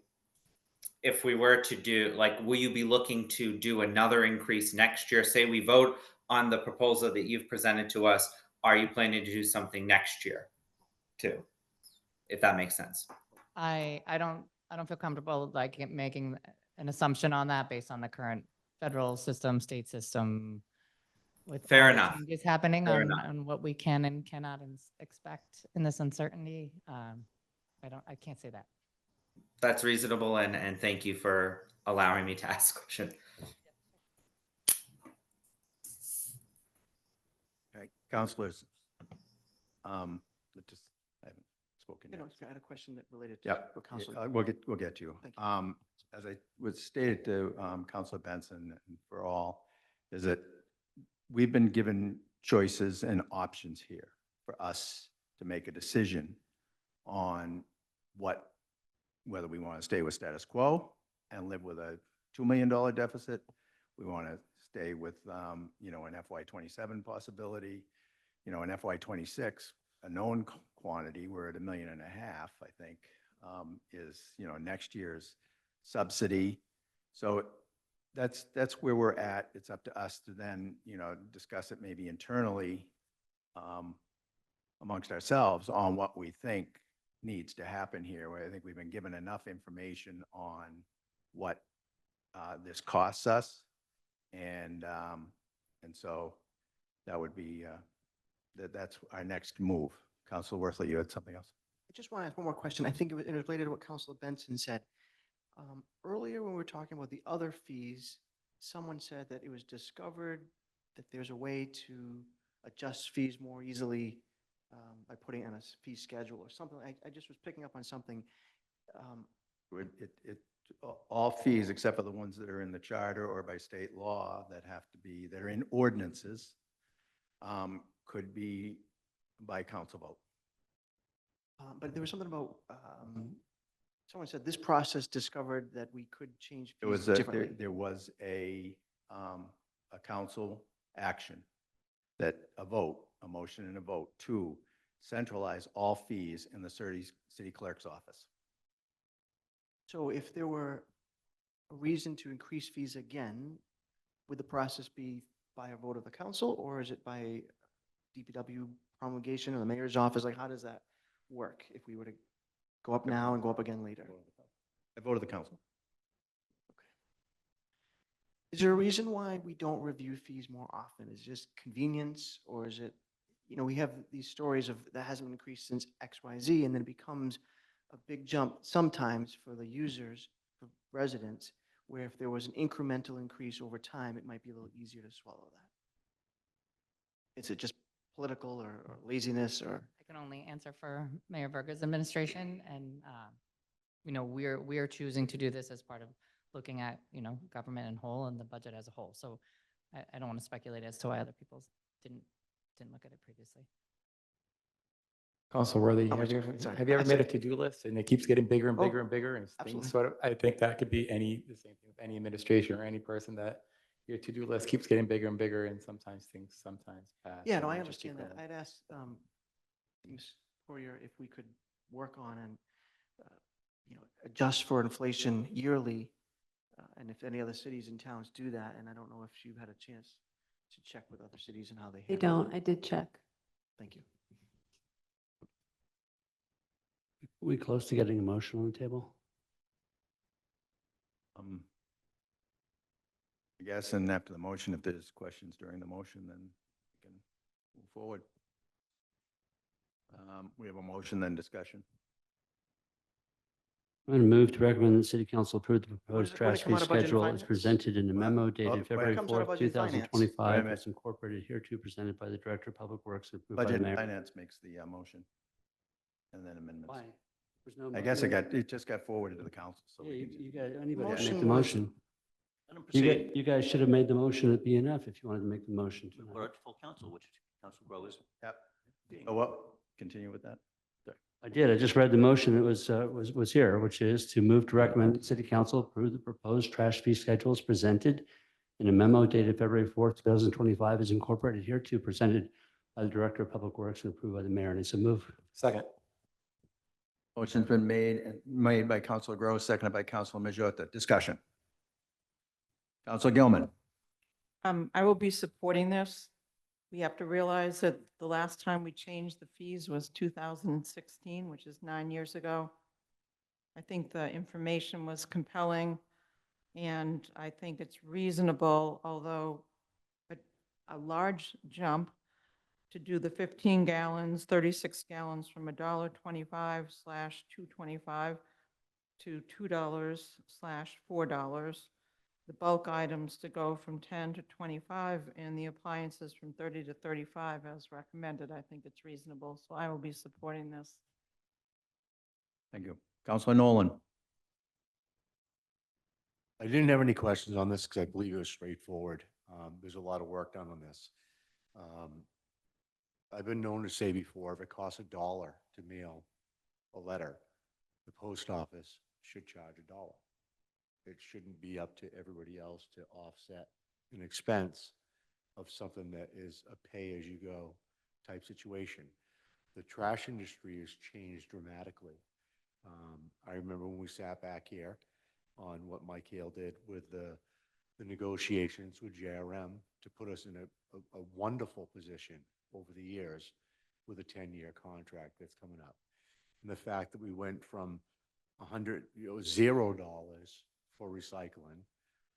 Speaker 7: if we were to do, like, will you be looking to do another increase next year? Say we vote on the proposal that you've presented to us, are you planning to do something next year too? If that makes sense.
Speaker 14: I don't feel comfortable like making an assumption on that based on the current federal system, state system, with
Speaker 7: Fair
Speaker 14: all the
Speaker 7: enough.
Speaker 14: changes happening
Speaker 7: Fair
Speaker 14: on,
Speaker 7: enough.
Speaker 14: on what we can and cannot expect in this uncertainty. I can't say that.
Speaker 7: That's reasonable, and thank you for allowing me to ask a question.
Speaker 1: Okay, counselors. Just, I haven't spoken
Speaker 10: You
Speaker 1: yet.
Speaker 10: know, I had a question that related to
Speaker 1: Yeah,
Speaker 10: what Counselor.
Speaker 1: we'll get to you.
Speaker 10: Thank you.
Speaker 1: As I was stated to Counselor Benson and for all, is that we've been given choices and options here for us to make a decision on whether we want to stay with status quo and live with a $2 million deficit. We want to stay with, an FY 27 possibility, an FY 26, a known quantity, we're at $1.5 million, I think, is, next year's subsidy. So that's where we're at. It's up to us to then, discuss it maybe internally amongst ourselves on what we think needs to happen here. Where I think we've been given enough information on what this costs us. And so that would be, that's our next move. Councilor Worthley, you had something else?
Speaker 10: I just want to ask one more question. I think it was related to what Counselor Benson said. Earlier, when we were talking about the other fees, someone said that it was discovered that there's a way to adjust fees more easily by putting on a fee schedule or something. I just was picking up on something.
Speaker 1: All fees except for the ones that are in the charter or by state law that are in ordinances, could be by council vote.
Speaker 10: But there was something about, someone said this process discovered that we could change
Speaker 1: It
Speaker 10: fees
Speaker 1: was
Speaker 10: differently.
Speaker 1: there was a council action that a motion and a vote to centralize all fees in the city clerk's office.
Speaker 10: So if there were a reason to increase fees again, would the process be by a vote of the council, or is it by DPW promulgation or the mayor's office? Like, how does that work if we were to go up now and go up again later?
Speaker 1: I vote of the council.
Speaker 10: Is there a reason why we don't review fees more often? Is it just convenience, or is it, we have these stories of that hasn't increased since X, Y, Z, and then it becomes a big jump sometimes for the users, for residents, where if there was an incremental increase over time, it might be a little easier to swallow that. Is it just political or laziness or?
Speaker 14: I can only answer for Mayor Verga's administration, and we're choosing to do this as part of looking at government in whole and the budget as a whole. So I don't want to speculate as to why other people didn't look at it previously.
Speaker 15: Council Worthy, have you ever made a to-do list and it keeps getting bigger and
Speaker 10: Oh,
Speaker 15: bigger and bigger and
Speaker 10: absolutely.
Speaker 15: things sort of, I think that could be the same thing with any administration or any person, that your to-do list keeps getting bigger and bigger and sometimes things pass.
Speaker 10: Yeah, no,
Speaker 15: and
Speaker 10: I
Speaker 15: just keep
Speaker 10: understand that.
Speaker 15: going.
Speaker 10: I'd asked Ms. Poirier if we could work on and, adjust for inflation yearly, and if any other cities and towns do that, and I don't know if you've had a chance to check with other cities and how they
Speaker 4: They
Speaker 10: handle it.
Speaker 4: don't. I did check.
Speaker 10: Thank you.
Speaker 8: We close to getting a motion on the table?
Speaker 1: I guess, and after the motion, if there's questions during the motion, then we can move forward. We have a motion, then discussion.
Speaker 8: I'm going to move to recommend that city council approve the proposed
Speaker 10: does it
Speaker 8: trash
Speaker 10: come
Speaker 8: fee
Speaker 10: out of Budget and
Speaker 8: schedule as
Speaker 10: Finance?
Speaker 8: presented in the memo dated
Speaker 1: wait.
Speaker 8: February
Speaker 10: Comes out of
Speaker 8: 4th,
Speaker 10: Budget and Finance. Wait a
Speaker 8: 2025,
Speaker 1: minute.
Speaker 8: as incorporated hereto presented by the Director of Public Works and approved by
Speaker 1: Budget
Speaker 8: the
Speaker 1: and
Speaker 8: mayor.
Speaker 1: Finance makes the motion. And then amendments.
Speaker 8: Why? There's no
Speaker 1: I guess
Speaker 8: mo-
Speaker 1: it just got forwarded to the council. So
Speaker 8: Yeah,
Speaker 1: we
Speaker 8: you
Speaker 1: can-
Speaker 8: you got, anybody can make
Speaker 10: Motion
Speaker 8: the
Speaker 10: was-
Speaker 8: motion.
Speaker 12: Let him
Speaker 8: You
Speaker 12: proceed.
Speaker 8: guys, you guys should have made the motion at BNF if you wanted to make the motion
Speaker 12: We brought
Speaker 8: tonight.
Speaker 12: it to full council, which Council Grow is
Speaker 1: Yep.
Speaker 12: being.
Speaker 1: Oh, what? Continue with that.
Speaker 8: I did. I just read the motion that was here, which is to move to recommend that city council approve the proposed trash fee schedules presented in a memo dated February 4th, 2025, is incorporated hereto presented by the Director of Public Works and approved by the mayor. And it's a move.
Speaker 15: Second.
Speaker 1: Motion's been made by Councilor Gross, seconded by Councilor Majota. Discussion. Councilor Gilman.
Speaker 2: I will be supporting this. We have to realize that the last time we changed the fees was 2016, which is 9 years ago. I think the information was compelling, and I think it's reasonable, although a large jump to do the 15 gallons, 36 gallons from $1.25/225 to $2/$4. The bulk items to go from 10 to 25 and the appliances from 30 to 35 as recommended. I think it's reasonable, so I will be supporting this.
Speaker 1: Thank you. Councilor Nolan.
Speaker 3: I didn't have any questions on this because I believe it was straightforward. There's a lot of work done on this. I've been known to say before, if it costs $1 to mail a letter, the post office should charge $1. It shouldn't be up to everybody else to offset an expense of something that is a pay-as-you-go type situation. The trash industry has changed dramatically. I remember when we sat back here on what Mike Hale did with the negotiations with JRM to put us in a wonderful position over the years with a 10-year contract that's coming up. And the fact that we went from $0 for recycling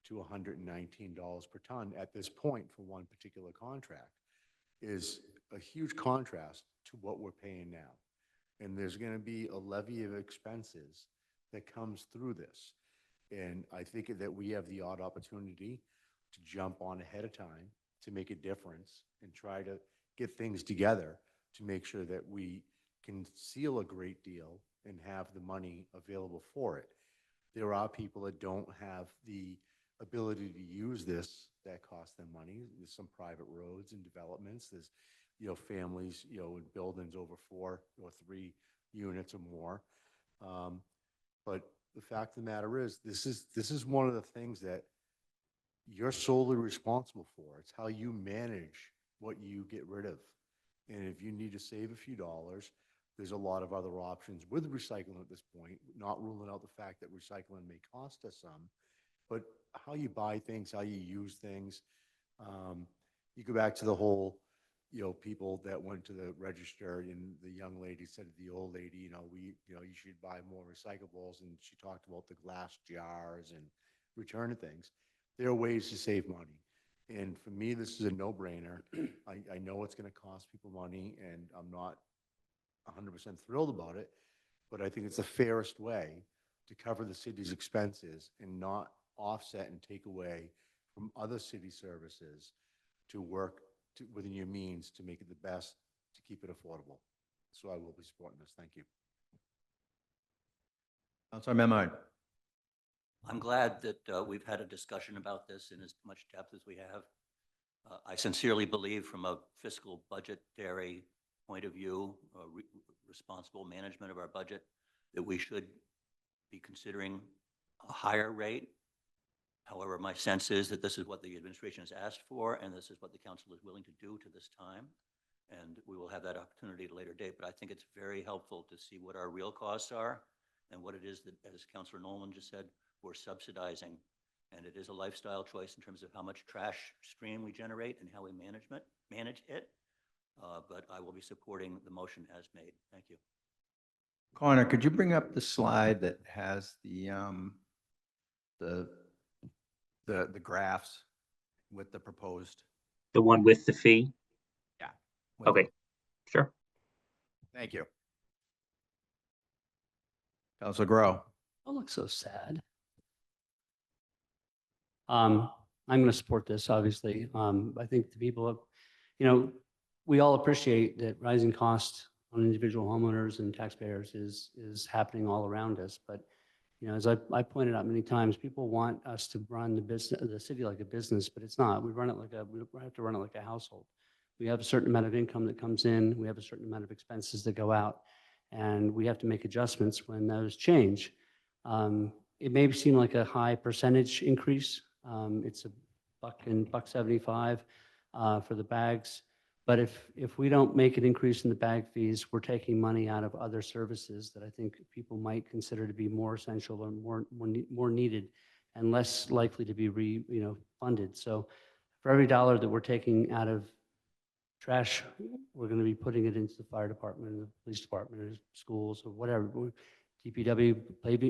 Speaker 3: to $119 per ton at this point for one particular contract is a huge contrast to what we're paying now. And there's going to be a levy of expenses that comes through this. And I think that we have the odd opportunity to jump on ahead of time to make a difference and try to get things together to make sure that we can seal a great deal and have the money available for it. There are people that don't have the ability to use this that cost them money. There's some private roads and developments. There's, families, in buildings over 4 or 3 units or more. But the fact of the matter is, this is one of the things that you're solely responsible for. It's how you manage what you get rid of. And if you need to save a few dollars, there's a lot of other options with recycling at this point, not ruling out the fact that recycling may cost us some, but how you buy things, how you use things. You go back to the whole, people that went to the register and the young lady said to the old lady, you should buy more recyclables. And she talked about the glass jars and returning things. There are ways to save money. And for me, this is a no-brainer. I know it's going to cost people money, and I'm not 100% thrilled about it, but I think it's the fairest way to cover the city's expenses and not offset and take away from other city services to work within your means to make it the best to keep it affordable. So I will be supporting this. Thank you.
Speaker 1: Councilor Memard.
Speaker 12: I'm glad that we've had a discussion about this in as much depth as we have. I sincerely believe from a fiscal budgetary point of view, responsible management of our budget, that we should be considering a higher rate. However, my sense is that this is what the administration has asked for, and this is what the council is willing to do to this time. And we will have that opportunity at a later date. But I think it's very helpful to see what our real costs are and what it is that, as Councilor Nolan just said, we're subsidizing. And it is a lifestyle choice in terms of how much trash stream we generate and how we manage it. But I will be supporting the motion as made. Thank you.
Speaker 1: Connor, could you bring up the slide that has the graphs with the proposed?
Speaker 13: The one with the fee?
Speaker 1: Yeah.
Speaker 13: Okay, sure.
Speaker 1: Thank you. Councilor Grow.
Speaker 8: Don't look so sad. I'm going to support this, obviously. I think the people have, we all appreciate that rising costs on individual homeowners and taxpayers is happening all around us. But, as I pointed out many times, people want us to run the city like a business, but it's not. We have to run it like a household. We have a certain amount of income that comes in. We have a certain amount of expenses that go out, and we have to make adjustments when those change. It may seem like a high percentage increase. It's $1.75 for the bags. But if we don't make an increase in the bag fees, we're taking money out of other services that I think people might consider to be more essential or more needed and less likely to be funded. So for every dollar that we're taking out of trash, we're going to be putting it into the fire department, the police department, or schools, or whatever, DPW,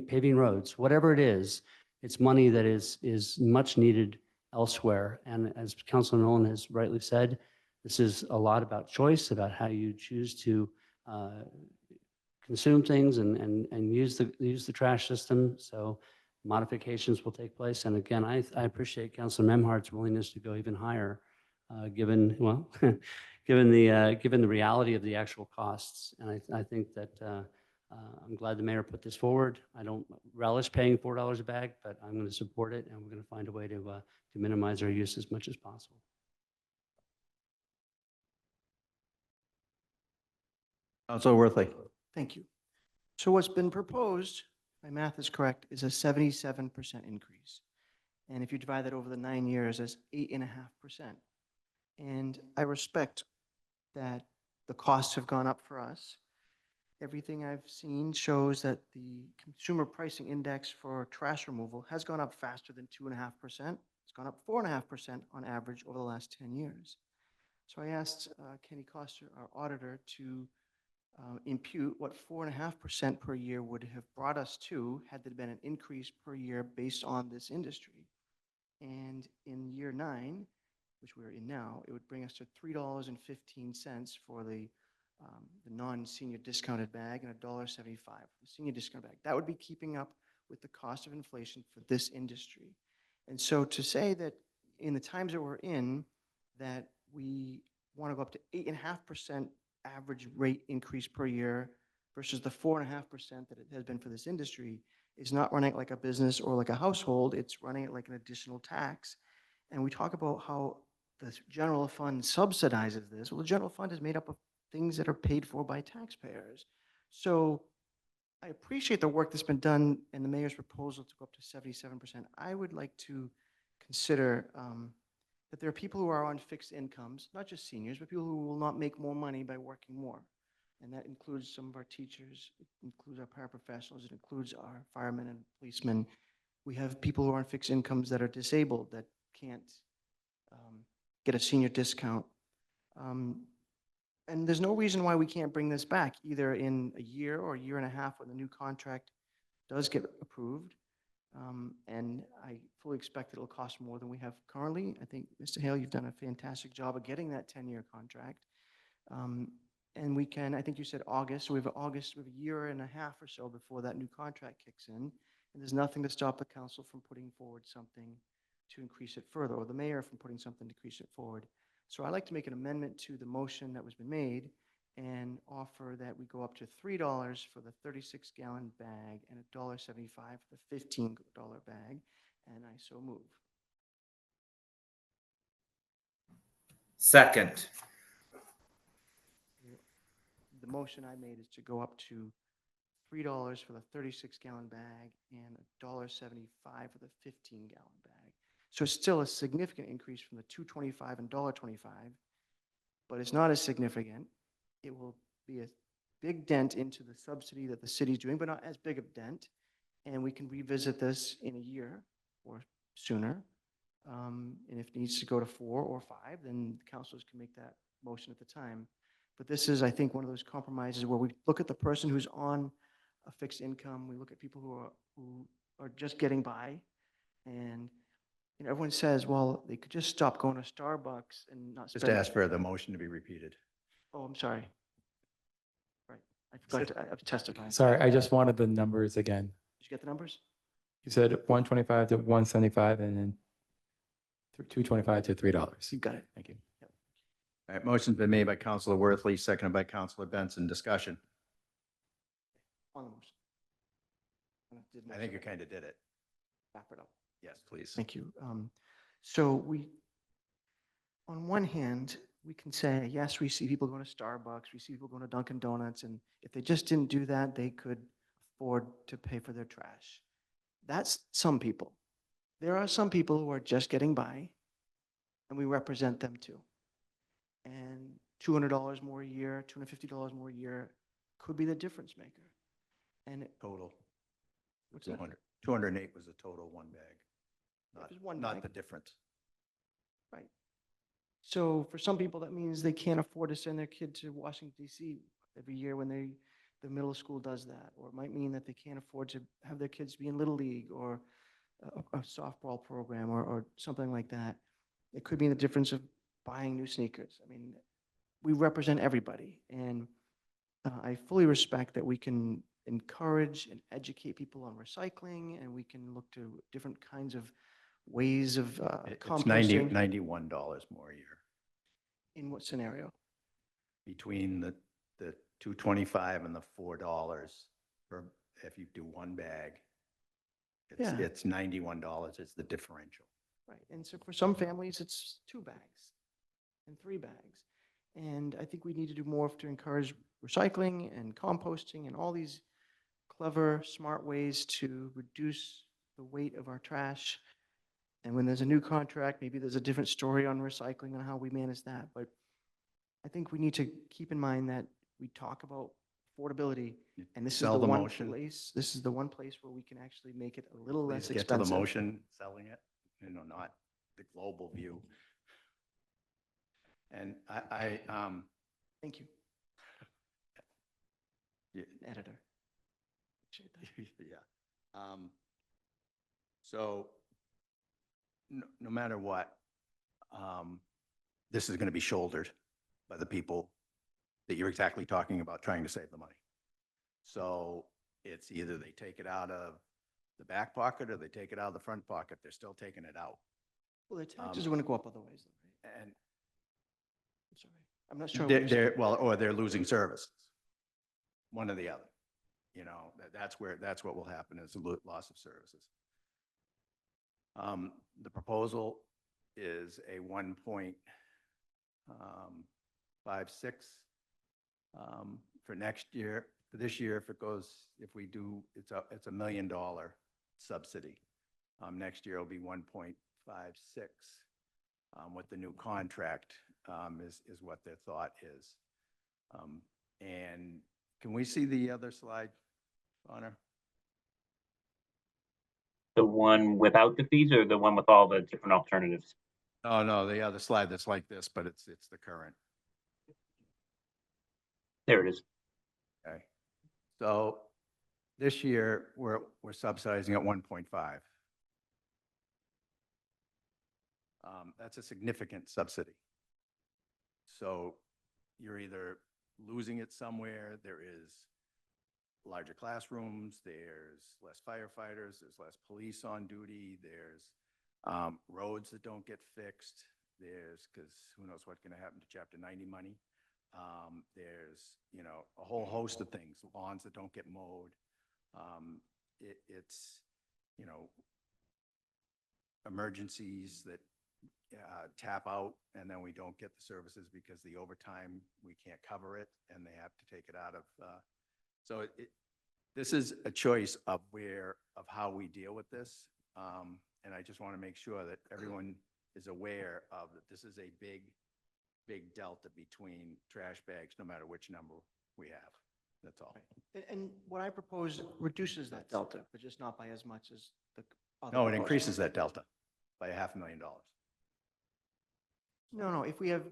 Speaker 8: paving roads, whatever it is. It's money that is much needed elsewhere. And as Councilor Nolan has rightly said, this is a lot about choice, about how you choose to consume things and use the trash system. So modifications will take place. And again, I appreciate Councilor Memhardt's willingness to go even higher, given the reality of the actual costs. And I think that I'm glad the mayor put this forward. I don't relish paying $4 a bag, but I'm going to support it, and we're going to find a way to minimize our use as much as possible.
Speaker 1: Councilor Worthley.
Speaker 10: Thank you. So what's been proposed, if my math is correct, is a 77% increase. And if you divide that over the 9 years, that's 8.5%. And I respect that the costs have gone up for us. Everything I've seen shows that the consumer pricing index for trash removal has gone up faster than 2.5%. It's gone up 4.5% on average over the last 10 years. So I asked Kenny Coster, our auditor, to impute what 4.5% per year would have brought us to had there been an increase per year based on this industry. And in year 9, which we're in now, it would bring us to $3.15 for the non-senior discounted bag and $1.75 for the senior discount bag. That would be keeping up with the cost of inflation for this industry. And so to say that in the times that we're in, that we want to go up to 8.5% average rate increase per year versus the 4.5% that it has been for this industry is not running it like a business or like a household. It's running it like an additional tax. And we talk about how the general fund subsidizes this. Well, the general fund is made up of things that are paid for by taxpayers. So I appreciate the work that's been done and the mayor's proposal to go up to 77%. I would like to consider that there are people who are on fixed incomes, not just seniors, but people who will not make more money by working more. And that includes some of our teachers, it includes our paraprofessionals, it includes our firemen and policemen. We have people who are on fixed incomes that are disabled, that can't get a senior discount. And there's no reason why we can't bring this back, either in a year or a year and a half when the new contract does get approved. And I fully expect it'll cost more than we have currently. I think, Mr. Hale, you've done a fantastic job of getting that 10-year contract. And we can, I think you said August, so we have August, we have a year and a half or so before that new contract kicks in. And there's nothing to stop the council from putting forward something to increase it further, or the mayor from putting something to increase it forward. So I'd like to make an amendment to the motion that was been made and offer that we go up to $3 for the 36-gallon bag and $1.75 for the $15 bag, and I so move.
Speaker 7: Second.
Speaker 10: The motion I made is to go up to $3 for the 36-gallon bag and $1.75 for the 15-gallon bag. So it's still a significant increase from the $2.25 and $1.25, but it's not as significant. It will be a big dent into the subsidy that the city's doing, but not as big of a dent. And we can revisit this in a year or sooner. And if it needs to go to 4 or 5, then the councilors can make that motion at the time. But this is, I think, one of those compromises where we look at the person who's on a fixed income. We look at people who are just getting by. And everyone says, well, they could just stop going to Starbucks and not spend.
Speaker 1: Just ask for the motion to be repeated.
Speaker 10: Oh, I'm sorry. Right. I forgot to testify.
Speaker 15: Sorry, I just wanted the numbers again.
Speaker 10: Did you get the numbers?
Speaker 15: You said 125 to 175 and then 225 to $3.
Speaker 10: You got it.
Speaker 15: Thank you.
Speaker 1: All right, motion's been made by Counselor Worthley, seconded by Counselor Benson. Discussion.
Speaker 10: On the motion.
Speaker 1: I think you kind of did it.
Speaker 10: Wrap it up.
Speaker 1: Yes, please.
Speaker 10: Thank you. So on one hand, we can say, yes, we see people going to Starbucks, we see people going to Dunkin' Donuts, and if they just didn't do that, they could afford to pay for their trash. That's some people. There are some people who are just getting by, and we represent them too. And $200 more a year, $250 more a year could be the difference maker. And
Speaker 1: Total.
Speaker 10: what's that?
Speaker 1: 208 was the total one bag.
Speaker 10: It was one
Speaker 1: Not
Speaker 10: bag.
Speaker 1: the difference.
Speaker 10: Right. So for some people, that means they can't afford to send their kid to Washington DC every year when the middle school does that. Or it might mean that they can't afford to have their kids be in Little League or a softball program or something like that. It could mean the difference of buying new sneakers. I mean, we represent everybody. And I fully respect that we can encourage and educate people on recycling, and we can look to different kinds of ways of
Speaker 1: It's
Speaker 10: composting.
Speaker 1: $91 more a year
Speaker 10: In what scenario?
Speaker 1: between the 225 and the $4 for if you do one bag.
Speaker 10: Yeah.
Speaker 1: It's $91 is the differential.
Speaker 10: Right. And so for some families, it's 2 bags and 3 bags. And I think we need to do more to encourage recycling and composting and all these clever, smart ways to reduce the weight of our trash. And when there's a new contract, maybe there's a different story on recycling and how we manage that. But I think we need to keep in mind that we talk about affordability, and this is
Speaker 1: Sell
Speaker 10: the
Speaker 1: the
Speaker 10: one
Speaker 1: motion.
Speaker 10: place, this is the one place where we can actually make it a little less
Speaker 1: Please get to the
Speaker 10: expensive.
Speaker 1: motion, selling it, not the global view. And
Speaker 10: Thank you,
Speaker 1: yeah,
Speaker 10: editor. Appreciate that.
Speaker 1: yeah. So no matter what, this is going to be shouldered by the people that you're exactly talking about trying to save the money. So it's either they take it out of the back pocket or they take it out of the front pocket. They're still taking it out.
Speaker 10: Well, the taxes are going to go up otherwise, though, right?
Speaker 1: And
Speaker 10: I'm sorry. I'm not sure. what you're saying.
Speaker 1: or they're losing services. One or the other. That's what will happen is a loss of services. The proposal is a 1.56 for next year. For this year, if we do, it's a $1 million subsidy. Next year will be 1.56. With the new contract is what their thought is. And can we see the other slide, Honor?
Speaker 13: The one without the fees or the one with all the different alternatives?
Speaker 1: Oh, no, the other slide that's like this, but it's the current.
Speaker 13: There it is.
Speaker 1: Okay. So this year, we're subsidizing at 1.5. That's a significant subsidy. So you're either losing it somewhere, there is larger classrooms, there's less firefighters, there's less police on duty, there's roads that don't get fixed, because who knows what's going to happen to Chapter 90 money. There's, a whole host of things, lawns that don't get mowed. It's, emergencies that tap out and then we don't get the services because the overtime, we can't cover it and they have to take it out of. So this is a choice of how we deal with this. And I just want to make sure that everyone is aware of that this is a big delta between trash bags, no matter which number we have. That's all.
Speaker 10: And what I propose reduces that delta, but just not by as much as the other.
Speaker 1: No, it
Speaker 10: proposal.
Speaker 1: increases that delta by $500,000.
Speaker 10: No, if we have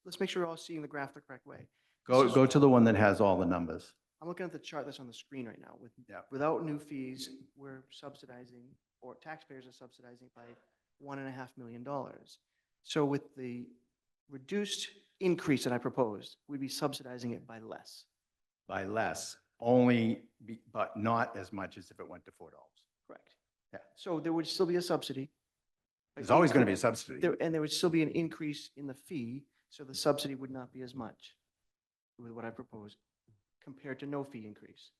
Speaker 10: let's make sure we're all seeing the graph the correct way.
Speaker 1: Go to the one that has all the numbers.
Speaker 10: I'm looking at the chart that's on the screen right now.
Speaker 1: Yeah.
Speaker 10: Without new fees, we're subsidizing, or taxpayers are subsidizing by $1.5 million. So with the reduced increase that I proposed, we'd be subsidizing it by less.
Speaker 1: By less, only but not as much as if it went to $4.
Speaker 10: Correct.
Speaker 1: Yeah.
Speaker 10: So there would still be a subsidy.
Speaker 1: There's always going to be a subsidy.
Speaker 10: And there would still be an increase in the fee, so the subsidy would not be as much with what I proposed compared to no fee increase.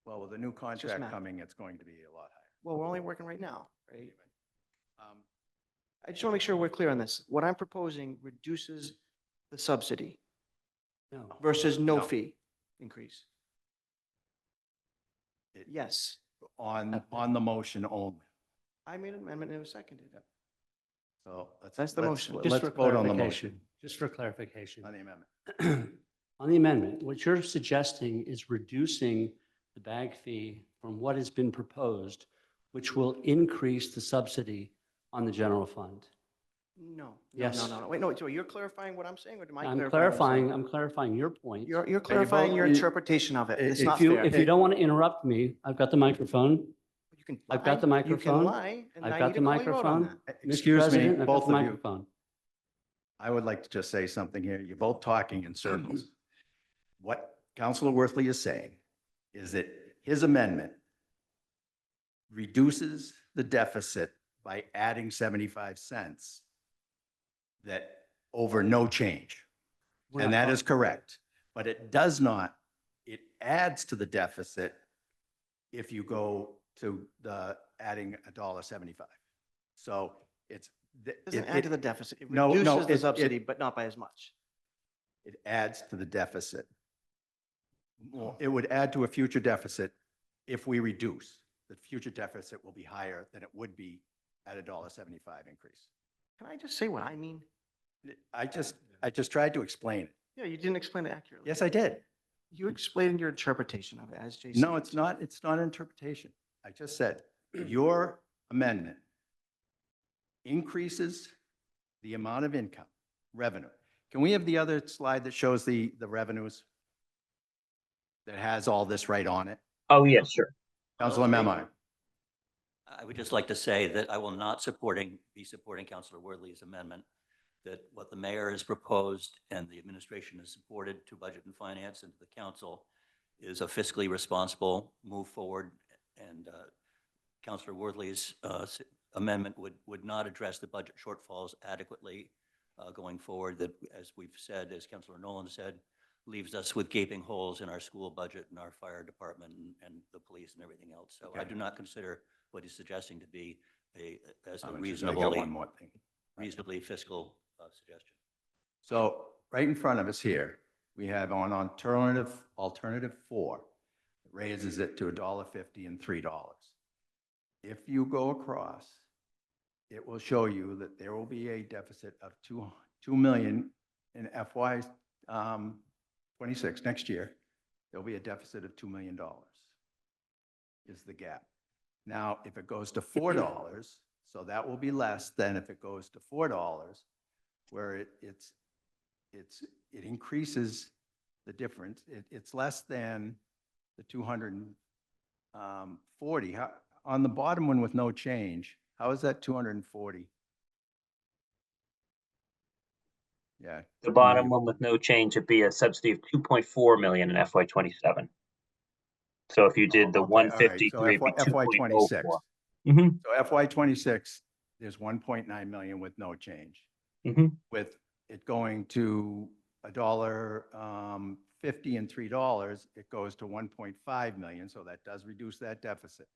Speaker 1: Well, with the new contract
Speaker 10: math.
Speaker 1: coming, it's going to be a lot higher.
Speaker 10: Well, we're only working right now, right?
Speaker 1: Um,
Speaker 10: I just want to make sure we're clear on this. What I'm proposing reduces the subsidy
Speaker 8: No.
Speaker 10: versus no
Speaker 1: No.
Speaker 10: fee increase.
Speaker 1: It-
Speaker 10: Yes,
Speaker 1: On the motion only.
Speaker 10: I made an amendment and it was seconded.
Speaker 1: So
Speaker 10: That's the motion.
Speaker 8: Just
Speaker 1: Let's
Speaker 8: for
Speaker 1: vote on the
Speaker 8: clarification,
Speaker 1: motion,
Speaker 8: just for clarification.
Speaker 1: on the amendment.
Speaker 8: On the amendment, what you're suggesting is reducing the bag fee from what has been proposed, which will increase the subsidy on the general fund.
Speaker 10: No, no,
Speaker 8: Yes.
Speaker 10: no. Wait, no, so you're clarifying what I'm saying or am I
Speaker 8: I'm
Speaker 10: clarifying?
Speaker 8: I'm clarifying your point.
Speaker 10: You're clarifying your
Speaker 1: you-
Speaker 10: interpretation of it. It's
Speaker 1: if
Speaker 10: not
Speaker 8: If you,
Speaker 10: fair.
Speaker 8: if you don't want to interrupt me, I've got the microphone.
Speaker 10: You can
Speaker 8: I've got the
Speaker 10: lie, You can
Speaker 8: microphone.
Speaker 10: lie, and
Speaker 8: I've
Speaker 10: now
Speaker 8: got
Speaker 10: you
Speaker 8: the
Speaker 10: need to call your vote on
Speaker 8: microphone.
Speaker 10: that.
Speaker 8: Mr.
Speaker 1: Excuse me,
Speaker 8: President, I've got
Speaker 1: both
Speaker 8: the
Speaker 1: of you.
Speaker 8: microphone.
Speaker 1: I would like to just say something here. You're both talking in circles. What Counselor Worthley is saying is that his amendment reduces the deficit by adding 75 cents that over no change.
Speaker 8: We're
Speaker 1: And
Speaker 8: not
Speaker 1: that is correct. But it does not, it adds to the deficit if you go to the adding $1.75. So it's.
Speaker 10: It doesn't add to the deficit. It
Speaker 1: No,
Speaker 10: reduces the
Speaker 1: it-
Speaker 10: subsidy, but not by as much.
Speaker 1: It adds to the deficit. Well, it would add to a future deficit if we reduce. The future deficit will be higher than it would be at $1.75 increase.
Speaker 10: Can I just say what I mean?
Speaker 1: I just tried to explain it.
Speaker 10: Yeah, you didn't explain it accurately.
Speaker 1: Yes, I did.
Speaker 10: You explained your interpretation of it as Jason.
Speaker 1: No, it's not interpretation. I just said, your amendment increases the amount of income, revenue. Can we have the other slide that shows the revenues? That has all this right on it?
Speaker 13: Oh, yeah, sure.
Speaker 1: Councilor Memard.
Speaker 12: I would just like to say that I will not be supporting Councilor Worthley's amendment, that what the mayor has proposed and the administration has supported to Budget and Finance and to the council is a fiscally responsible move forward. And Councilor Worthley's amendment would not address the budget shortfalls adequately going forward, that, as we've said, as Councilor Nolan said, leaves us with gaping holes in our school budget and our fire department and the police and everything else. So I do not consider what he's suggesting to be a
Speaker 1: One more thing.
Speaker 12: reasonably fiscal suggestion.
Speaker 1: So right in front of us here, we have on alternative 4, it raises it to $1.50 and $3. If you go across, it will show you that there will be a deficit of $2 million in FY 26 next year. There'll be a deficit of $2 million is the gap. Now, if it goes to $4, so that will be less than if it goes to $4, where it increases the difference. It's less than the 240. On the bottom one with no change, how is that 240? Yeah.
Speaker 13: The bottom one with no change would be a subsidy of 2.4 million in FY 27. So if you did the
Speaker 1: Okay, all right.
Speaker 13: 153,
Speaker 1: So
Speaker 13: it'd be
Speaker 1: FY 26.
Speaker 13: 2.04. Mm-hmm.
Speaker 1: So FY 26, there's 1.9 million with no change.
Speaker 13: Mm-hmm.
Speaker 1: With it going to $1.50 and $3, it goes to 1.5 million. So that does reduce that deficit.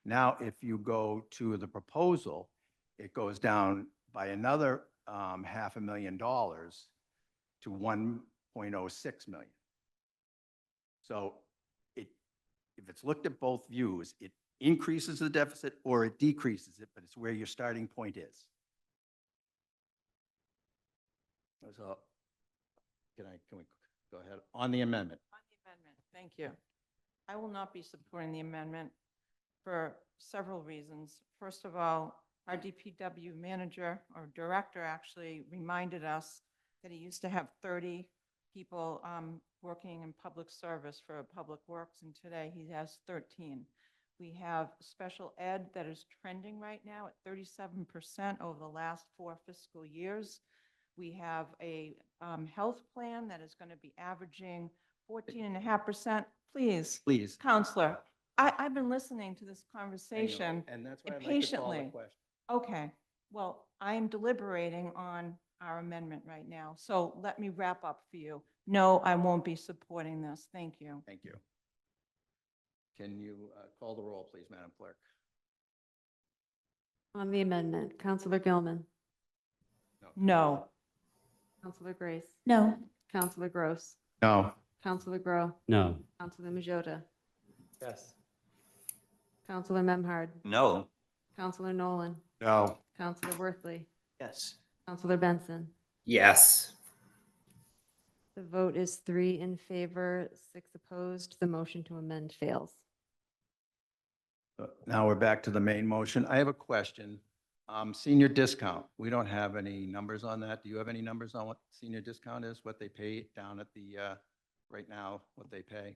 Speaker 1: Now, if you go to the proposal, it goes down by another $500,000 to 1.06 million. So if it's looked at both views, it increases the deficit or it decreases it, but it's where your starting point is. So can we go ahead on the amendment?
Speaker 2: On the amendment, thank you. I will not be supporting the amendment for several reasons. First of all, our DPW manager or director actually reminded us that he used to have 30 people working in public service for public works, and today he has 13. We have special ed that is trending right now at 37% over the last 4 fiscal years. We have a health plan that is going to be averaging 14.5%. Please,
Speaker 1: Please.
Speaker 2: Counselor, I've been listening to this conversation
Speaker 1: And that's why I'd like to call the
Speaker 2: patiently.
Speaker 1: question.
Speaker 2: Okay, well, I am deliberating on our amendment right now, so let me wrap up for you. No, I won't be supporting this. Thank you.
Speaker 1: Thank you. Can you call the roll, please, Madam Clerk?
Speaker 4: On the amendment, Counselor Gilman,
Speaker 2: No.
Speaker 4: Counselor Grace,
Speaker 16: No.
Speaker 4: Counselor Gross,
Speaker 1: No.
Speaker 4: Counselor Grow,
Speaker 8: No.
Speaker 4: Counselor Majota,
Speaker 15: Yes.
Speaker 4: Counselor Memhard,
Speaker 12: No.
Speaker 4: Counselor Nolan,
Speaker 3: No.
Speaker 4: Counselor Worthley,
Speaker 10: Yes.
Speaker 4: Counselor Benson.
Speaker 7: Yes.
Speaker 4: The vote is 3 in favor, 6 opposed. The motion to amend fails.
Speaker 1: Now we're back to the main motion. I have a question. Senior discount, we don't have any numbers on that. Do you have any numbers on what senior discount is, what they pay down at the, right now, what they pay?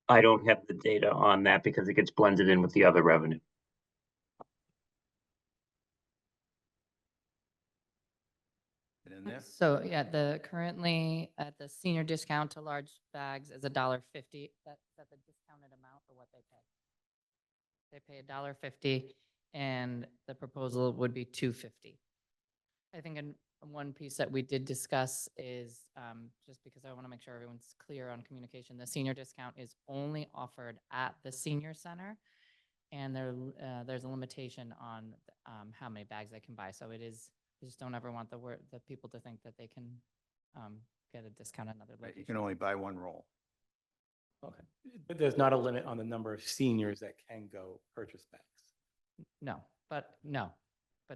Speaker 13: I don't have the data on that because it gets blended in with the other revenue.
Speaker 1: Is it in there?
Speaker 14: So yeah, currently at the senior discount to large bags is $1.50. That's the discounted amount for what they pay. They pay $1.50 and the proposal would be $2.50. I think one piece that we did discuss is, just because I want to make sure everyone's clear on communication, the senior discount is only offered at the senior center. And there's a limitation on how many bags they can buy. So it is, we just don't ever want the people to think that they can get a discount at another
Speaker 1: Right, you
Speaker 14: location.
Speaker 1: can only buy one roll.
Speaker 15: Okay. But there's not a limit on the number of seniors that can go purchase bags.
Speaker 14: No, but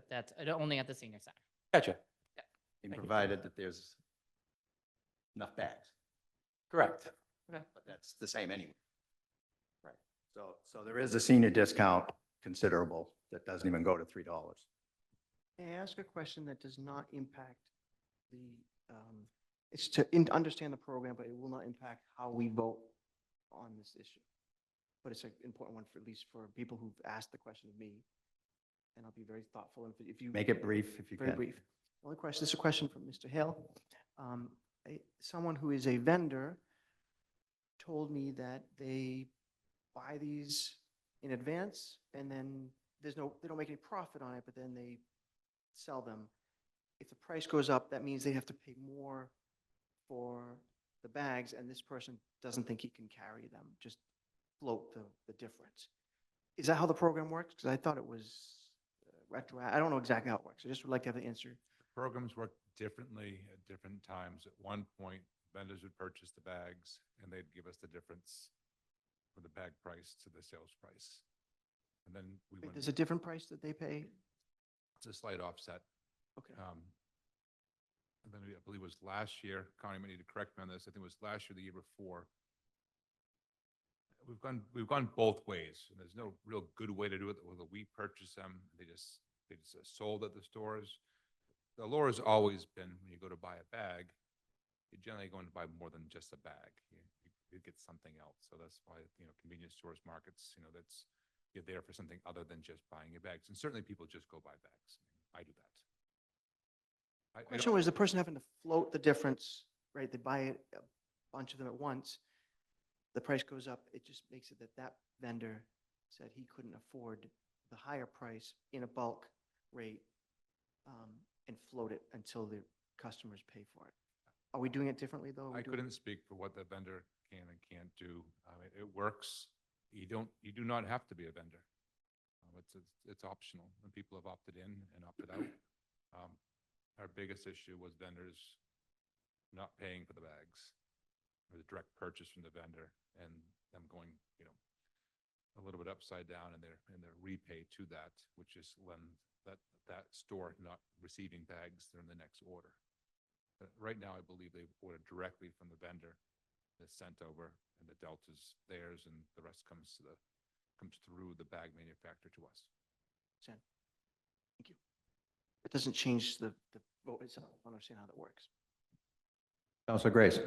Speaker 14: that's only at the senior center.
Speaker 15: Gotcha.
Speaker 1: Provided that there's enough bags.
Speaker 15: Correct.
Speaker 1: But that's the same anyway.
Speaker 15: Right.
Speaker 1: So there is a senior discount considerable that doesn't even go to $3.
Speaker 10: May I ask a question that does not impact the, it's to understand the program, but it will not impact how we vote on this issue. But it's an important one for, at least for people who've asked the question of me. And I'll be very thoughtful if you.
Speaker 1: Make it brief if you
Speaker 10: Very
Speaker 1: can.
Speaker 10: brief. Only question, this is a question from Mr. Hale. Someone who is a vendor told me that they buy these in advance and then they don't make any profit on it, but then they sell them. If the price goes up, that means they have to pay more for the bags, and this person doesn't think he can carry them, just float the difference. Is that how the program works? Because I thought it was retroactive. I don't know exactly how it works. I just would like to have the answer.
Speaker 11: Programs work differently at different times. At one point, vendors would purchase the bags and they'd give us the difference from the bag price to the sales price. And then we went,
Speaker 10: There's a different price that they pay?
Speaker 11: it's a slight offset.
Speaker 10: Okay.
Speaker 11: And then I believe it was last year, Connie may need to correct me on this, I think it was last year, the year before. We've gone both ways. And there's no real good way to do it, whether we purchase them, they just sold at the stores. The lure has always been, when you go to buy a bag, you're generally going to buy more than just a bag. You get something else. So that's why, convenience stores, markets, you're there for something other than just buying your bags. And certainly people just go buy bags. I do that. I
Speaker 10: Question was the person having to float the difference, right? They buy a bunch of them at once. The price goes up. It just makes it that vendor said he couldn't afford the higher price in a bulk rate and float it until the customers pay for it. Are we doing it differently though?
Speaker 11: I couldn't speak for what the vendor can and can't do. It works. You do not have to be a vendor. It's optional, and people have opted in and opted out. Our biggest issue was vendors not paying for the bags, or the direct purchase from the vendor, and them going, a little bit upside down in their repay to that, which is when that store not receiving bags during the next order. But right now, I believe they order directly from the vendor. It's sent over, and the delta's theirs, and the rest comes through the bag manufacturer to us.
Speaker 10: Thank you. It doesn't change the vote itself. I don't understand how that works.
Speaker 1: Councilor Grace.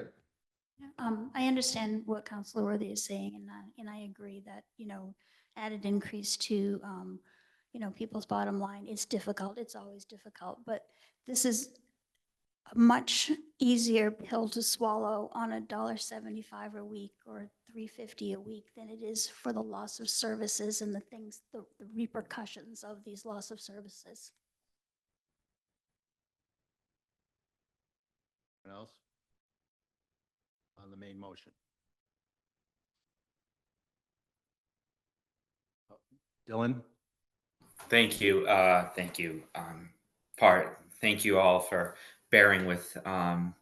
Speaker 16: I understand what Councilor Worthy is saying, and I agree that, added increase to, people's bottom line is difficult. It's always difficult, but this is much easier pill to swallow on $1.75 a week or $3.50 a week than it is for the loss of services and the things, the repercussions of these loss of services.
Speaker 1: Anyone else? On the main motion. Dylan?
Speaker 7: Thank you. Thank you. Thank you all for bearing with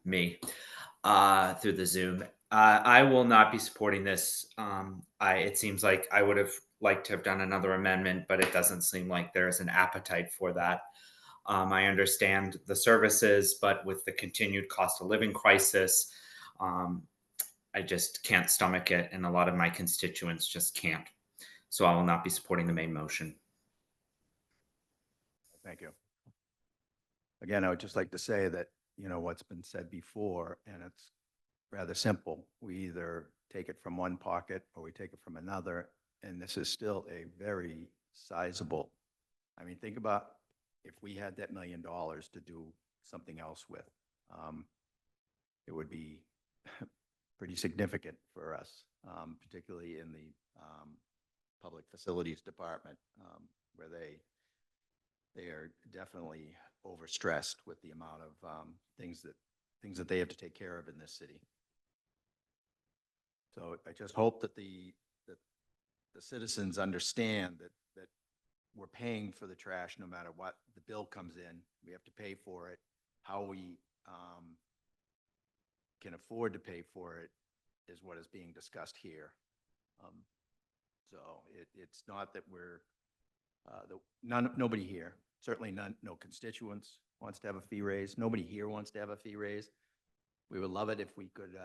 Speaker 7: me through the Zoom. I will not be supporting this. It seems like I would have liked to have done another amendment, but it doesn't seem like there's an appetite for that. I understand the services, but with the continued cost of living crisis, I just can't stomach it, and a lot of my constituents just can't. So I will not be supporting the main motion.
Speaker 1: Thank you. Again, I would just like to say that, you know, what's been said before, and it's rather simple. We either take it from one pocket or we take it from another, and this is still a very sizable. I mean, think about if we had that $1 million to do something else with, it would be pretty significant for us, particularly in the public facilities department, where they are definitely overstressed with the amount of things that they have to take care of in this city. So I just hope that the citizens understand that we're paying for the trash no matter what the bill comes in. We have to pay for it. How we can afford to pay for it is what is being discussed here. So it's not that we're nobody here, certainly no constituents wants to have a fee raise. Nobody here wants to have a fee raise. We would love it if we could,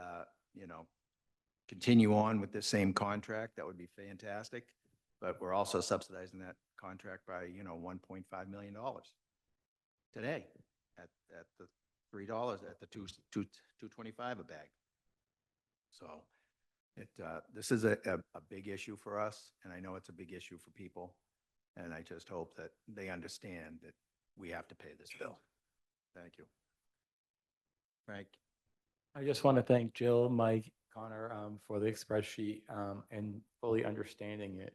Speaker 1: you know, continue on with this same contract. That would be fantastic. But we're also subsidizing that contract by, you know, $1.5 million today at the $3 at the $2.25 a bag. So this is a big issue for us, and I know it's a big issue for people. And I just hope that they understand that we have to pay this bill. Thank you. Frank?
Speaker 15: I just want to thank Jill, Mike, Connor for the express sheet and fully understanding it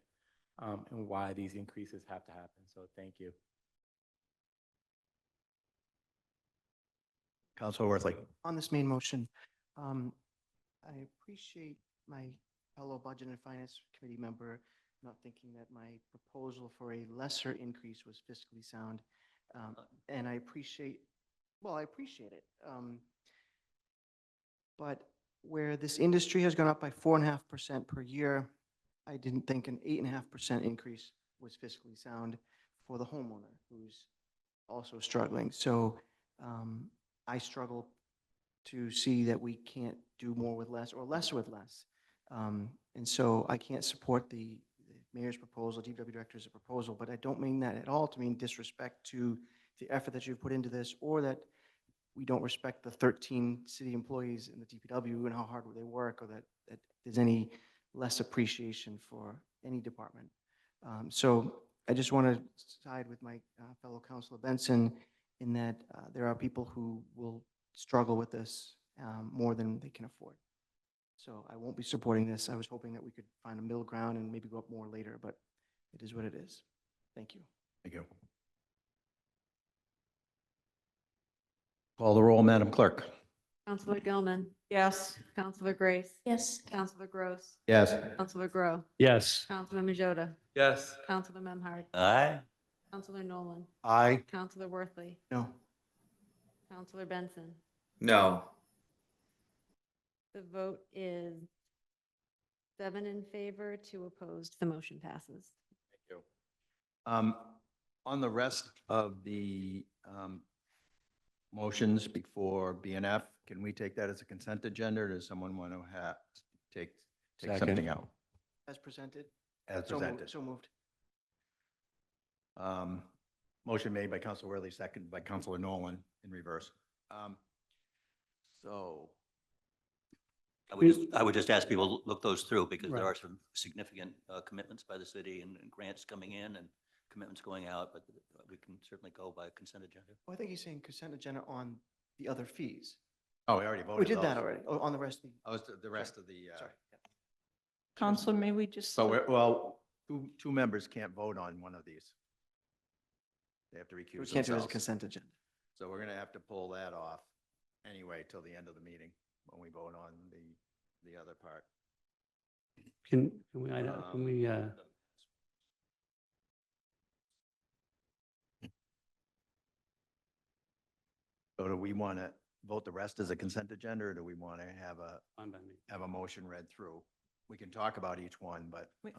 Speaker 15: and why these increases have to happen. So thank you.
Speaker 1: Councilor Worthley.
Speaker 10: On this main motion, I appreciate my fellow Budget and Finance Committee member not thinking that my proposal for a lesser increase was fiscally sound. And I appreciate it. But where this industry has gone up by 4.5% per year, I didn't think an 8.5% increase was fiscally sound for the homeowner who's also struggling. So I struggle to see that we can't do more with less or less with less. And so I can't support the mayor's proposal, DPW director's proposal, but I don't mean that at all to mean disrespect to the effort that you've put into this, or that we don't respect the 13 city employees in the DPW and how hard they work, or that there's any less appreciation for any department. So I just want to side with my fellow Councilor Benson in that there are people who will struggle with this more than they can afford. So I won't be supporting this. I was hoping that we could find a middle ground and maybe go up more later, but it is what it is. Thank you.
Speaker 1: Thank you. Call the roll, Madam Clerk.
Speaker 4: Counselor Gilman,
Speaker 2: Yes.
Speaker 4: Counselor Grace,
Speaker 16: Yes.
Speaker 4: Counselor Gross,
Speaker 1: Yes.
Speaker 4: Counselor Grow,
Speaker 15: Yes.
Speaker 4: Counselor Majota,
Speaker 15: Yes.
Speaker 4: Counselor Memhard,
Speaker 12: Aye.
Speaker 4: Counselor Nolan,
Speaker 3: Aye.
Speaker 4: Counselor Worthley,
Speaker 10: No.
Speaker 4: Counselor Benson.
Speaker 7: No.
Speaker 4: The vote is 7 in favor, 2 opposed. The motion passes.
Speaker 1: Thank you. On the rest of the motions before BNF, can we take that as a consent agenda, or does someone want to take
Speaker 15: Second.
Speaker 1: something out?
Speaker 10: As presented?
Speaker 1: As
Speaker 10: So moved.
Speaker 1: presented.
Speaker 10: So moved.
Speaker 1: Motion made by Councilor Worthley, seconded by Councilor Nolan in reverse. So
Speaker 12: I would just ask people to look those through, because there are some significant commitments by the city and grants coming in and commitments going out, but we can certainly go by consent agenda.
Speaker 10: Well, I think he's saying consent agenda on the other fees.
Speaker 1: Oh, we already voted
Speaker 10: We did that
Speaker 1: those.
Speaker 10: already. Oh, on the rest of the.
Speaker 1: Oh, it's the rest of the,
Speaker 10: Sorry. Yeah.
Speaker 2: Counselor, may we just?
Speaker 1: so well, two members can't vote on one of these. They have to
Speaker 10: We
Speaker 1: recuse
Speaker 10: can't do it as a
Speaker 1: themselves.
Speaker 10: consent agenda.
Speaker 1: So we're gonna have to pull that off anyway till the end of the meeting when we vote on the other part.
Speaker 8: Can we,
Speaker 1: So do we want to vote the rest as a consent agenda, or do we want to
Speaker 8: fine by me.
Speaker 1: have a motion read through? We can talk about each one, but,
Speaker 2: Wait.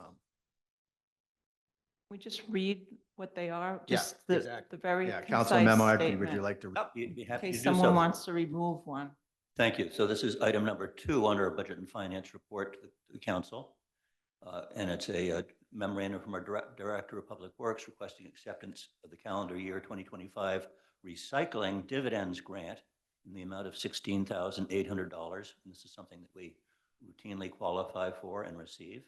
Speaker 2: We just read what they are,
Speaker 1: Yeah,
Speaker 2: just the
Speaker 1: exactly.
Speaker 2: very
Speaker 1: yeah, Councilor
Speaker 2: concise
Speaker 1: Memard, would
Speaker 2: statement.
Speaker 1: you like to?
Speaker 12: Yep, you'd be
Speaker 2: In
Speaker 12: happy to
Speaker 2: case
Speaker 12: do
Speaker 2: someone
Speaker 12: so.
Speaker 2: wants to remove one.
Speaker 12: Thank you. So this is item number 2 under our Budget and Finance report to the council. And it's a memorandum from our Director of Public Works requesting acceptance of the calendar year 2025 recycling dividends grant in the amount of $16,800. And this is something that we routinely qualify for and receive.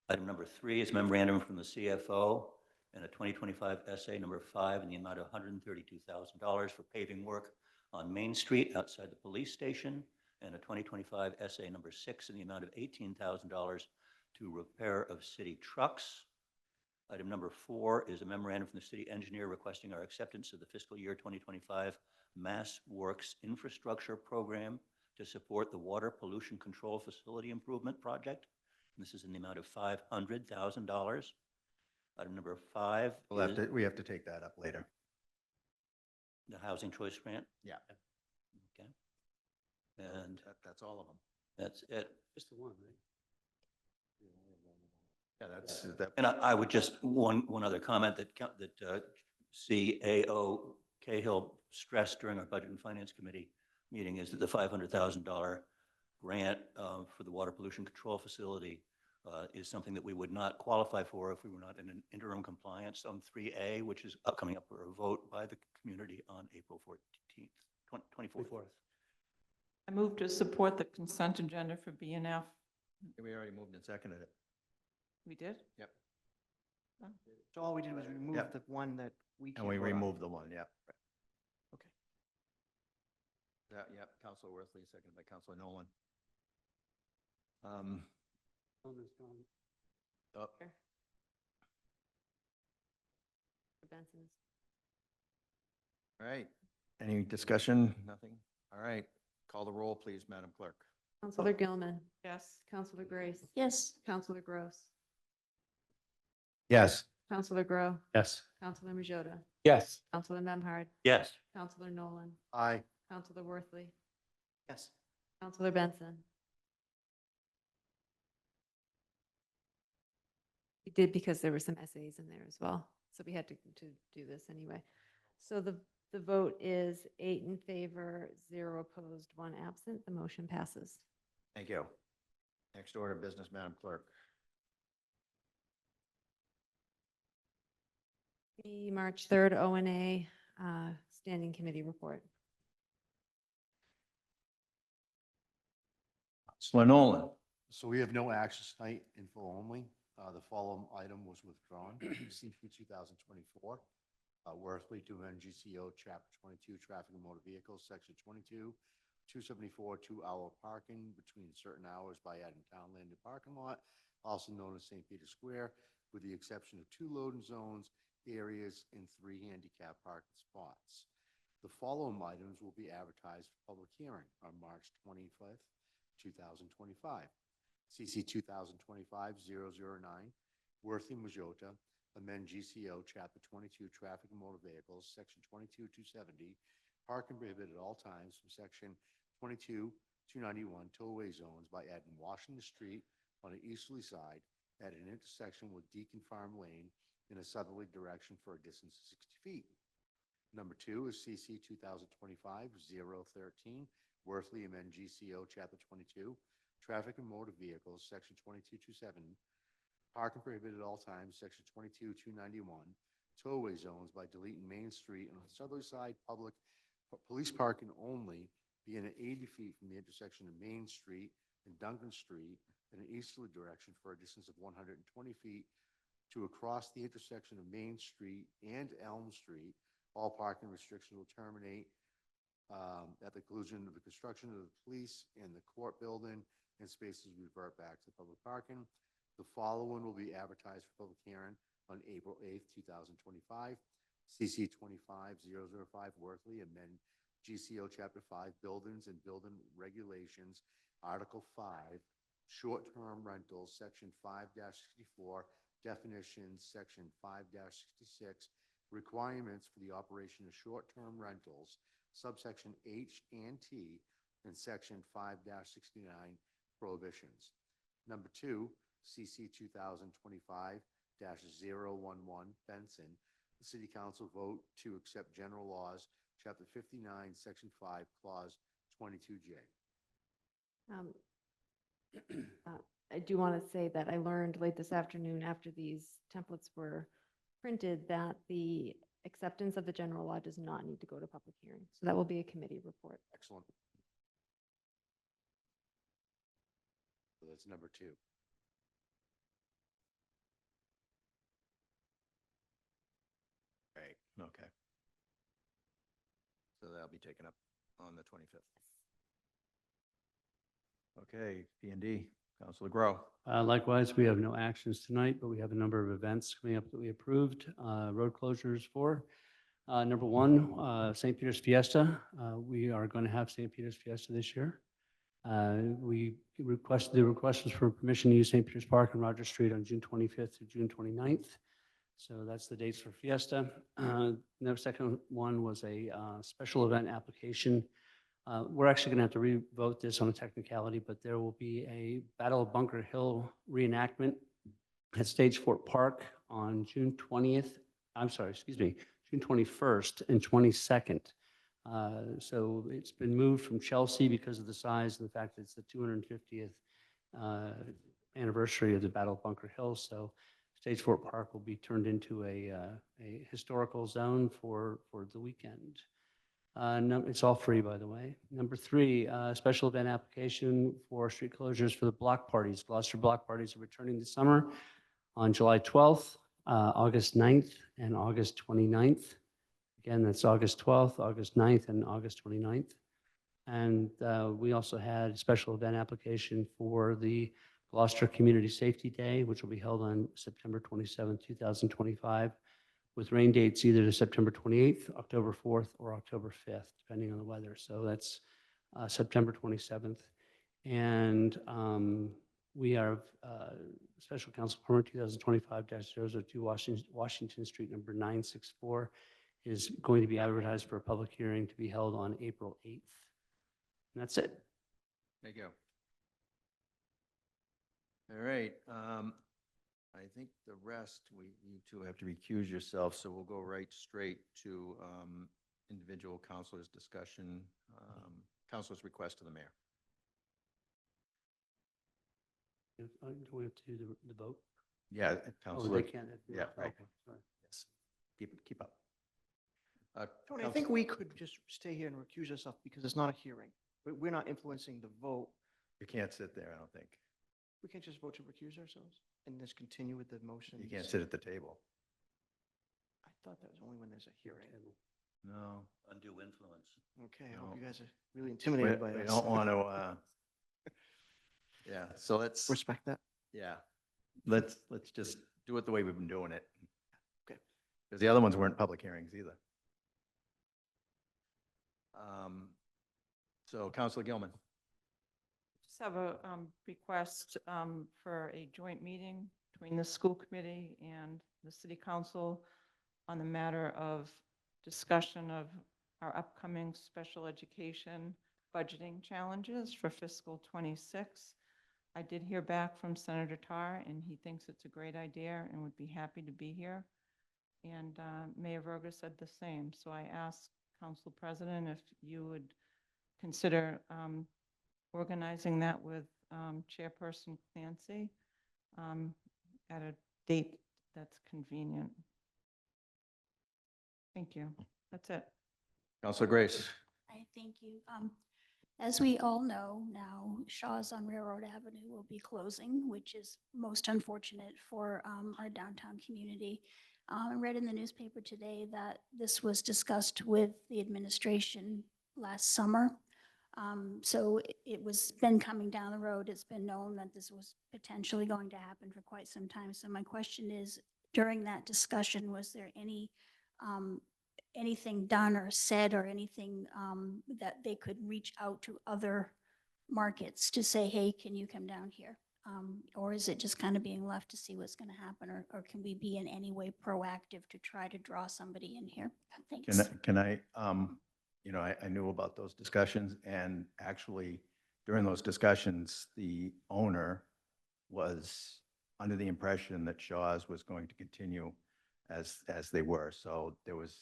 Speaker 12: Item number 3 is memorandum from the CFO and a 2025 SA number 5 in the amount of $132,000 for paving work on Main Street outside the police station, and a 2025 SA number 6 in the amount of $18,000 to repair of city trucks. Item number 4 is a memorandum from the city engineer requesting our acceptance of the fiscal year 2025 Mass Works Infrastructure Program to support the water pollution control facility improvement project. And this is in the amount of $500,000. Item number 5 is
Speaker 1: We have to take that up later.
Speaker 12: the housing choice grant.
Speaker 1: Yeah.
Speaker 12: Okay. And
Speaker 1: That's all of them.
Speaker 12: that's it.
Speaker 8: Just the one, right?
Speaker 1: Yeah, that's, that.
Speaker 12: And I would just, one other comment that CAO Cahill stressed during our Budget and Finance Committee meeting is that the $500,000 grant for the water pollution control facility is something that we would not qualify for if we were not in an interim compliance on 3A, which is coming up for a vote by the community on April 14th, 24th.
Speaker 2: I move to support the consent agenda for B and F.
Speaker 1: We already moved and seconded it.
Speaker 2: We did?
Speaker 1: Yep.
Speaker 10: So all we did was remove
Speaker 1: Yeah.
Speaker 10: the one that we can't.
Speaker 1: And we
Speaker 10: vote on.
Speaker 1: removed the one, yeah.
Speaker 10: Okay.
Speaker 1: Yep, Counselor Worthley, seconded by Counselor Nolan.
Speaker 8: Oh, there's gone.
Speaker 1: Oh,
Speaker 4: Benson is
Speaker 1: all right. Any discussion? Nothing? All right. Call the roll, please, Madam Clerk.
Speaker 4: Counselor Gilman,
Speaker 2: Yes.
Speaker 4: Counselor Grace,
Speaker 16: Yes.
Speaker 4: Counselor Gross,
Speaker 1: Yes.
Speaker 4: Counselor Grow,
Speaker 8: Yes.
Speaker 4: Counselor Majota,
Speaker 15: Yes.
Speaker 4: Counselor Memhard,
Speaker 12: Yes.
Speaker 4: Counselor Nolan,
Speaker 3: Aye.
Speaker 4: Counselor Worthley,
Speaker 10: Yes.
Speaker 4: Counselor Benson. We did because there were some essays in there as well, so we had to do this anyway. So the vote is 8 in favor, 0 opposed, 1 absent. The motion passes.
Speaker 1: Thank you. Next order of business, Madam Clerk.
Speaker 4: The March 3rd O&A Standing Committee report.
Speaker 1: Counselor Nolan.
Speaker 3: So we have no actions tonight, info only. The following item was withdrawn, CP 2024. Worthley to amend GCO Chapter 22, Traffic and Motor Vehicles, Section 22, 274, 2-hour parking between certain hours by adding town landing parking lot, also known as St. Peter Square, with the exception of 2 loading zones, areas, and 3 handicap parking spots. The following items will be advertised for public hearing on March 25th, 2025. CC 2025-009, Worthy Majota, amend GCO Chapter 22 Traffic and Motor Vehicles, Section 22-270, park and prohibit at all times from Section 22-291 tollway zones by adding Washington Street on the easterly side at an intersection with Deacon Farm Lane in a southerly direction for a distance of 60 feet. Number 2 is CC 2025-013, Worthley amend GCO Chapter 22 Traffic and Motor Vehicles, Section 22-270, park and prohibit at all times, Section 22-291, tollway zones by deleting Main Street on the southerly side, police parking only, being at 80 feet from the intersection of Main Street and Duncan Street in an easterly direction for a distance of 120 feet to across the intersection of Main Street and Elm Street. All parking restrictions will terminate At the conclusion of the construction of the police and the court building and spaces revert back to public parking. The following will be advertised for public hearing on April 8th, 2025. CC 25005 Worthley, amend GCO Chapter 5 Buildings and Building Regulations, Article 5, Short-Term Rentals, Section 5-64, Definitions, Section 5-66, Requirements for the operation of short-term rentals, subsection H and T, and Section 5-69, Prohibitions. Number 2, CC 2025-011 Benson. The City Council vote to accept general laws, Chapter 59, Section 5, Clause 22J.
Speaker 4: I do want to say that I learned late this afternoon after these templates were printed that the acceptance of the general law does not need to go to public hearing. So that will be a committee report.
Speaker 3: Excellent. So that's number 2.
Speaker 1: Right, okay. So that'll be taken up on the 25th. Okay, P&D, Councilor Grow.
Speaker 8: Likewise, we have no actions tonight, but we have a number of events coming up that we approved, road closures for. Number 1, St. Peter's Fiesta. We are going to have St. Peter's Fiesta this year. The request was for permission to use St. Peter's Park and Roger Street on June 25th to June 29th. So that's the dates for Fiesta. The second one was a special event application. We're actually going to have to re-vote this on a technicality, but there will be a Battle of Bunker Hill reenactment at Stage Fort Park on June 20th. I'm sorry, excuse me, June 21st and 22nd. So it's been moved from Chelsea because of the size and the fact that it's the 250th anniversary of the Battle of Bunker Hill. So Stage Fort Park will be turned into a historical zone for the weekend. It's all free, by the way. Number 3, special event application for street closures for the block parties. Gloucester block parties are returning this summer on July 12th, August 9th, and August 29th. Again, that's August 12th, August 9th, and August 29th. And we also had a special event application for the Gloucester Community Safety Day, which will be held on September 27th, 2025, with rain dates either to September 28th, October 4th, or October 5th, depending on the weather. So that's September 27th. And we have Special Council Permit 2025-002 Washington Street, number 964, is going to be advertised for a public hearing to be held on April 8th. And that's it.
Speaker 1: Thank you. All right, I think the rest, you two have to recuse yourself, so we'll go right straight to individual councilors' discussion, councilors' request to the mayor.
Speaker 8: Do we have to do the vote?
Speaker 1: Yeah,
Speaker 8: Oh,
Speaker 1: councilor.
Speaker 8: they can't.
Speaker 1: Yeah, right.
Speaker 8: Okay, sorry.
Speaker 1: Yes. Keep up.
Speaker 10: Tony, I think we could just stay here and recuse ourselves because it's not a hearing. We're not influencing the vote.
Speaker 1: You can't sit there, I don't think.
Speaker 10: We can't just vote to recuse ourselves and just continue with the motion.
Speaker 1: You can't sit at the table.
Speaker 10: I thought that was only when there's a hearing.
Speaker 1: No.
Speaker 12: Undue influence.
Speaker 10: Okay, I hope
Speaker 1: No.
Speaker 10: you guys are really intimidated by
Speaker 1: We
Speaker 10: us.
Speaker 1: don't want to, yeah, so let's,
Speaker 10: Respect that.
Speaker 1: yeah, let's just do it the way we've been doing it.
Speaker 10: Okay.
Speaker 1: Because the other ones weren't public hearings either. So Councilor Gilman.
Speaker 2: Just have a request for a joint meeting between the school committee and the city council on the matter of discussion of our upcoming special education budgeting challenges for fiscal '26. I did hear back from Senator Tarr, and he thinks it's a great idea and would be happy to be here. And Mayor Verga said the same. So I asked Council President if you would consider organizing that with Chairperson Clancy at a date that's convenient. Thank you. That's it.
Speaker 1: Councilor Grace.
Speaker 16: I thank you. As we all know now, Shaw's on Railroad Avenue will be closing, which is most unfortunate for our downtown community. I read in the newspaper today that this was discussed with the administration last summer. So it was been coming down the road. It's been known that this was potentially going to happen for quite some time. So my question is, during that discussion, was there anything done or said or anything that they could reach out to other markets to say, hey, can you come down here? Or is it just kind of being left to see what's going to happen? Or can we be in any way proactive to try to draw somebody in here? Thanks.
Speaker 1: Can I, you know, I knew about those discussions, and actually during those discussions, the owner was under the impression that Shaw's was going to continue as they were. So there was,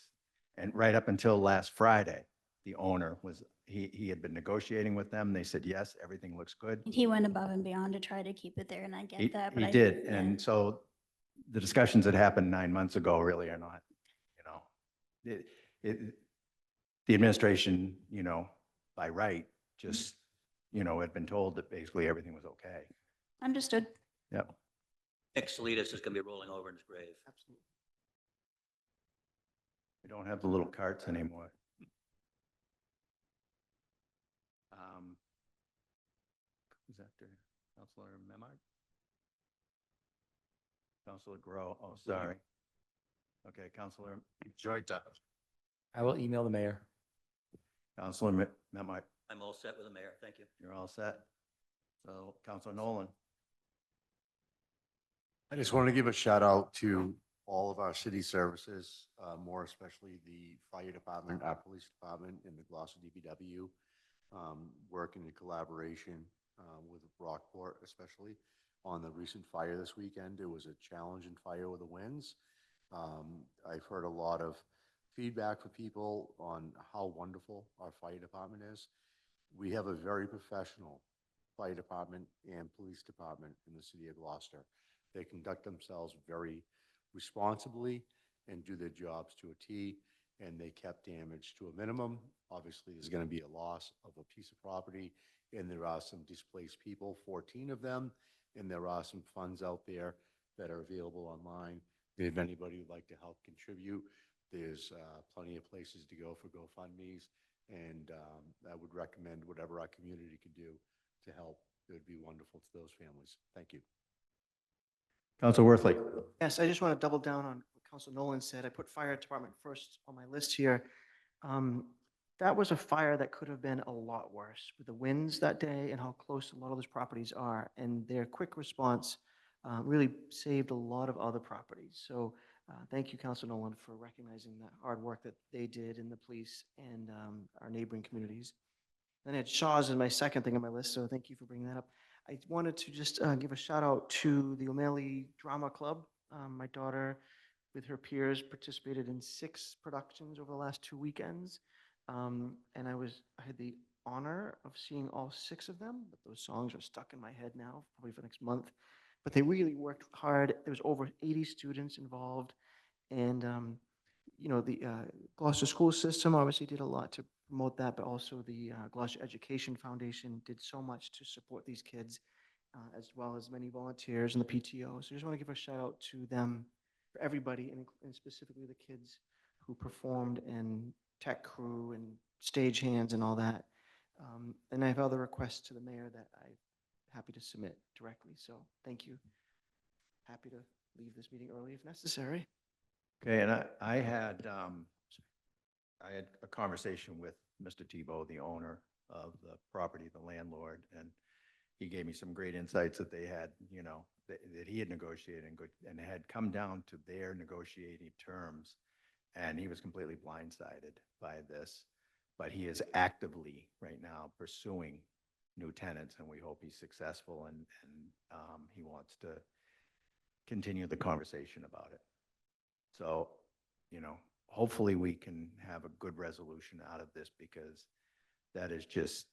Speaker 1: and right up until last Friday, the owner was, he had been negotiating with them. They said, yes, everything looks good.
Speaker 16: He went above and beyond to try to keep it there, and I get that. But
Speaker 1: He
Speaker 16: I-
Speaker 1: did.
Speaker 16: yeah.
Speaker 1: And so the discussions that happened 9 months ago really are not, you know, the administration, you know, by right, just, you know, had been told that basically everything was okay.
Speaker 16: Understood.
Speaker 1: Yep.
Speaker 12: Nick Salidas is going to be rolling over in his grave.
Speaker 10: Absolutely.
Speaker 1: We don't have the little carts anymore. Who's after? Councilor Memard? Councilor Grow, oh, sorry. Okay, Councilor Joyta.
Speaker 15: I will email the mayor.
Speaker 1: Councilor Memard,
Speaker 12: I'm all set with the mayor. Thank you.
Speaker 1: you're all set. So Councilor Nolan.
Speaker 3: I just want to give a shout out to all of our city services, more especially the fire department, our police department, and the Gloucester DPW, working in collaboration with Rockport, especially on the recent fire this weekend. It was a challenging fire with the winds. I've heard a lot of feedback from people on how wonderful our fire department is. We have a very professional fire department and police department in the city of Gloucester. They conduct themselves very responsibly and do their jobs to a T, and they kept damage to a minimum. Obviously, there's going to be a loss of a piece of property, and there are some displaced people, 14 of them, and there are some funds out there that are available online. If anybody would like to help contribute, there's plenty of places to go for GoFundMe's, and I would recommend whatever our community could do to help. It would be wonderful to those families. Thank you.
Speaker 1: Councilor Worthley.
Speaker 10: Yes, I just want to double down on what Council Nolan said. I put fire department first on my list here. That was a fire that could have been a lot worse with the winds that day and how close a lot of those properties are. And their quick response really saved a lot of other properties. So thank you, Council Nolan, for recognizing the hard work that they did in the police and our neighboring communities. Then I had Shaw's as my second thing on my list, so thank you for bringing that up. I wanted to just give a shout out to the O'Malley Drama Club. My daughter, with her peers, participated in 6 productions over the last 2 weekends. And I had the honor of seeing all 6 of them, but those songs are stuck in my head now, probably for the next month. But they really worked hard. There was over 80 students involved. And, you know, the Gloucester school system obviously did a lot to promote that, but also the Gloucester Education Foundation did so much to support these kids, as well as many volunteers and the PTO. So I just want to give a shout out to them, for everybody, and specifically the kids who performed, and tech crew and stage hands and all that. And I have other requests to the mayor that I'm happy to submit directly. So thank you. Happy to leave this meeting early if necessary.
Speaker 1: Okay, and I had a conversation with Mr. Tebow, the owner of the property, the landlord, and he gave me some great insights that they had, you know, that he had negotiated and had come down to their negotiating terms, and he was completely blindsided by this. But he is actively right now pursuing new tenants, and we hope he's successful, and he wants to continue the conversation about it. So, you know, hopefully we can have a good resolution out of this, because that is just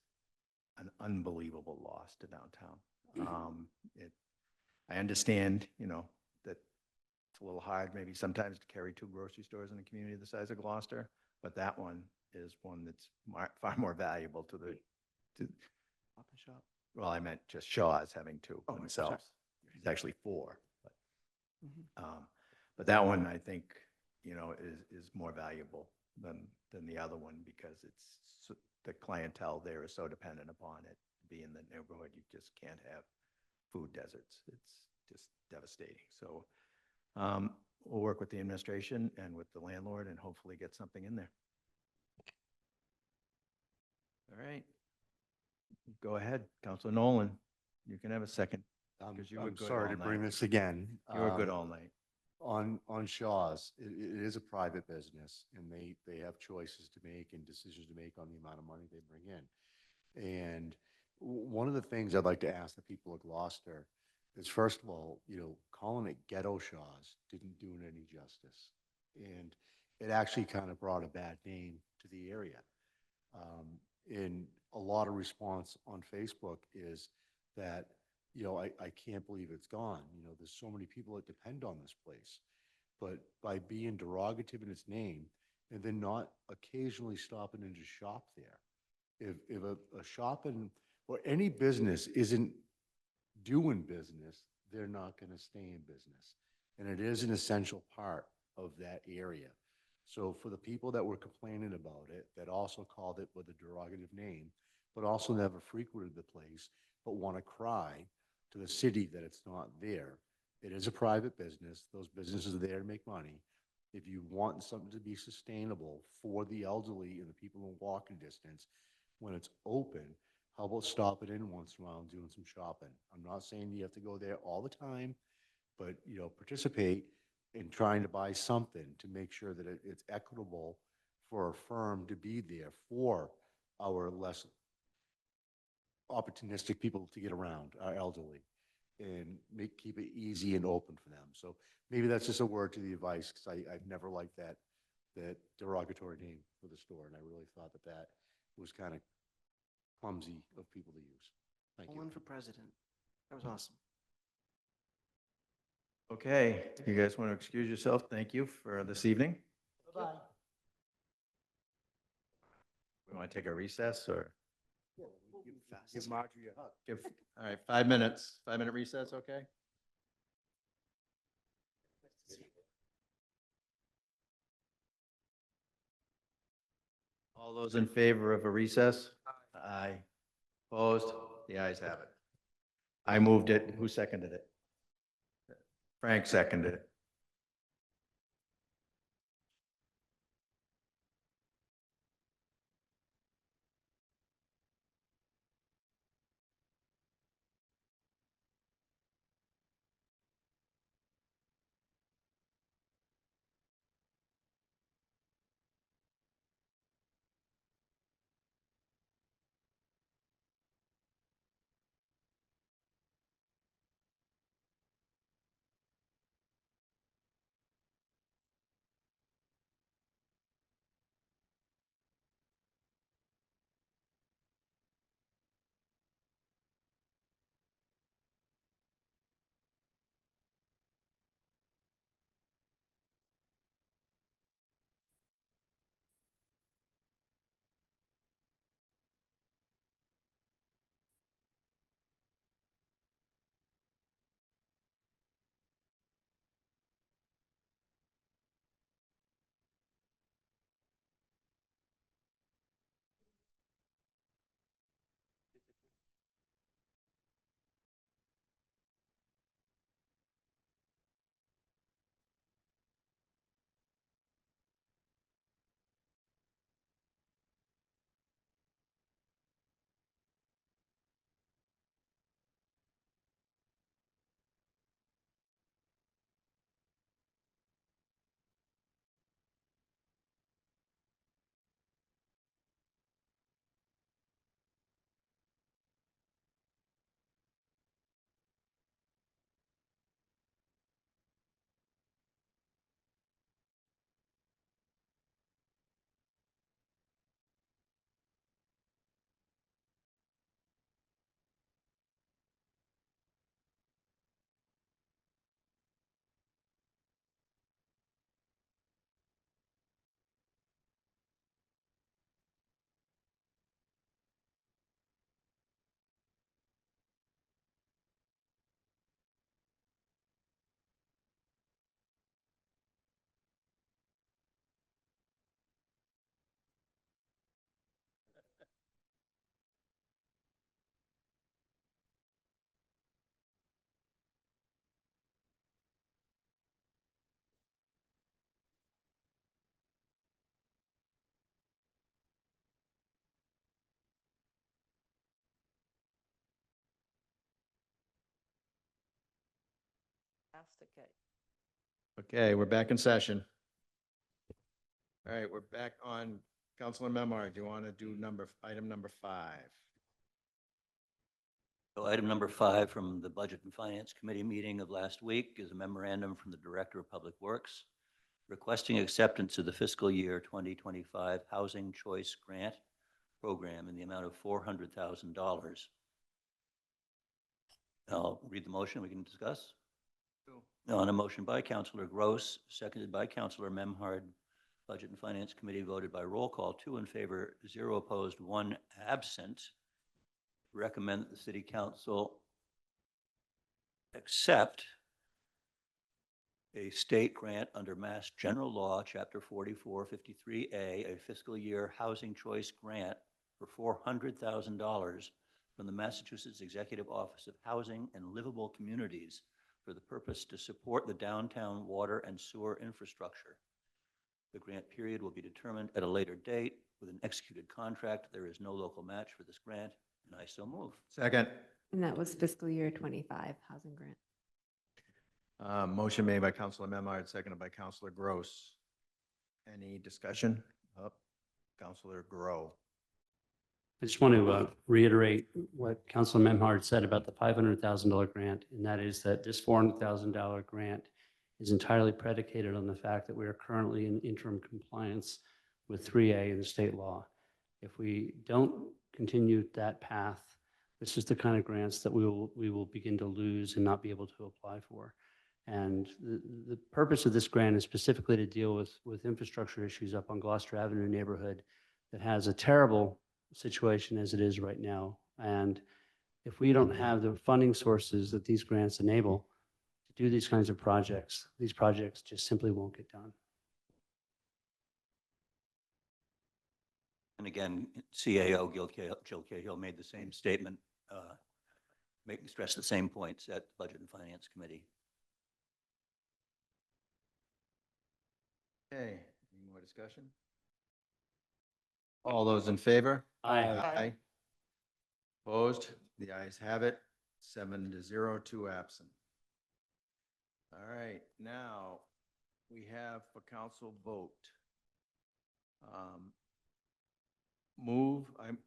Speaker 1: an unbelievable loss to downtown. I understand, you know, that it's a little hard maybe sometimes to carry 2 grocery stores in a community the size of Gloucester, but that one is one that's far more valuable to the,
Speaker 10: Stop and shop.
Speaker 1: well, I meant just Shaw's having 2
Speaker 10: Oh,
Speaker 1: themselves. It's actually 4, but.
Speaker 10: Mhm.
Speaker 1: But that one, I think, you know, is more valuable than the other one, because it's the clientele there is so dependent upon it. Be in the neighborhood, you just can't have food deserts. It's just devastating. So we'll work with the administration and with the landlord and hopefully get something in there. All right. Go ahead, Councilor Nolan. You can have a second. Because you were
Speaker 3: I'm
Speaker 1: good
Speaker 3: sorry
Speaker 1: all
Speaker 3: to bring
Speaker 1: night.
Speaker 3: this again.
Speaker 1: You were good
Speaker 3: Um,
Speaker 1: all night.
Speaker 3: On Shaw's, it is a private business and they have choices to make and decisions to make on the amount of money they bring in. And one of the things I'd like to ask the people of Gloucester is, first of all, calling it ghetto Shaw's didn't do it any justice. And it actually kind of brought a bad name to the area. And a lot of response on Facebook is that, I can't believe it's gone. There's so many people that depend on this place. But by being derogative in its name and then not occasionally stopping in to shop there, if a shop or any business isn't doing business, they're not going to stay in business. And it is an essential part of that area. So for the people that were complaining about it, that also called it with a derogative name, but also never frequented the place, but want to cry to the city that it's not there, it is a private business. Those businesses are there to make money. If you want something to be sustainable for the elderly and the people in walking distance, when it's open, how about stopping in once in a while and doing some shopping? I'm not saying you have to go there all the time, but, participate in trying to buy something to make sure that it's equitable for a firm to be there for our less opportunistic people to get around, our elderly, and keep it easy and open for them. So maybe that's just a word to the advice, because I've never liked that derogatory name for the store, and I really thought that was kind of clumsy of people to use. Thank you.
Speaker 10: Nolan for president. That was awesome.
Speaker 1: Okay, you guys want to excuse yourself? Thank you for this evening.
Speaker 10: Bye-bye.
Speaker 1: We want to take a recess or
Speaker 3: Give Marjorie a hug.
Speaker 1: all right, 5 minutes, 5-minute recess, okay? All those in favor of a recess? Aye. Opposed? The ayes have it. I moved it. Who seconded it? Frank seconded it.
Speaker 2: okay.
Speaker 1: Okay, we're back in session. All right, we're back on Councilor Memard. Do you want to do item number 5?
Speaker 12: So item number 5 from the Budget and Finance Committee meeting of last week is a memorandum from the Director of Public Works requesting acceptance of the fiscal year 2025 Housing Choice Grant Program in the amount of $400,000. I'll read the motion. We can discuss. On a motion by Councilor Gross, seconded by Councilor Memhard, Budget and Finance Committee voted by roll call, 2 in favor, 0 opposed, 1 absent. Recommend that the City Council accept a state grant under Mass General Law, Chapter 4453A, a fiscal year housing choice grant for $400,000 from the Massachusetts Executive Office of Housing and Livable Communities for the purpose to support the downtown water and sewer infrastructure. The grant period will be determined at a later date with an executed contract. There is no local match for this grant, and I so move.
Speaker 1: Second.
Speaker 4: And that was fiscal year 25 housing grant.
Speaker 1: Motion made by Councilor Memard, seconded by Councilor Gross. Any discussion? Councilor Grow.
Speaker 8: I just want to reiterate what Councilor Memhard said about the $500,000 grant, and that is that this $400,000 grant is entirely predicated on the fact that we are currently in interim compliance with 3A in the state law. If we don't continue that path, this is the kind of grants that we will begin to lose and not be able to apply for. And the purpose of this grant is specifically to deal with infrastructure issues up on Gloucester Avenue neighborhood that has a terrible situation as it is right now. And if we don't have the funding sources that these grants enable to do these kinds of projects, these projects just simply won't get done.
Speaker 12: And again, CAO Jill Cahill made the same statement, stressed the same points at the Budget and Finance Committee.
Speaker 1: Okay, any more discussion? All those in favor?
Speaker 8: Aye.
Speaker 1: Opposed? The ayes have it, 7-0, 2 absent. All right, now we have for council vote.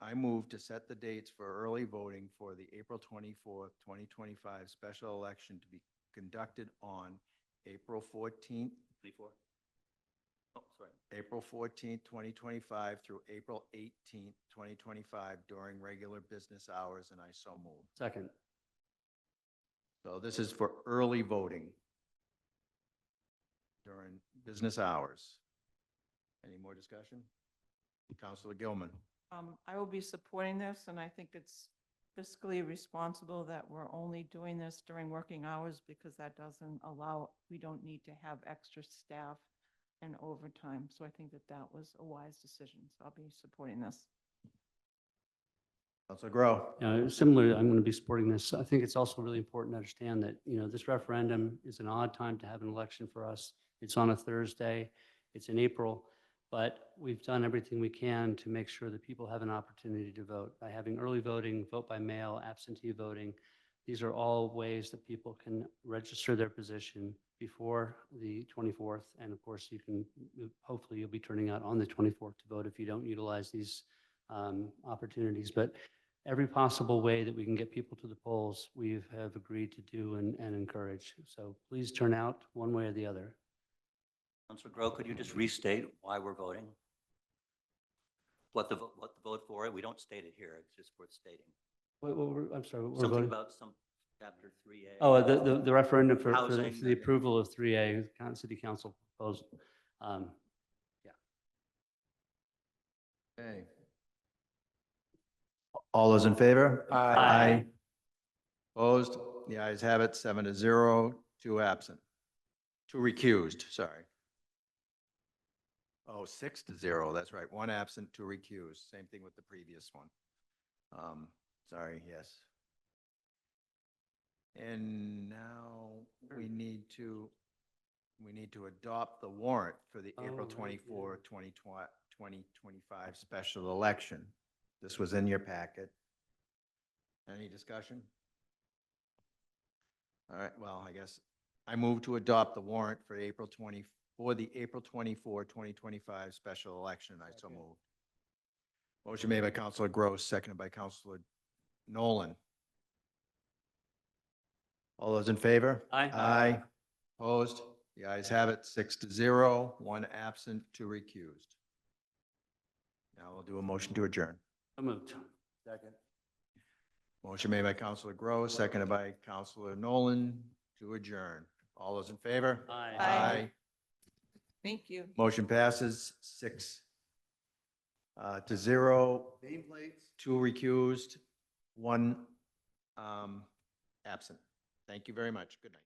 Speaker 1: I move to set the dates for early voting for the April 24th, 2025 special election to be conducted on April 14th.
Speaker 12: 24. Oh, sorry.
Speaker 1: April 14th, 2025 through April 18th, 2025 during regular business hours, and I so move.
Speaker 8: Second.
Speaker 1: So this is for early voting during business hours. Any more discussion? Councilor Gilman.
Speaker 2: I will be supporting this, and I think it's fiscally responsible that we're only doing this during working hours because that doesn't allow, we don't need to have extra staff and overtime. So I think that that was a wise decision. So I'll be supporting this.
Speaker 1: Councilor Grow.
Speaker 8: Similarly, I'm going to be supporting this. I think it's also really important to understand that, this referendum is an odd time to have an election for us. It's on a Thursday. It's in April. But we've done everything we can to make sure that people have an opportunity to vote by having early voting, vote by mail, absentee voting. These are all ways that people can register their position before the 24th. And of course, hopefully you'll be turning out on the 24th to vote if you don't utilize these opportunities. But every possible way that we can get people to the polls, we have agreed to do and encourage. So please turn out one way or the other.
Speaker 12: Councilor Grow, could you just restate why we're voting? What the vote for? We don't state it here. It's just worth stating.
Speaker 8: I'm sorry. We're
Speaker 12: Something
Speaker 8: voting
Speaker 12: about some chapter 3A.
Speaker 8: Oh, the referendum for
Speaker 12: Housing.
Speaker 8: the approval of 3A City Council proposal. Yeah.
Speaker 1: Okay. All those in favor?
Speaker 8: Aye.
Speaker 1: Opposed? The ayes have it, 7-0, 2 absent. 2 recused, sorry. Oh, 6-0, that's right. 1 absent, 2 recused. Same thing with the previous one. Sorry, yes. And now we need to adopt the warrant for the April 24, 2025 special election. This was in your packet. Any discussion? All right, well, I guess I move to adopt the warrant for the April 24, 2025 special election. I so move. Motion made by Counselor Gross, seconded by Counselor Nolan. All those in favor?
Speaker 8: Aye.
Speaker 1: Aye. Opposed? The ayes have it, 6-0, one absent, two recused. Now we'll do a motion to adjourn.
Speaker 8: So moved.
Speaker 3: Second.
Speaker 1: Motion made by Counselor Gross, seconded by Counselor Nolan to adjourn. All those in favor?
Speaker 8: Aye.
Speaker 2: Aye. Thank you.
Speaker 1: Motion passes 6-0, two recused, one absent. Thank you very much. Good night.